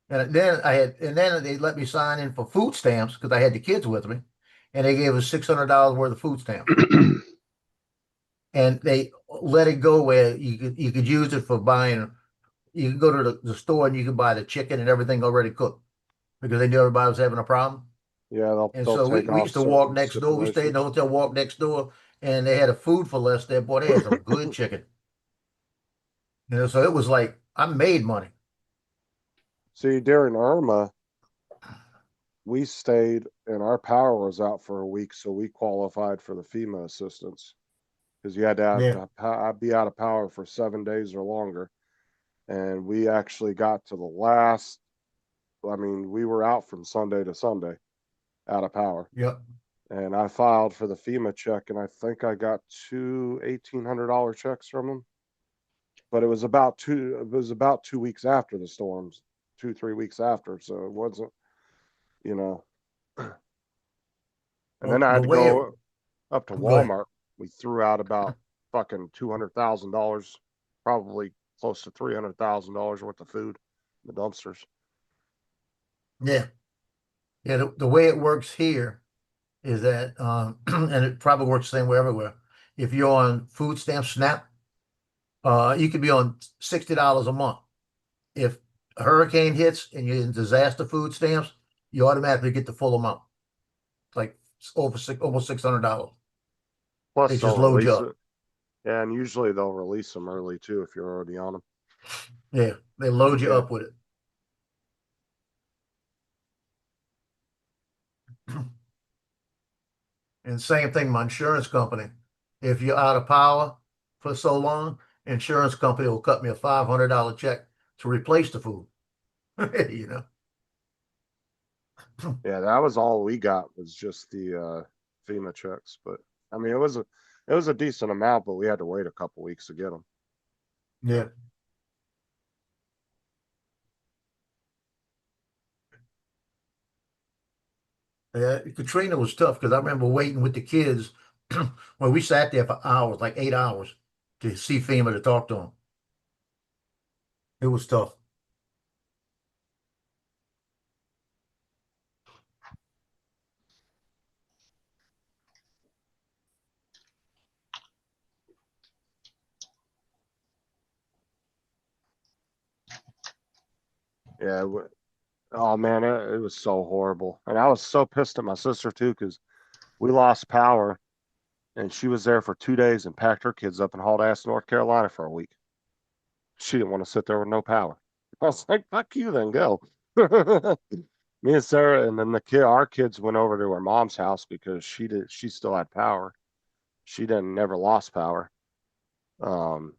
And then they let me sign in for food stamps because I had the kids with me, and they gave us $600 worth of food stamps. And they let it go where you could use it for buying. You could go to the store and you could buy the chicken and everything already cooked because they knew everybody was having a problem. Yeah, And they'll so we take off used to walk certain next door. We stayed in the stipulations. hotel, walk next door, and they had a food for less there. Boy, they had some good chicken. So it was like I made money. See, during Irma, we stayed and our power was out for a week, so we qualified for the FEMA assistance because you had to be out of power for 7 days or longer. And we actually got to the last. I mean, we were out from Sunday to Sunday, out of power. Yep. And I filed for the FEMA check, and I think I got two $1,800 checks from them. But it was about 2 weeks after the storms, 3 weeks after, so it wasn't, you know. And then Well, I had the to way it, go up to go ahead. Walmart. We threw out about fucking $200,000, probably close to $300,000 worth of food in the dumpsters. Yeah. Yeah. The way it works here is that, and it probably works the same way everywhere. If you're on food stamp SNAP, you could be on $60 a month. If a hurricane hits and you're in disaster food stamps, you automatically get the full amount. It's like almost $600. Plus, They just they'll load you release up. it. Yeah, and usually they'll release them early too if you're already on them. Yeah, they load you Yeah. up with it. And same thing, my insurance company. If you're out of power for so long, insurance company will cut me a $500 check to replace the food. you know. Yeah, that was all we got was just the FEMA checks. But I mean, it was a decent amount, but we had to wait a couple weeks to get them. Yeah. Yeah, Katrina was tough because I remember waiting with the kids when we sat there for hours, like 8 hours, to see FEMA to talk to them. It was tough. Yeah. Oh man, it was so horrible, and I was so pissed at my sister too because we lost power, and she was there for 2 days and packed her kids up and hauled ass to North Carolina for a week. She didn't want to sit there with no power. I was like, "Fuck you, then go." Me and Sarah, and then our kids went over to her mom's house because she still had power. She didn't never lost power. Um,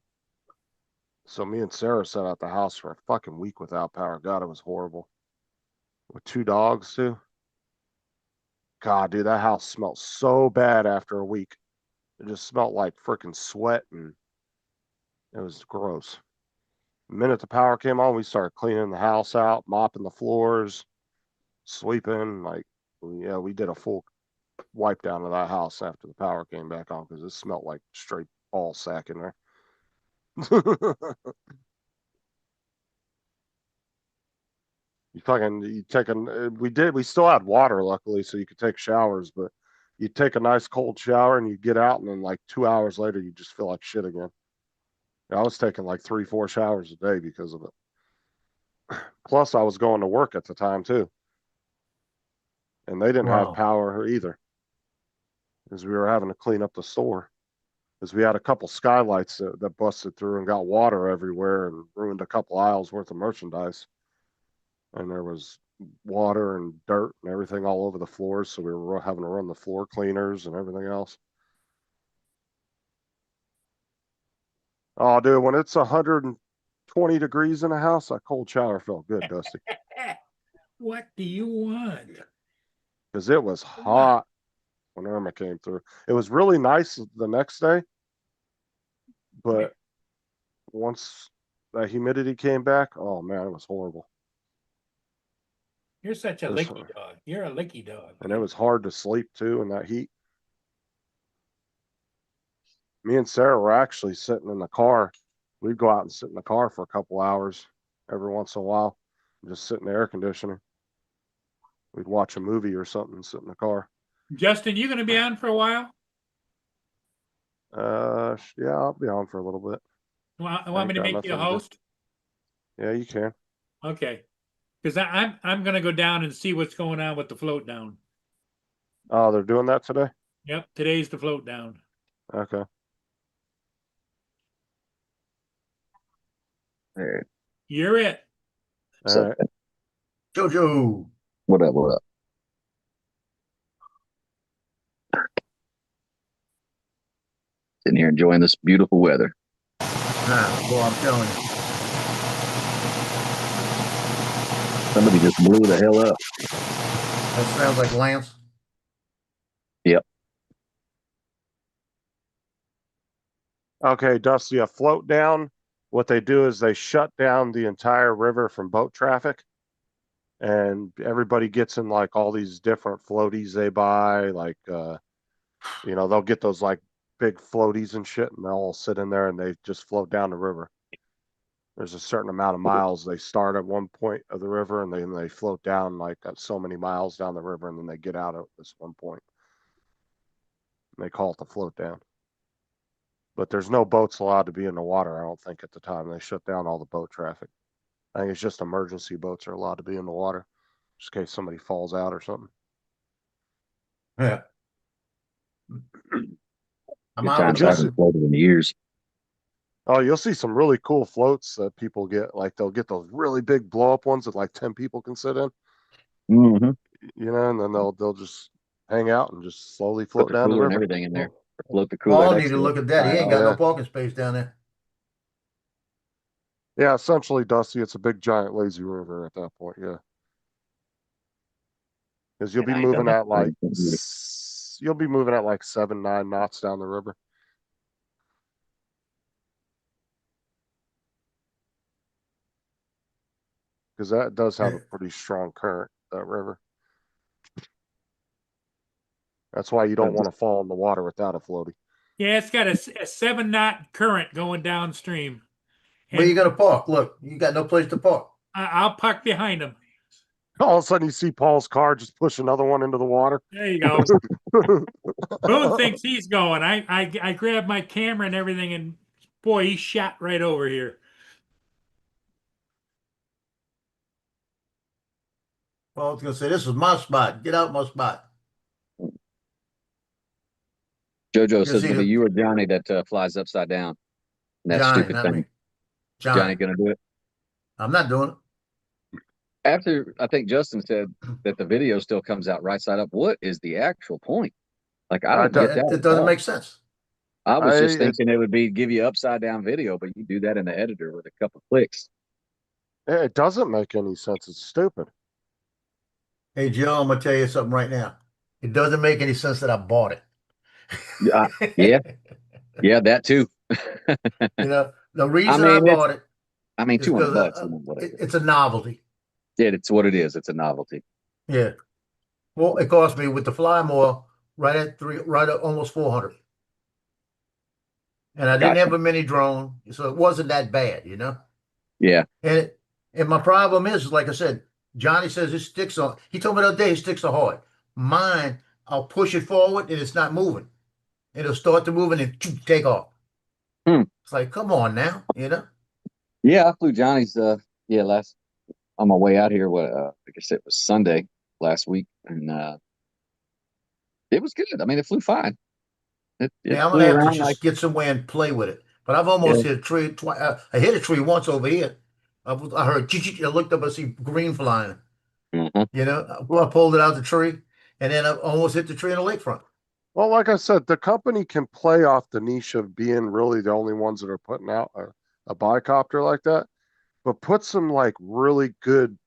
so me and Sarah sat at the house for a fucking week without power. God, it was horrible. With 2 dogs too. God, dude, that house smelled so bad after a week. It just smelled like freaking sweat, and it was gross. The minute the power came on, we started cleaning the house out, mopping the floors, sweeping. Like, yeah, we did a full wipe down of that house after the power came back on because it smelled like straight ball sack in there. We still had water, luckily, so you could take showers, but you take a nice cold shower and you get out, and then like 2 hours later, you just feel like shit again. I was taking like 3-4 showers a day because of it. Plus, I was going to work at the time too, and they didn't have Wow. power either, because we were having to clean up the store. Because we had a couple skylights that busted through and got water everywhere and ruined a couple aisles worth of merchandise. And there was water and dirt and everything all over the floors, so we were having to run the floor cleaners and everything else. Oh, dude, when it's 120 degrees in the house, that cold shower felt good, Dusty. What do you want? Because it was hot when Irma came through. It was really nice the next day, but once that humidity came back, oh man, it was horrible. You're such a This licky one. dog. You're a licky dog. And it was hard to sleep too in that heat. Me and Sarah were actually sitting in the car. We'd go out and sit in the car for a couple hours every once in a while, just sit in the air conditioner. We'd watch a movie or something and sit in the car. Justin, you going to be on for a while? Yeah, I'll be on for a little bit. Want me to make you a host? Yeah, you can. Okay, because I'm going to go down and see what's going on with the float down. Oh, they're doing that today? Yep, today's the float down. Okay. Hey. You're it. All right. Jojo. What up? What up? Sitting here enjoying this beautiful weather. Well, I'm telling you. Somebody just blew the hell up. That sounds like Lance. Yep. Okay, Dusty, a float down. What they do is they shut down the entire river from boat traffic, and everybody gets in like all these different floaties they buy. Like, they'll get those like big floaties and shit, and they'll all sit in there and they just float down the river. There's a certain amount of miles. They start at one point of the river and then they float down like so many miles down the river, and then they get out at this one point. And they call it the float down. But there's no boats allowed to be in the water, I don't think, at the time. They shut down all the boat traffic. I think it's just emergency boats are allowed to be in the water, just in case somebody falls out or something. Yeah. I'm Good out times. with I Justin. haven't floated in years. Oh, you'll see some really cool floats that people get. Like they'll get those really big blow up ones that like 10 people can sit in. Mm-hmm. And then they'll just hang out and just slowly Put float the down the cooler and river. everything in there. Float the cooler. Paul next need to to look it. at that. He Tie it ain't all got no Yeah. parking space down there. Yeah, essentially, Dusty, it's a big giant lazy river at that point. Yeah, because you'll be And I ain't done moving that at like before either. you'll be moving at like 7-9 knots down the river. Because that does have a pretty strong current, that river. That's why you don't want to fall in the water without a floaty. Yeah, it's got a 7-knot current going downstream. Where you gonna park? Look, you got no place to park. I'll park behind him. All of a sudden, you see Paul's car just push another one into the water. There you go. Boone thinks he's going. I grabbed my camera and everything, and boy, he shot right over here. Well, I was gonna say, this is my spot. Get out my spot. JoJo You says see it'll be the- you or Johnny that flies upside down. That Johnny, stupid not thing. me. Johnny gonna do it? I'm not doing it. After I think Justin said that the video still comes out right side up. What is the actual point? Like I don't get that. It at doesn't all. make sense. I was just thinking it would be give you upside down video, but you do that in the editor with a couple clicks. It doesn't make any sense. It's stupid. Hey, Joe, I'm gonna tell you something right now. It doesn't make any sense that I bought it. Yeah, that too. You know, the reason I bought it. I mean, is $200. because, it's a novelty. Yeah, it's what it is. It's a novelty. Yeah. Well, it cost me with the Fly More right at almost 400. And I didn't have a mini drone, so it wasn't that bad, you know? Yeah. And my problem is, like I said, Johnny says it sticks on. He told me the other day it sticks on hard. Mine, I'll push it forward and it's not moving. It'll start to move and then take off. It's like, come on now, you know? Yeah, I flew Johnny's last on my way out here. Like I said, it was Sunday last week, and it was good. I mean, it flew fine. It Yeah, I'm flew gonna have to around just get somewhere and play with it. But I've almost hit a tree twice. I hit a tree once over here. I heard. I looked up. I see green flying. Mm-hmm. You know, I pulled it out the tree, and then I almost hit the tree in the lakefront. Well, like I said, the company can play off the niche of being really the only ones that are putting out a bicopter like that, but put some like really good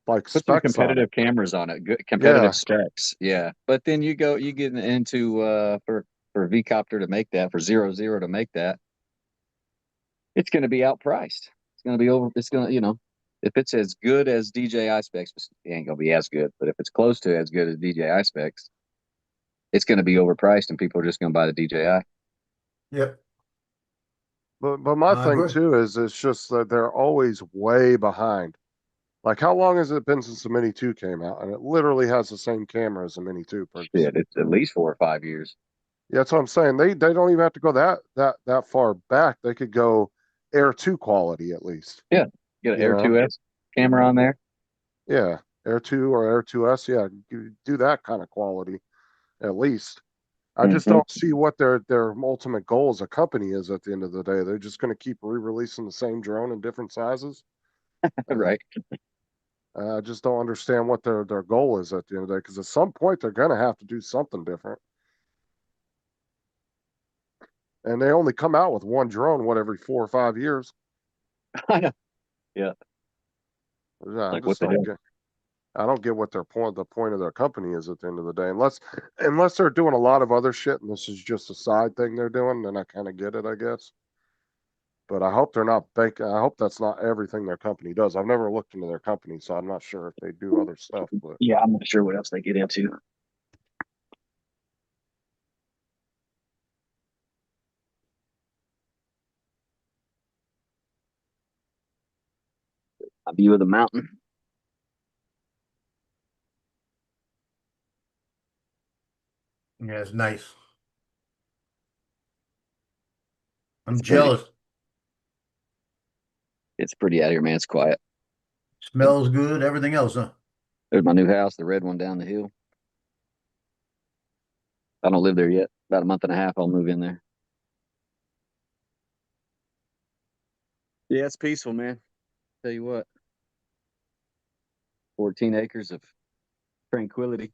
like Put some specs competitive cameras on it, good competitive specs. Yeah, but then you get into for V-Copter to make that, for 00 to make that, it's going to be outpriced. It's going to be over. It's going to, if it's as good as DJI specs, it ain't going to be as good. But if it's close to as good as DJI specs, it's going to be overpriced, and people are just going to buy the DJI. Yep. But my thing too is it's just that they're always way behind. Like, how long has it been since the Mini 2 came out? And it literally has the same camera as the Mini 2. Yeah, it's at least 4 or 5 years. Yeah, that's what I'm saying. They don't even have to go that far back. They could go Air 2 quality at least. Yeah, get an Air 2S camera on there. Yeah, Air 2 or Air 2S. Yeah, do that kind of quality at least. I just don't see what their ultimate goal as a company is at the end of the day. They're just going to keep re-releasing the same drone in different sizes. Right. I just don't understand what their goal is at the end of the day, because at some point they're going to have to do something different. And they only come out with one drone, every 4 or 5 years. I know. Yeah. I don't get what the point of their company is at the end of the day, unless they're doing a lot of other shit and this is just a side thing they're doing, then I kind of get it, I guess. But I hope they're not I hope that's not everything their company does. I've never looked into their company, so I'm not sure if they do other stuff. But yeah, I'm not sure what else they get into. A view of the mountain. Yeah, it's nice. I'm jealous. It's pretty out here, man. It's quiet. Smells good. Everything else, huh? There's my new house, the red one down the hill. I don't live there yet. About a month and a half, I'll move in there. Yeah, it's peaceful, man. Tell you what. 14 acres of tranquility.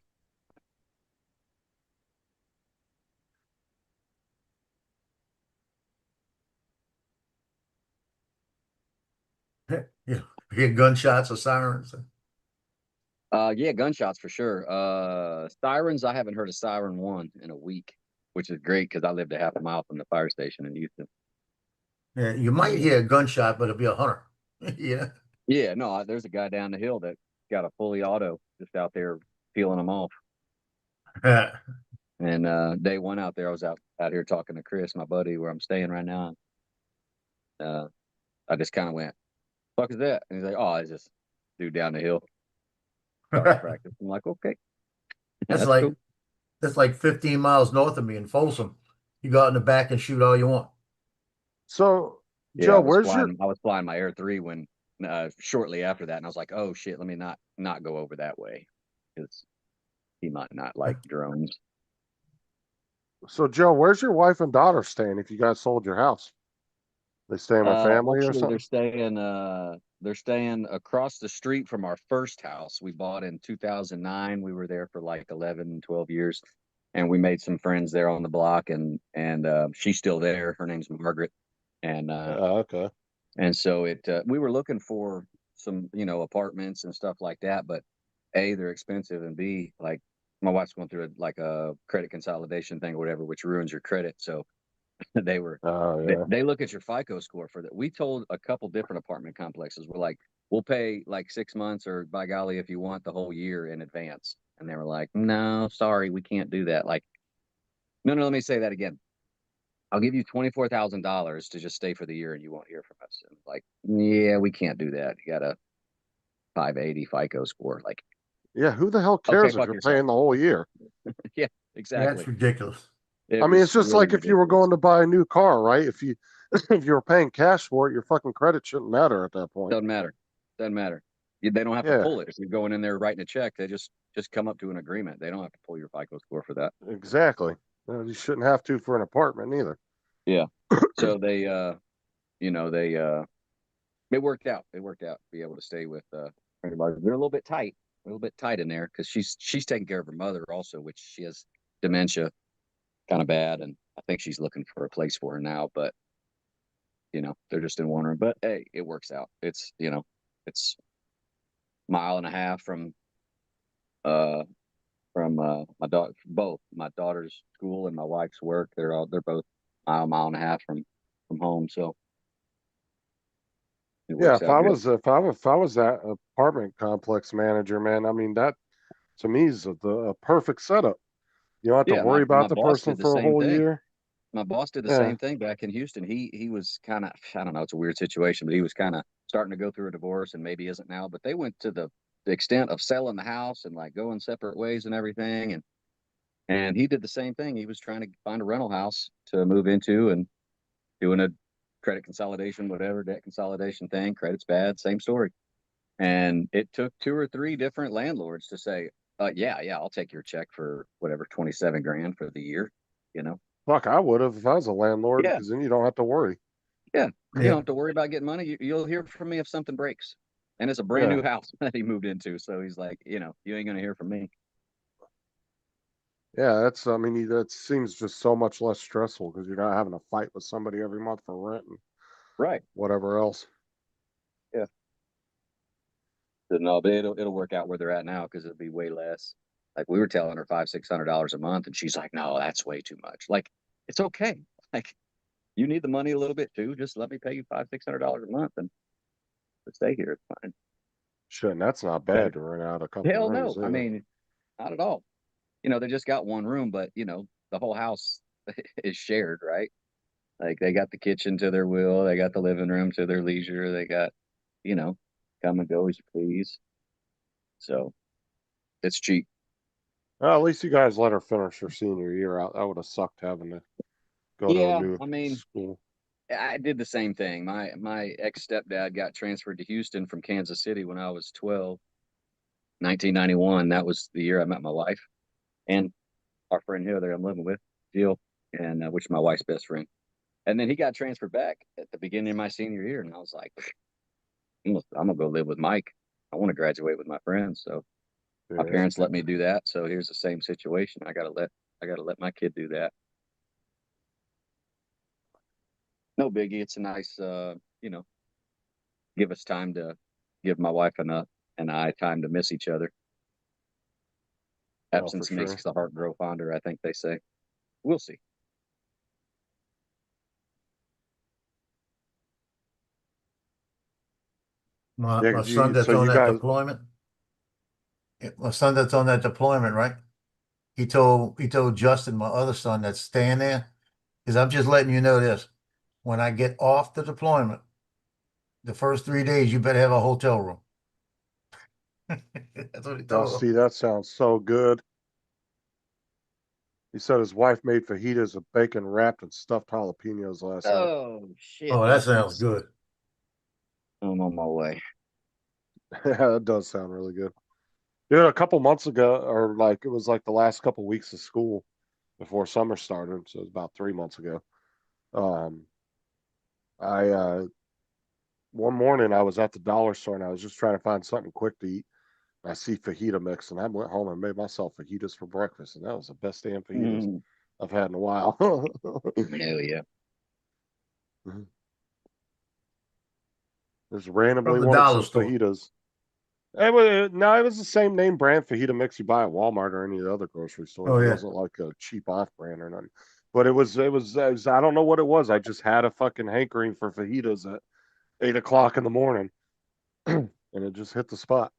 Yeah, you hear gunshots or sirens. Yeah, gunshots for sure. Sirens, I haven't heard a siren one in a week, which is great because I lived a half a mile from the fire station in Houston. Yeah, you might hear a gunshot, but it'll be a hunter. Yeah. Yeah, no, there's a guy down the hill that got a fully auto just out there peeling them off. And day one out there, I was out here talking to Chris, my buddy, where I'm staying right now. I just kind of went, "Fuck is that?" And he's like, "Oh, it's just dude down the hill." Practice. I'm like, okay. That's like 15 miles north of me in Folsom. You go out in the back and shoot all you want. So, Yeah, Joe, I was flying my Air 3 when shortly after that, and I was like, oh shit, let me not go over that way because he might not like drones. So Joe, where's your wife and daughter staying if you guys sold your house? They staying with family or Actually, something? they're staying across the street from our first house we bought in 2009. We were there for like 11, 12 years, and we made some friends there on the block, and she's still there. Her name's Margaret, and Okay. and so we were looking for some, apartments and stuff like that, but A, they're expensive, and B, like my wife's going through a credit consolidation thing or whatever, which ruins your credit. So they were Oh yeah. they look at your FICO score for that. We told a couple different apartment complexes, we're like, we'll pay like 6 months, or by golly, if you want, the whole year in advance. And they were like, no, sorry, we can't do that. Like, no, let me say that again. I'll give you $24,000 to just stay for the year and you won't hear from us. And like, yeah, we can't do that. You got a 580 FICO score. Like, Yeah, who the hell okay, cares if fuck you're yourself. paying the whole year? Yeah, exactly. That's ridiculous. I mean, it's just like if you were going to buy a new car, right? If you if you were paying cash for it, your fucking credit shouldn't matter at that point. Doesn't matter. They don't have to Yeah. pull it. If you're going in there writing a check, they just come up to an agreement. They don't have to pull your FICO score for that. Exactly. You shouldn't have to for an apartment either. Yeah. So they, it worked out. It worked out to be able to stay with they're a little bit tight in there because she's taking care of her mother also, which she has dementia, kind of bad, and I think she's looking for a place for her now. But they're just in one room. But hey, it works out. It's it's mile and a half from my daughter, both my daughter's school and my wife's work. They're both mile and a half from home. So it Yeah, works out good. if I was that apartment complex manager, man, I mean that to me is a perfect setup. You don't have to Yeah, worry my about the boss person did the for a same whole thing. year. My boss did the Yeah. same thing back in Houston. He was kind of, I don't know, it's a weird situation, but he was kind of starting to go through a divorce, and maybe isn't now, but they went to the extent of selling the house and like going separate ways and everything. And he did the same thing. He was trying to find a rental house to move into and doing a credit consolidation, whatever, debt consolidation thing. Credit's bad, same story. And it took 2 or 3 different landlords to say, yeah, I'll take your check for whatever, 27 grand for the year, Fuck, I would have if I was a landlord, Yeah. because then you don't have to worry. Yeah. You Yeah. don't have to worry about getting money. You'll hear from me if something breaks. And it's a brand Yeah. new house that he moved into. So he's like, you ain't going to hear from me. Yeah, I mean, that seems just so much less stressful because you're not having to fight with somebody every month for rent and Right. whatever else. Yeah. So no, but it'll work out where they're at now because it'll be way less. Like we were telling her $500-600 a month, and she's like, no, that's way too much. Like, it's okay. Like, you need the money a little bit too. Just let me pay you $500-600 a month and stay here. It's fine. Shit, and that's not bad to rent out a couple Hell rooms. no. I either. mean, not at all. They just got one room, but the whole house is shared, right? Like they got the kitchen to their will, they got the living room to their leisure, they got, come and go as you please. So it's cheap. Well, at least you guys let her finish her senior year out. That would have sucked having to go to a Yeah, new I mean, school. I did the same thing. My ex stepdad got transferred to Houston from Kansas City when I was 12, 1991. That was the year I met my wife and our friend here that I'm living with, Jill, and which is my wife's best friend. And then he got transferred back at the beginning of my senior year, and I was like, I'm gonna go live with Mike. I want to graduate with my friends. So my Yeah. parents let me do that. So here's the same situation. I gotta let my kid do that. No biggie. It's a nice, give us time to give my wife and I time to miss each other. Oh, Absence for makes sure. the heart grow fonder, I think they say. We'll see. My Yeah, my 'cause son so that's on you that guys, deployment. My son that's on that deployment, right? He told Justin, my other son that's staying there, because I'm just letting you know this. When I get off the deployment, the first 3 days, you better have a hotel room. That's what he oh, told him. see, that sounds so good. He said his wife made fajitas with bacon wrapped in stuffed jalapenos last night. Oh shit! Oh, that sounds good. I'm on my way. Yeah, that does sound really good. Dude, a couple months ago, or like it was like the last couple weeks of school before summer started, so it was about 3 months ago. I one morning I was at the dollar store and I was just trying to find something quick to eat. I see fajita mix, and I went home and made myself fajitas for breakfast, and that was the best damn fajitas I've had in a while. Hell yeah. Just randomly From the wanted dollar some store. fajitas. No, it was the same name brand fajita mix you buy at Walmart or any of the other grocery stores. Oh, It yeah. wasn't like a cheap off brand or nothing. But it was I don't know what it was. I just had a fucking hankering for fajitas at 8 o'clock in the morning, and it just hit the spot.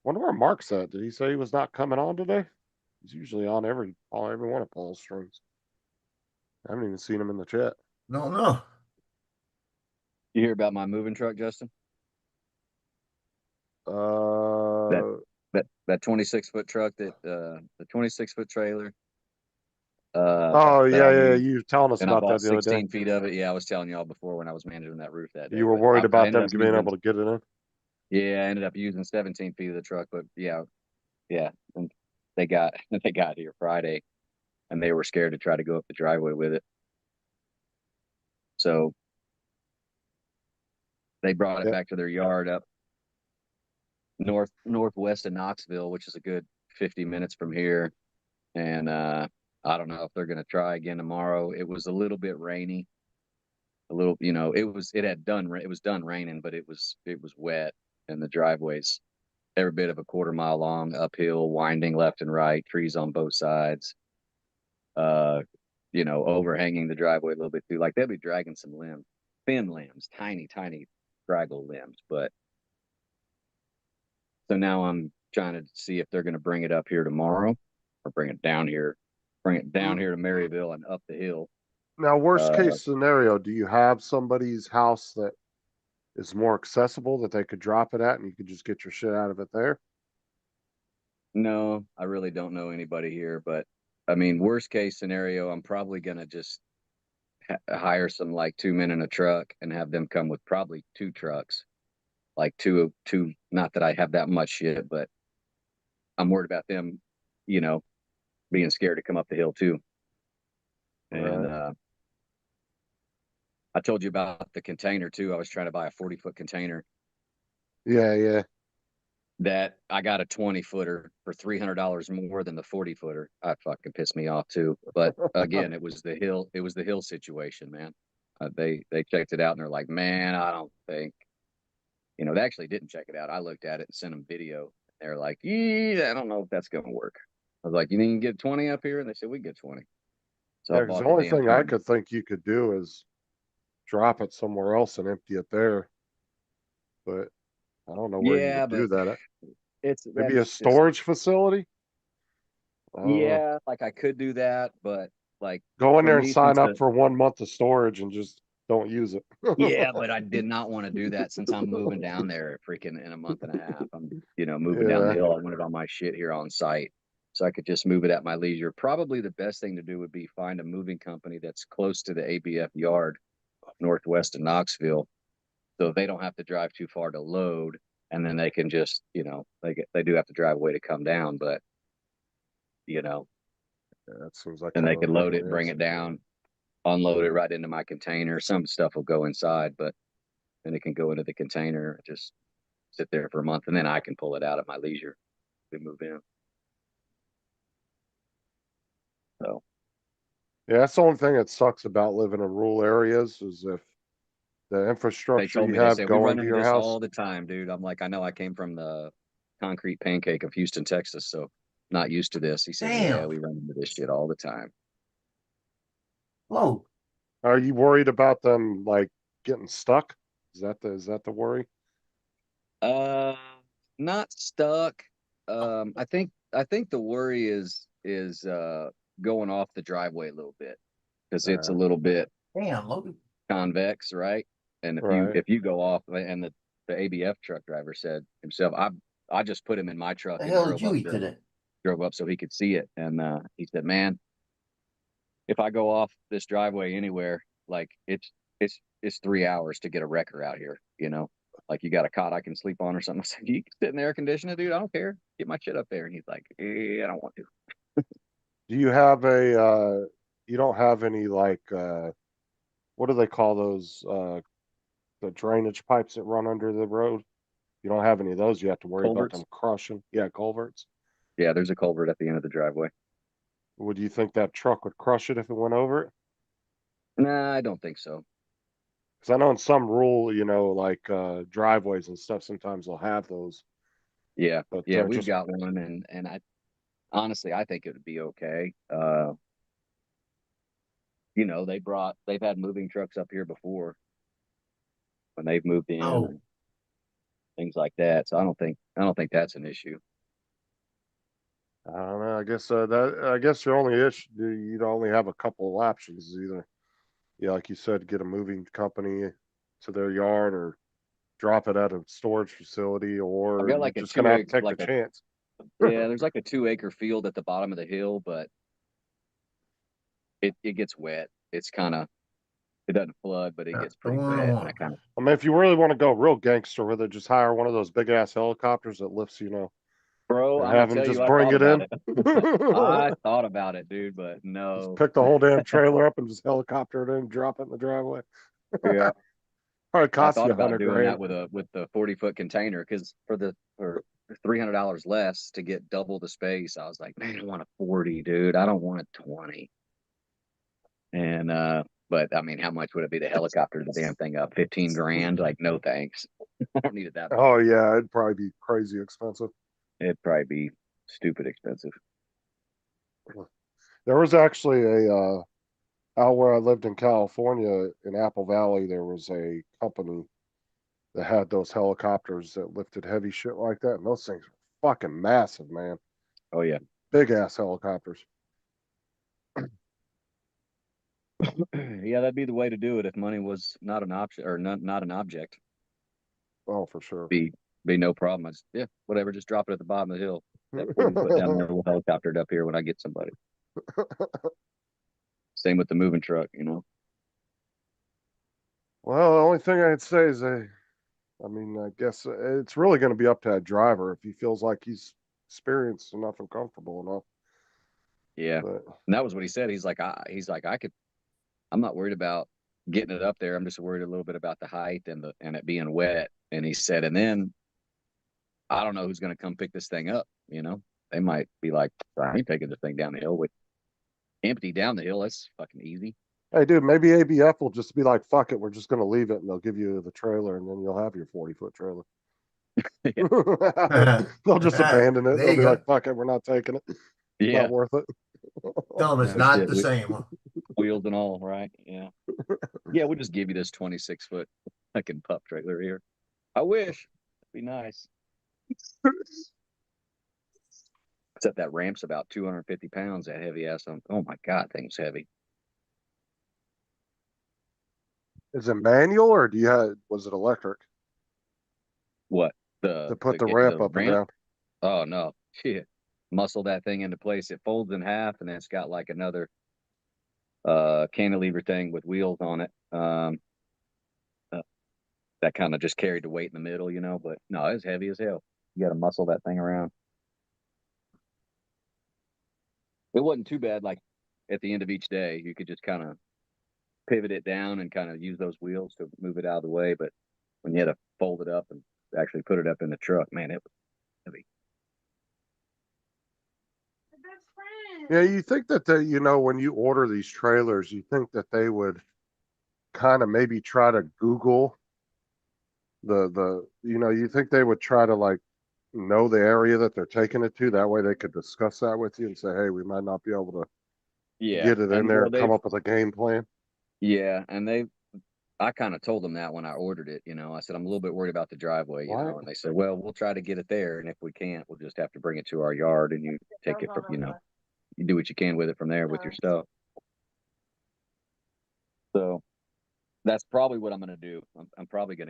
Wonder where Mark's at. Did he say he was not coming on today? He's usually on every one of Paul's streams. I haven't even seen him in the chat. No. You hear about my moving truck, Justin? That 26-foot truck the 26-foot trailer. Oh that I yeah. used, You were telling us and I about bought that the other day. 16 feet of it. Yeah, I was telling y'all before when I was managing that roof that day. You were but worried I about ended them up being using, able to get it in. Yeah, I ended up using 17 feet of the truck, but yeah, and they got here Friday, and they were scared to try to go up the driveway with it. So they brought it back to their yard up northwest of Knoxville, which is a good 50 minutes from here. And I don't know if they're going to try again tomorrow. It was a little bit rainy, a little, it was done raining, but it was wet, and the driveway's every bit of a quarter mile long, uphill, winding left and right, trees on both sides, overhanging the driveway a little bit too. Like they'll be dragging some limbs, thin limbs, tiny draggle limbs. But so now I'm trying to see if they're going to bring it up here tomorrow or bring it down here to Maryville and up the hill. Now, worst case scenario, do you have somebody's house that is more accessible that they could drop it at and you could just get your shit out of it there? No, I really don't know anybody here, but I mean, worst case scenario, I'm probably going to just hire some like 2 men in a truck and have them come with probably 2 trucks, like two, not that I have that much shit, but I'm worried about them, being scared to come up the hill too. And I told you about the container too. I was trying to buy a 40-foot container. Yeah. That I got a 20-footer for $300 more than the 40-footer. That fucking pissed me off too. But again, it was the hill situation, man. They checked it out and they're like, man, I don't think, they actually didn't check it out. I looked at it and sent them video. They're like, yeah, I don't know if that's going to work. I was like, you can get 20 up here? And they said, we get 20. So Yeah, I because bought the only thing I 20. could think you could do is drop it somewhere else and empty it there. But I don't know where you would do that. Maybe a storage facility? Yeah, like I could do that, but like go in there and me, sign up for 1 month of storage and just don't use it. Yeah, but I did not want to do that since I'm moving down there freaking in a month and a half. I'm, moving down the hill. I wanted all my shit here on site so I could just move it at my leisure. Probably the best thing to do would be find a moving company that's close to the ABF yard northwest of Knoxville, so they don't have to drive too far to load, and then they can just, they do have to drive away to come down, but that seems like, and they could load it, bring it down, unload it right into my container. Some stuff will go inside, but then it can go into the container, just sit there for a month, and then I can pull it out at my leisure. We move in. So yeah, that's the only thing that sucks about living in rural areas is if the infrastructure you have going to your house all the time, dude. I'm like, I know I came from the concrete pancake of Houston, Texas, so not used to this. He said, yeah, we run into this shit all the time. Whoa. Are you worried about them like getting stuck? Is that the worry? Not stuck. I think the worry is going off the driveway a little bit because it's a little bit convex, right? And if you go off, and the ABF truck driver said himself, I just put him in my truck The and hell did you eat today? drove up so he could see it, and he said, man, if I go off this driveway anywhere, like it's 3 hours to get a wrecker out here, you know. Like you got a cot I can sleep on or something. I said, you can sit in the air conditioner, dude. I don't care. Get my shit up there. And he's like, I don't want to. Do you have you don't have any like, what do they call those, the drainage pipes that run under the road? You don't have any of those. You have to worry about Culverts? them crushing. Yeah, culverts. Yeah, there's a culvert at the end of the driveway. Would you think that truck would crush it if it went over it? Nah, I don't think so. Because I know in some rural, like driveways and stuff, sometimes they'll have those. Yeah, But yeah, they're we've just got one, and I honestly I think it would be okay. You know, they've had moving trucks up here before when they've moved in Oh, and things like that. So I don't think that's an issue. I don't know. I guess your only issue, you'd only have a couple of options. Either, yeah, like you said, get a moving company to their yard or drop it at a storage facility, I've or got you're like a just gonna have to take like the a chance. yeah, there's like a 2 acre field at the bottom of the hill, but it gets wet. It's kind of it doesn't flood, but it gets the pretty one I wet. And want. I kind of I mean, if you really want to go real gangster with it, just hire one of those big ass helicopters that lifts, bro, and I'm gonna have them tell just you, I bring thought it about in. it. I thought about it, dude, but Just no. pick the whole damn trailer up and just helicopter it in, drop it in the driveway. Yeah. Probably I cost thought you about $100 doing grand. that with the 40-foot container because for $300 less to get double the space, I was like, man, I want a 40, dude. I don't want a 20. And but I mean, how much would it be to helicopter the damn thing up? 15 grand? Like, no thanks. I don't need it that much. Oh yeah, it'd probably be crazy expensive. It'd probably be stupid expensive. There was actually out where I lived in California in Apple Valley, there was a company that had those helicopters that lifted heavy shit like that, and those things were fucking massive, man. Oh yeah. Big ass helicopters. Yeah, that'd be the way to do it if money was not an option or not an object. Oh, for sure. Be no problem. Yeah, whatever, just drop it at the bottom of the hill. That 40-foot down there, we'll helicopter it up here when I get somebody. Same with the moving truck, you know. Well, the only thing I'd say is I mean, I guess it's really going to be up to that driver if he feels like he's experienced enough and comfortable enough. Yeah. But And that was what he said. He's like, I'm not worried about getting it up there. I'm just worried a little bit about the height and it being wet. And he said, and then I don't know who's going to come pick this thing up. You know, they might be like, I ain't taking this thing down the hill with empty down the hill. That's fucking easy. hey, dude, maybe ABF will just be like, fuck it, we're just going to leave it, and they'll give you the trailer, and then you'll have your 40-foot trailer. They'll just abandon it. There They'll you be go. like, fuck it, we're not taking it. Yeah. Not worth it. Tell them it's Yeah, not shit, the same. Wheels and all, right? Yeah. Yeah, we'll just give you this 26-foot fucking pup trailer here. I wish. It'd be nice. Except that ramp's about 250 pounds, that heavy ass. Oh my God, thing's heavy. Is it manual or was it electric What? to put the ramp up and down? Oh no. Shit. Muscle that thing into place. It folds in half and then it's got like another cantilever thing with wheels on it. That kind of just carried the weight in the middle, you know, but no, it's heavy as hell. You gotta muscle that thing around. It wasn't too bad. Like at the end of each day, you could just kind of pivot it down and kind of use those wheels to move it out of the way. But when you had to fold it up and actually put it up in the truck, man, it was heavy. Yeah, you think that when you order these trailers, you think that they would kind of maybe try to Google you think they would try to like know the area that they're taking it to. That way they could discuss that with you and say, hey, we might not be able to get it in there and come up with a game plan. Yeah, and I kind of told them that when I ordered it, you know, I said, I'm a little bit worried about the driveway, you know, and they said, well, we'll try to get it there. And if we can't, we'll just have to bring it to our yard and you take it from, you know, you do what you can with it from there with your stuff. So that's probably what I'm going to do. I'm probably just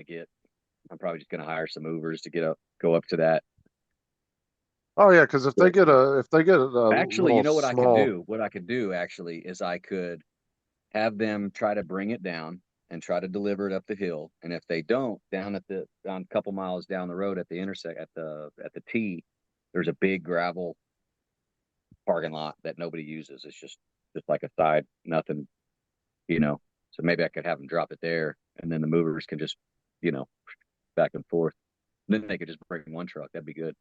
going to hire some movers to go up to that Oh yeah, because if they get a Actually, little you know what I could small, do? What I could do actually is I could have them try to bring it down and try to deliver it up the hill. And if they don't, down a couple miles down the road at the intersect at the T, there's a big gravel parking lot that nobody uses. It's just like a side, nothing, you know. So maybe I could have them drop it there, and then the movers can just, you know, back and forth. Then they could just bring one truck. That'd be good.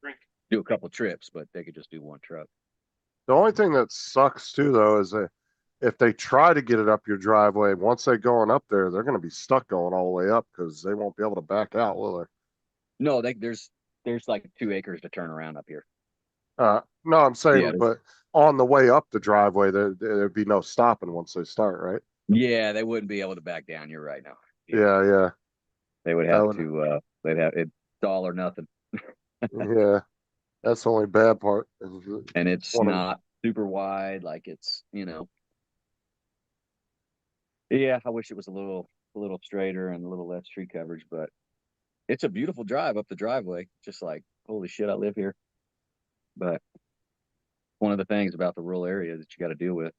Do a couple trips, but they could just do one truck. the only thing that sucks too though is that if they try to get it up your driveway, once they're going up there, they're going to be stuck going all the way up because they won't be able to back out, will they? No, there's like 2 acres to turn around up here. No, I'm saying, Yeah, but on the way up the driveway, there'd be no stopping once they start, right? Yeah, they wouldn't be able to back down. You're right now. Yeah. They would That have would- to, they'd have it's all or nothing. Yeah, that's the only bad part. And it's One of- not super wide, like it's, you know. Yeah, I wish it was a little straighter and a little less tree coverage, but it's a beautiful drive up the driveway. Just like, holy shit, I live here. But one of the things about the rural area that you got to deal with.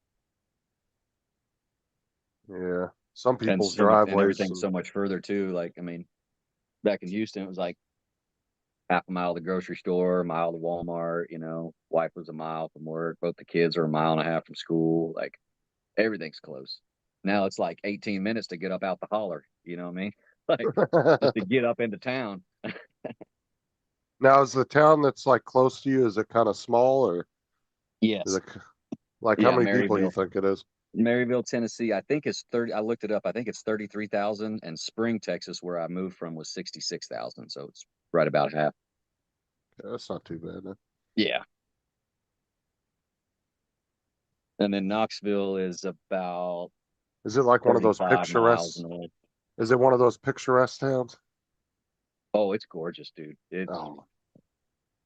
Yeah, some And people's so much, and driveways. everything's so much further too. Like, I mean, back in Houston, it was like half a mile to the grocery store, a mile to Walmart, you know, wife was a mile from work. Both the kids are a mile and a half from school. Like, everything's close. Now it's like 18 minutes to get up out the holler. You know what I mean? Like, just to get up into town. Now, is the town that's like close to you, is it kind of small or? Yes. Is it, like Yeah, how many people do you Maryville. think it is? Maryville, Tennessee, I think it's 30. I looked it up. I think it's 33,000. And Spring, Texas, where I moved from, was 66,000. So it's right about half. Yeah, that's not too bad. Then. Yeah. And then Knoxville is about. Is it like one of those 35 miles picturesque? north. Is it one of those picturesque towns? Oh, it's gorgeous, dude. It's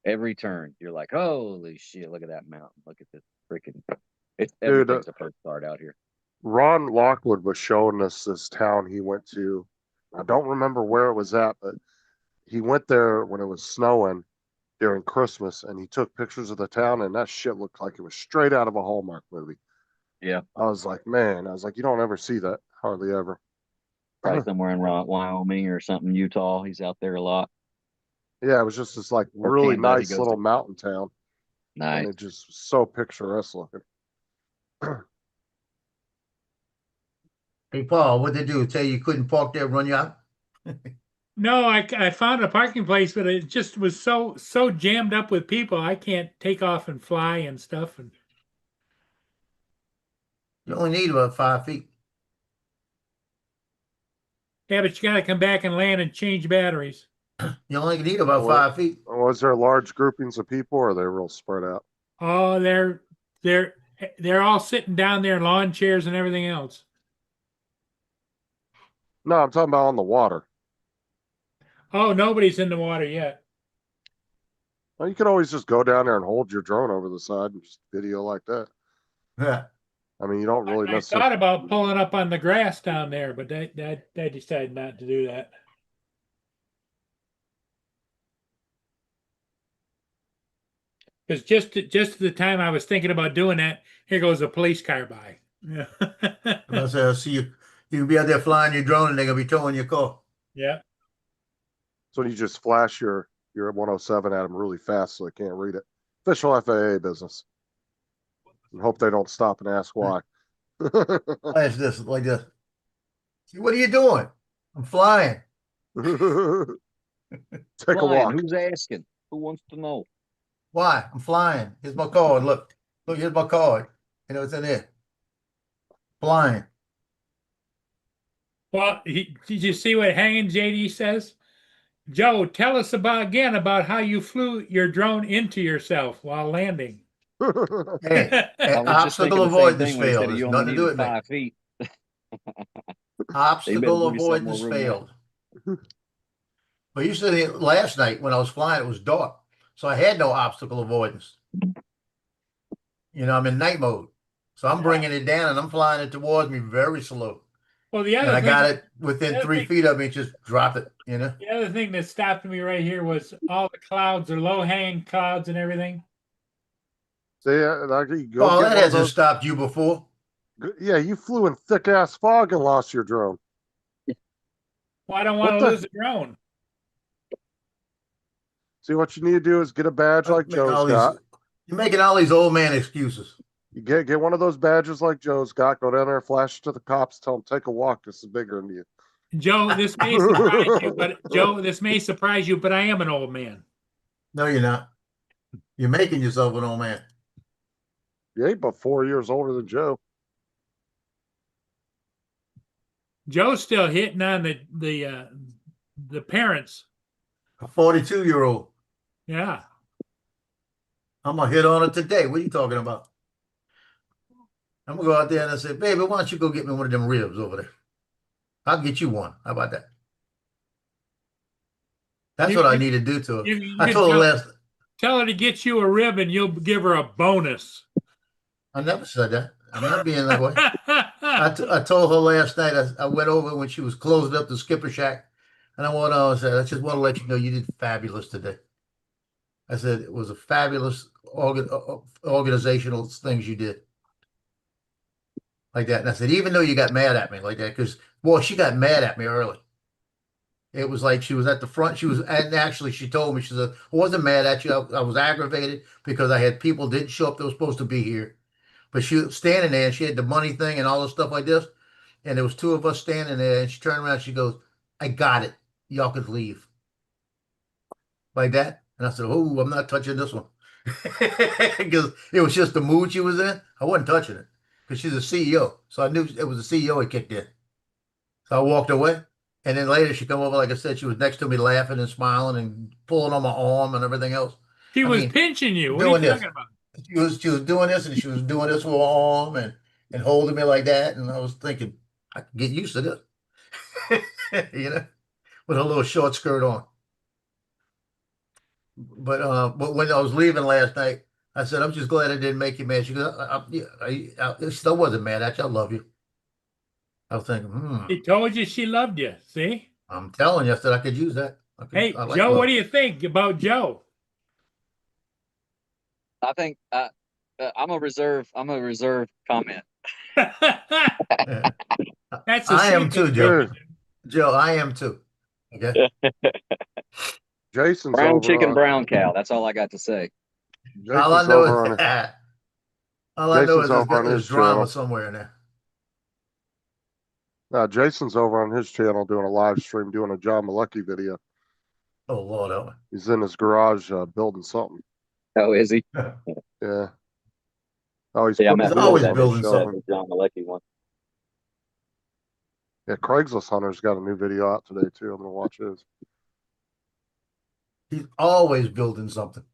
every turn. You're like, holy shit, look at that mountain. Look at this freaking. It's Dude, everything's a postcard out here. Ron Lockwood was showing us this town he went to. I don't remember where it was at, but he went there when it was snowing during Christmas, and he took pictures of the town, and that shit looked like it was straight out of a Hallmark movie. Yeah. I was like, man, you don't ever see that, hardly ever. Probably somewhere in Wyoming or something, Utah. He's out there a lot. Yeah, it was just this like Or really Canada, he nice goes little to- mountain town. Nice. And it just was so picturesque looking. Hey, Paul, what'd they do? Tell you couldn't park there, run you out? No, I found a parking place, but it just was so jammed up with people. I can't take off and fly and stuff. And You only need about 5 feet. yeah, but you got to come back and land and change batteries. You only need about Well, 5 feet. Was there large groupings of people, or are they real spread out? Oh, they're all sitting down there in lawn chairs and everything else. No, I'm talking about on the water. Oh, nobody's in the water yet. Well, you could always just go down there and hold your drone over the side and just video like that. Yeah. I mean, you don't really I necessarily. thought about pulling up on the grass down there, but they decided not to do that. Because just at the time I was thinking about doing that, here goes a police car by. Yeah. I'm gonna say, I'll see you. You'll be out there flying your drone and they're gonna be towing your car. Yeah. So you just flash your 107 at them really fast so they can't read it. Official FAA business. And hope they don't stop and ask why. It's this like this. What are you doing? I'm flying. Take a Flying, walk. Who's asking? Who wants to know? Why? I'm flying. Here's my card. Look, here's my card. You know, it's in there. Flying. Well, did you see what Hanging JD says? Joe, tell us about how you flew your drone into yourself while landing. Hey, I was just thinking obstacle the same avoidance thing when he failed. said It's you nothing only to do needed with me. 5 feet. Obstacle give you some more avoidance room there. failed. But you said last night when I was flying, it was dark. So I had no obstacle avoidance. You know, I'm in night mode. So I'm bringing it down and I'm flying it towards me very slow. Well, the And other I thing, got it within the other 3 thing- feet of me, just dropped it, you know? the other thing that stopped me right here was all the clouds, or low hanging clouds and everything. See, like you go Oh, get that one of hasn't those. stopped you before. Yeah, you flew in thick ass fog and lost your drone. Well, I don't What want to the- lose the drone. See, what you need to do is get a badge like Make all Joe's these- got. You're making all these old man excuses. You get one of those badges like Joe's got. Go down there, flash it to the cops, tell them take a walk. This is bigger than you. Joe, this may surprise you, but I am an old man. No, you're not. You're making yourself an old man. You ain't but 4 years older than Joe. Joe's still hitting on the parents. A 42-year-old. Yeah. I'm gonna hit on it today. What are you talking about? I'm gonna go out there and I say, baby, why don't you go get me one of them ribs over there? I'll get you one. How about that? That's what I need to do to her. You I can told her last. tell her to get you a rib and you'll give her a bonus. I never said that. I'm not being that way. I told her last night. I went over when she was closing up the skipper shack, and I said, I just want to let you know you did fabulous today. I said it was a fabulous organizational things you did. Like that. And I said, even though you got mad at me like that, because, boy, she got mad at me early. It was like she was at the front. And actually, she told me, she said, I wasn't mad at you. I was aggravated because I had people didn't show up that were supposed to be here. But she was standing there and she had the money thing and all this stuff like this. And there was 2 of us standing there and she turned around and she goes, I got it. Y'all could leave. Like that. And I said, oh, I'm not touching this one. Because it was just the mood she was in. I wasn't touching it. Because she's a CEO. So I knew it was the CEO that kicked in. So I walked away. And then later she come over, like I said, she was next to me laughing and smiling and pulling on my arm and everything else. She was pinching you. What are you talking about? She was doing this and she was doing this with her arm and holding me like that. And I was thinking, I can get used to this. You know, with a little short skirt on. But when I was leaving last night, I said, I'm just glad I didn't make you mad. She goes, I still wasn't mad at you. I love you. I was thinking, She told you she loved you. See? I'm telling you, I said I could use that. Hey, I like Joe, love. what do you think about Joe? I think I'm a reserve comment. That's I am too, Joe. Dude. Joe, I am too. Okay. Jason's Brown over chicken, on- brown cow. That's all I got to say. All I Jason's know over is on that. All I know is Jason's over on there's his drama channel. somewhere in there. Jason's over on his channel doing a live stream, doing a John Malecki video. Oh Lord, help me. He's in his garage building something. Oh, is he? Yeah. Oh, he's Yeah, I'm putting at a always video building showing something. him. the John Malecki one. Yeah, Craigslist Hunter's got a new video out today too. I'm gonna watch his. He's always building something.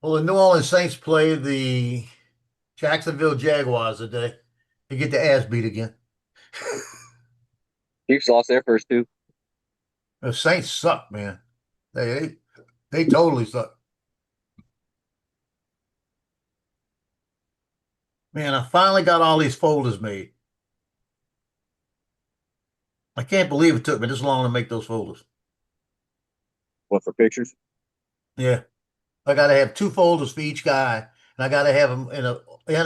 Well, the New Orleans Saints play the Jacksonville Jaguars today. They get the ass beat again. Chiefs lost their first 2. The Saints suck, man. They totally suck. Man, I finally got all these folders made. I can't believe it took me this long to make those folders. What, for pictures? Yeah. I got to have 2 folders for each guy, and I got to have them in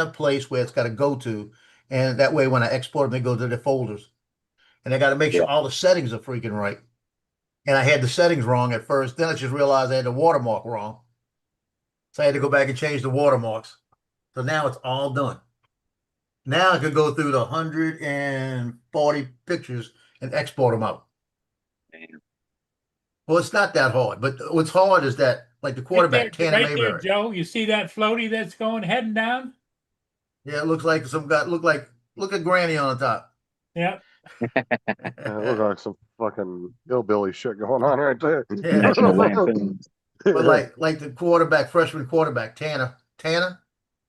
a place where it's got to go to, and that way when I export them, they go to the folders. And I got to make sure all the settings are freaking right. And I had the settings wrong at first. Then I just realized I had the watermark wrong. So I had to go back and change the watermarks. So now it's all done. Now I could go through the 140 pictures and export them out. Well, it's not that hard, but what's hard is that, like the quarterback, Tanner right there, Mayberry. Joe. You see that floaty that's heading down? Yeah, it looks like some guy. Look at Granny on the top. Yep. Yeah, it looks like some fucking hillbilly shit going on right there. Yeah. National Lampoons. But like the quarterback, freshman quarterback, Tanner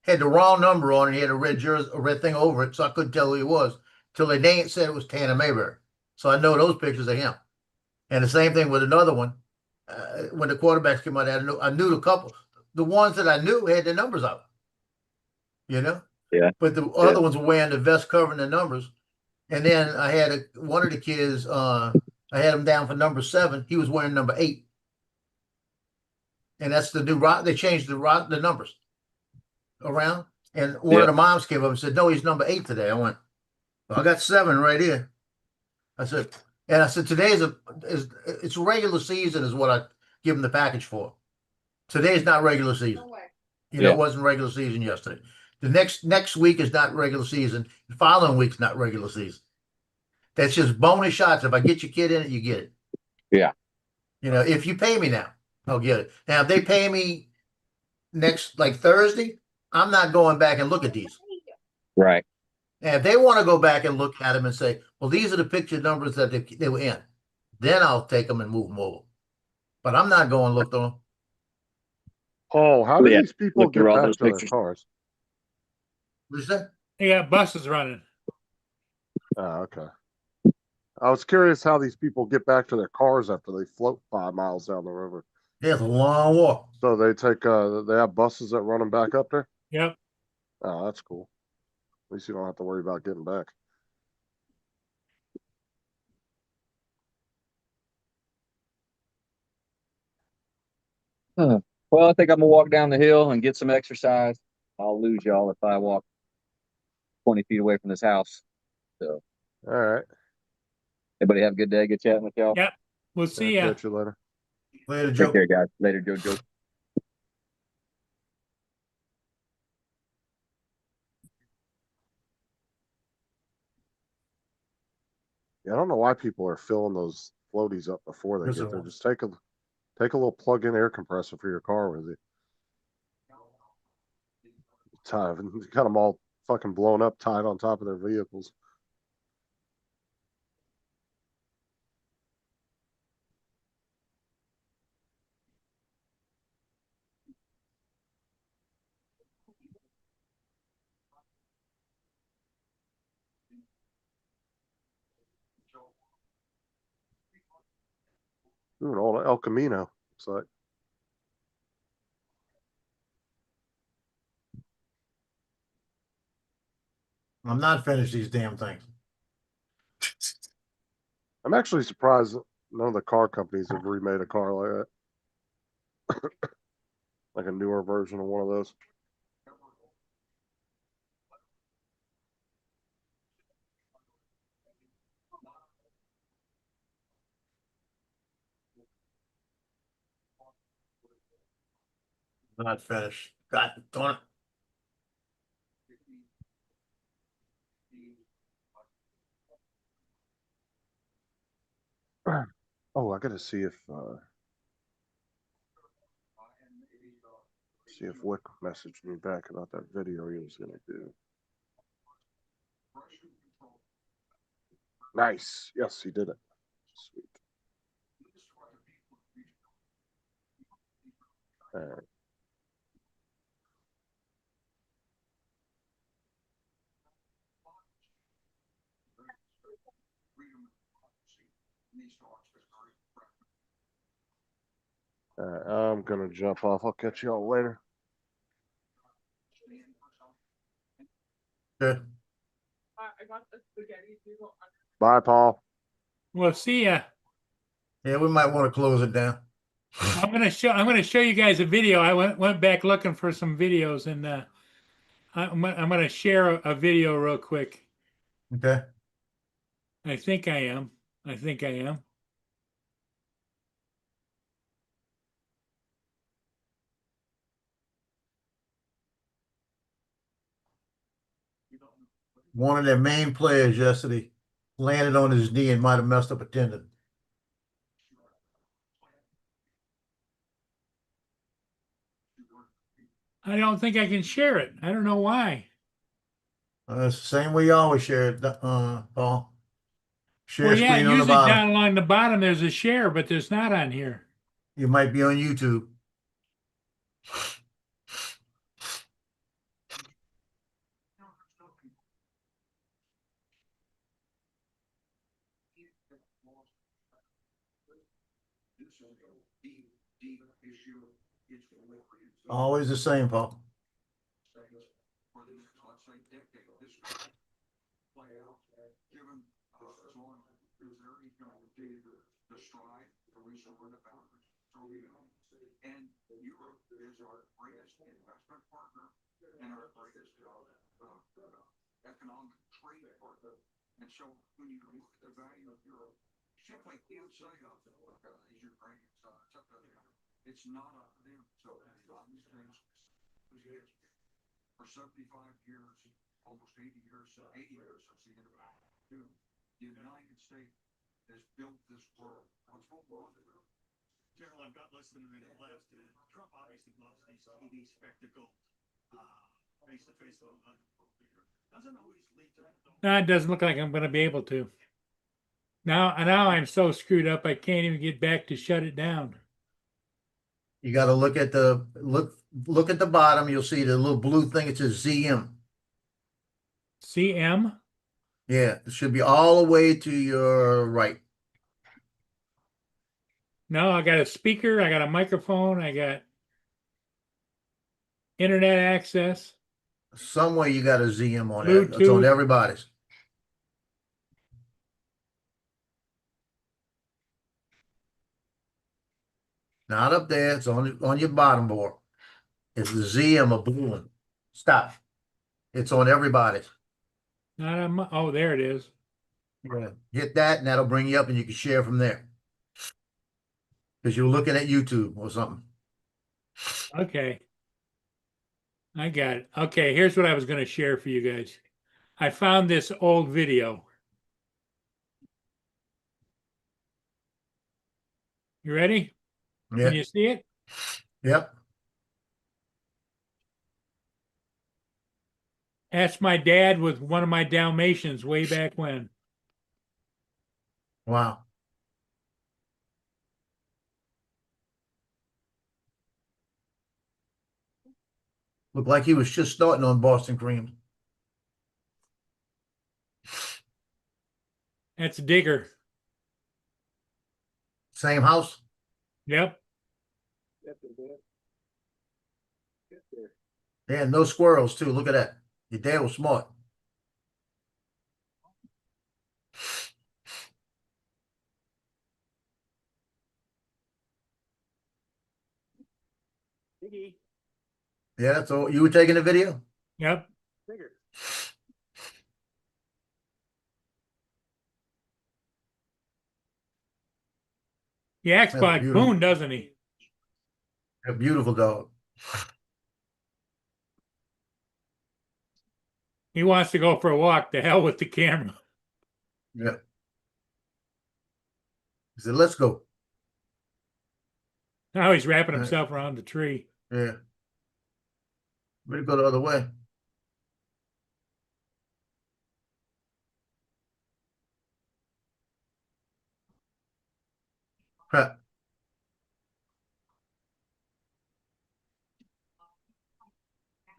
had the wrong number on it. He had a red jersey, a red thing over it, so I couldn't tell who he was till the name said it was Tanner Mayberry. So I know those pictures of him. And the same thing with another one. When the quarterbacks came out, I knew the couple. The ones that I knew had their numbers out. you know? Yeah. But the other ones were wearing the vest covering the numbers. And then I had one of the kids, I had him down for number 7. He was wearing number 8. And that's the new rock. They changed the numbers around. And one of the moms came up and said, no, he's number 8 today. I went, well, I got 7 right here. I said, today it's regular season is what I give him the package for. Today's not regular season. You know, it wasn't regular season yesterday. The next week is not regular season. The following week's not regular season. That's just bonus shots. If I get your kid in it, you get it. Yeah. You know, if you pay me now, I'll get it. Now, if they pay me next, like Thursday, I'm not going back and look at these. Right. And if they want to go back and look at them and say, well, these are the picture numbers that they were in, then I'll take them and move them over. But I'm not going to look through them. Paul, how do these people Look get through all back those to their pictures. cars? What's that? They got buses running. Oh, okay. I was curious how these people get back to their cars after they float 5 miles down the river. Yeah, it's a long walk. So they take they have buses that run them back up there? Yep. Oh, that's cool. At least you don't have to worry about getting back. Well, I think I'm gonna walk down the hill and get some exercise. I'll lose y'all if I walk 20 feet away from this house. So, all right. Everybody have a good day. Good chatting with y'all. Yep. We'll see ya. Catch you later. Later, Take Joe. care, guys. Later, Joe. Yeah, I don't know why people are filling those floaties up before they Yes, get there. I Just take a little plug-in air compressor for your car with you. Got them all fucking blown up, tied on top of their vehicles. Ooh, an old El Camino. Looks like. I'm not finished these damn things. I'm actually surprised none of the car companies have remade a car like that. Like a newer version of one of those. Not finished. God darn it. Oh, I gotta see if Wick messaged me back about that video he was gonna do. Nice. Yes, he did it. Sweet. All right. I'm gonna jump off. I'll catch y'all later. Good. Bye, Paul. We'll see ya. Yeah, we might want to close it down. I'm gonna show you guys a video. I went back looking for some videos, and I'm gonna share a video real quick. Okay. I think I am. One of their main players yesterday landed on his knee and might have messed up a tendon. I don't think I can share it. I don't know why. It's the same way you always share it, Paul. Share Well, yeah, screen on the usually bottom. down along the bottom there's a share, but there's not on here. You might be on YouTube. Always the same, Paul. play out, given, as long as they're going to continue to strive to restore the boundaries. So we know. And Europe is our greatest investment partner and our greatest economic trade partner. And so when you look at the value of Europe, simply can't say of these Ukrainians, it's not up to them. So these things for 75 years, almost 80 years since the end of the United States has built this world. General, I've got less than a minute left. Trump obviously loves these TV spectacle, face-to-face on doesn't always lead to No, it doesn't look like I'm going to be able to. Now I'm so screwed up I can't even get back to shut it down. You got to look at the bottom. You'll see the little blue thing. It says ZM. CM? Yeah, it should be all the way to your right. No, I got a speaker, I got a microphone, I got internet access. Somewhere you got a ZM on it. It's on Bluetooth. everybody's. Not up there. It's on your bottom board. It's the ZM, a blue one. Stop. It's on everybody's. Not on my, oh, there it is. Yeah. Hit that, and that'll bring you up, and you can share from there. Because you're looking at YouTube or something. Okay. I got it. Okay, here's what I was going to share for you guys. I found this old video. You ready? Yeah. Can you see it? Yep. That's my dad with one of my Dalmatians way back when. Wow. Looked like he was just starting on Boston Cream. That's Digger. Same house? Yep. Yeah, no squirrels too. Look at that. Your dad was smart. Yeah, that's all. You were taking the video? Yep. He acts That's a like beautiful- Boone, doesn't he? A beautiful dog. He wants to go for a walk. The hell with the camera. Yeah. He said, let's go. Now he's wrapping himself around the tree. Yeah. Ready to go the other way. Crap.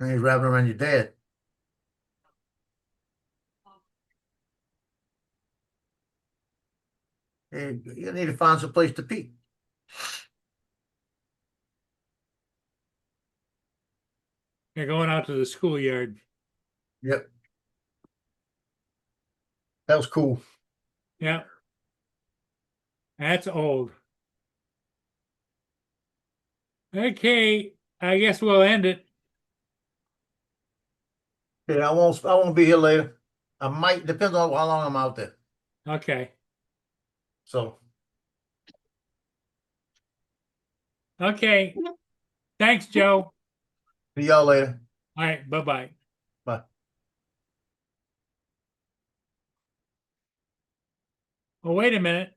Now he's wrapping around your dad. Hey, you need to find some place to pee. They're going out to the schoolyard. Yep. That was cool. Yep. That's old. Okay, I guess we'll end it. Yeah, I won't be here later. I might, depends on how long I'm out there. Okay. So. Okay. Thanks, Joe. See y'all later. All right. Bye-bye. Bye. Oh, wait a minute.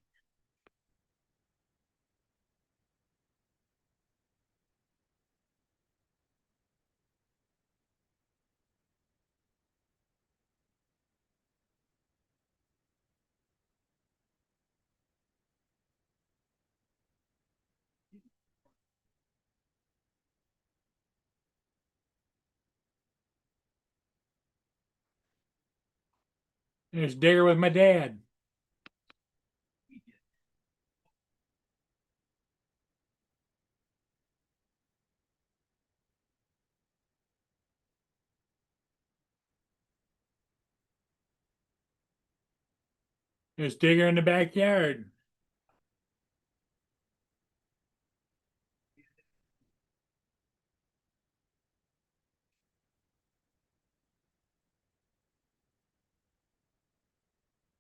There's Digger with my dad. There's Digger in the backyard.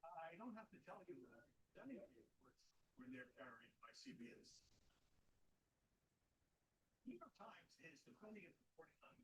I don't have to tell you that any of you were there carried by CBS. New York Times is defending its reporting on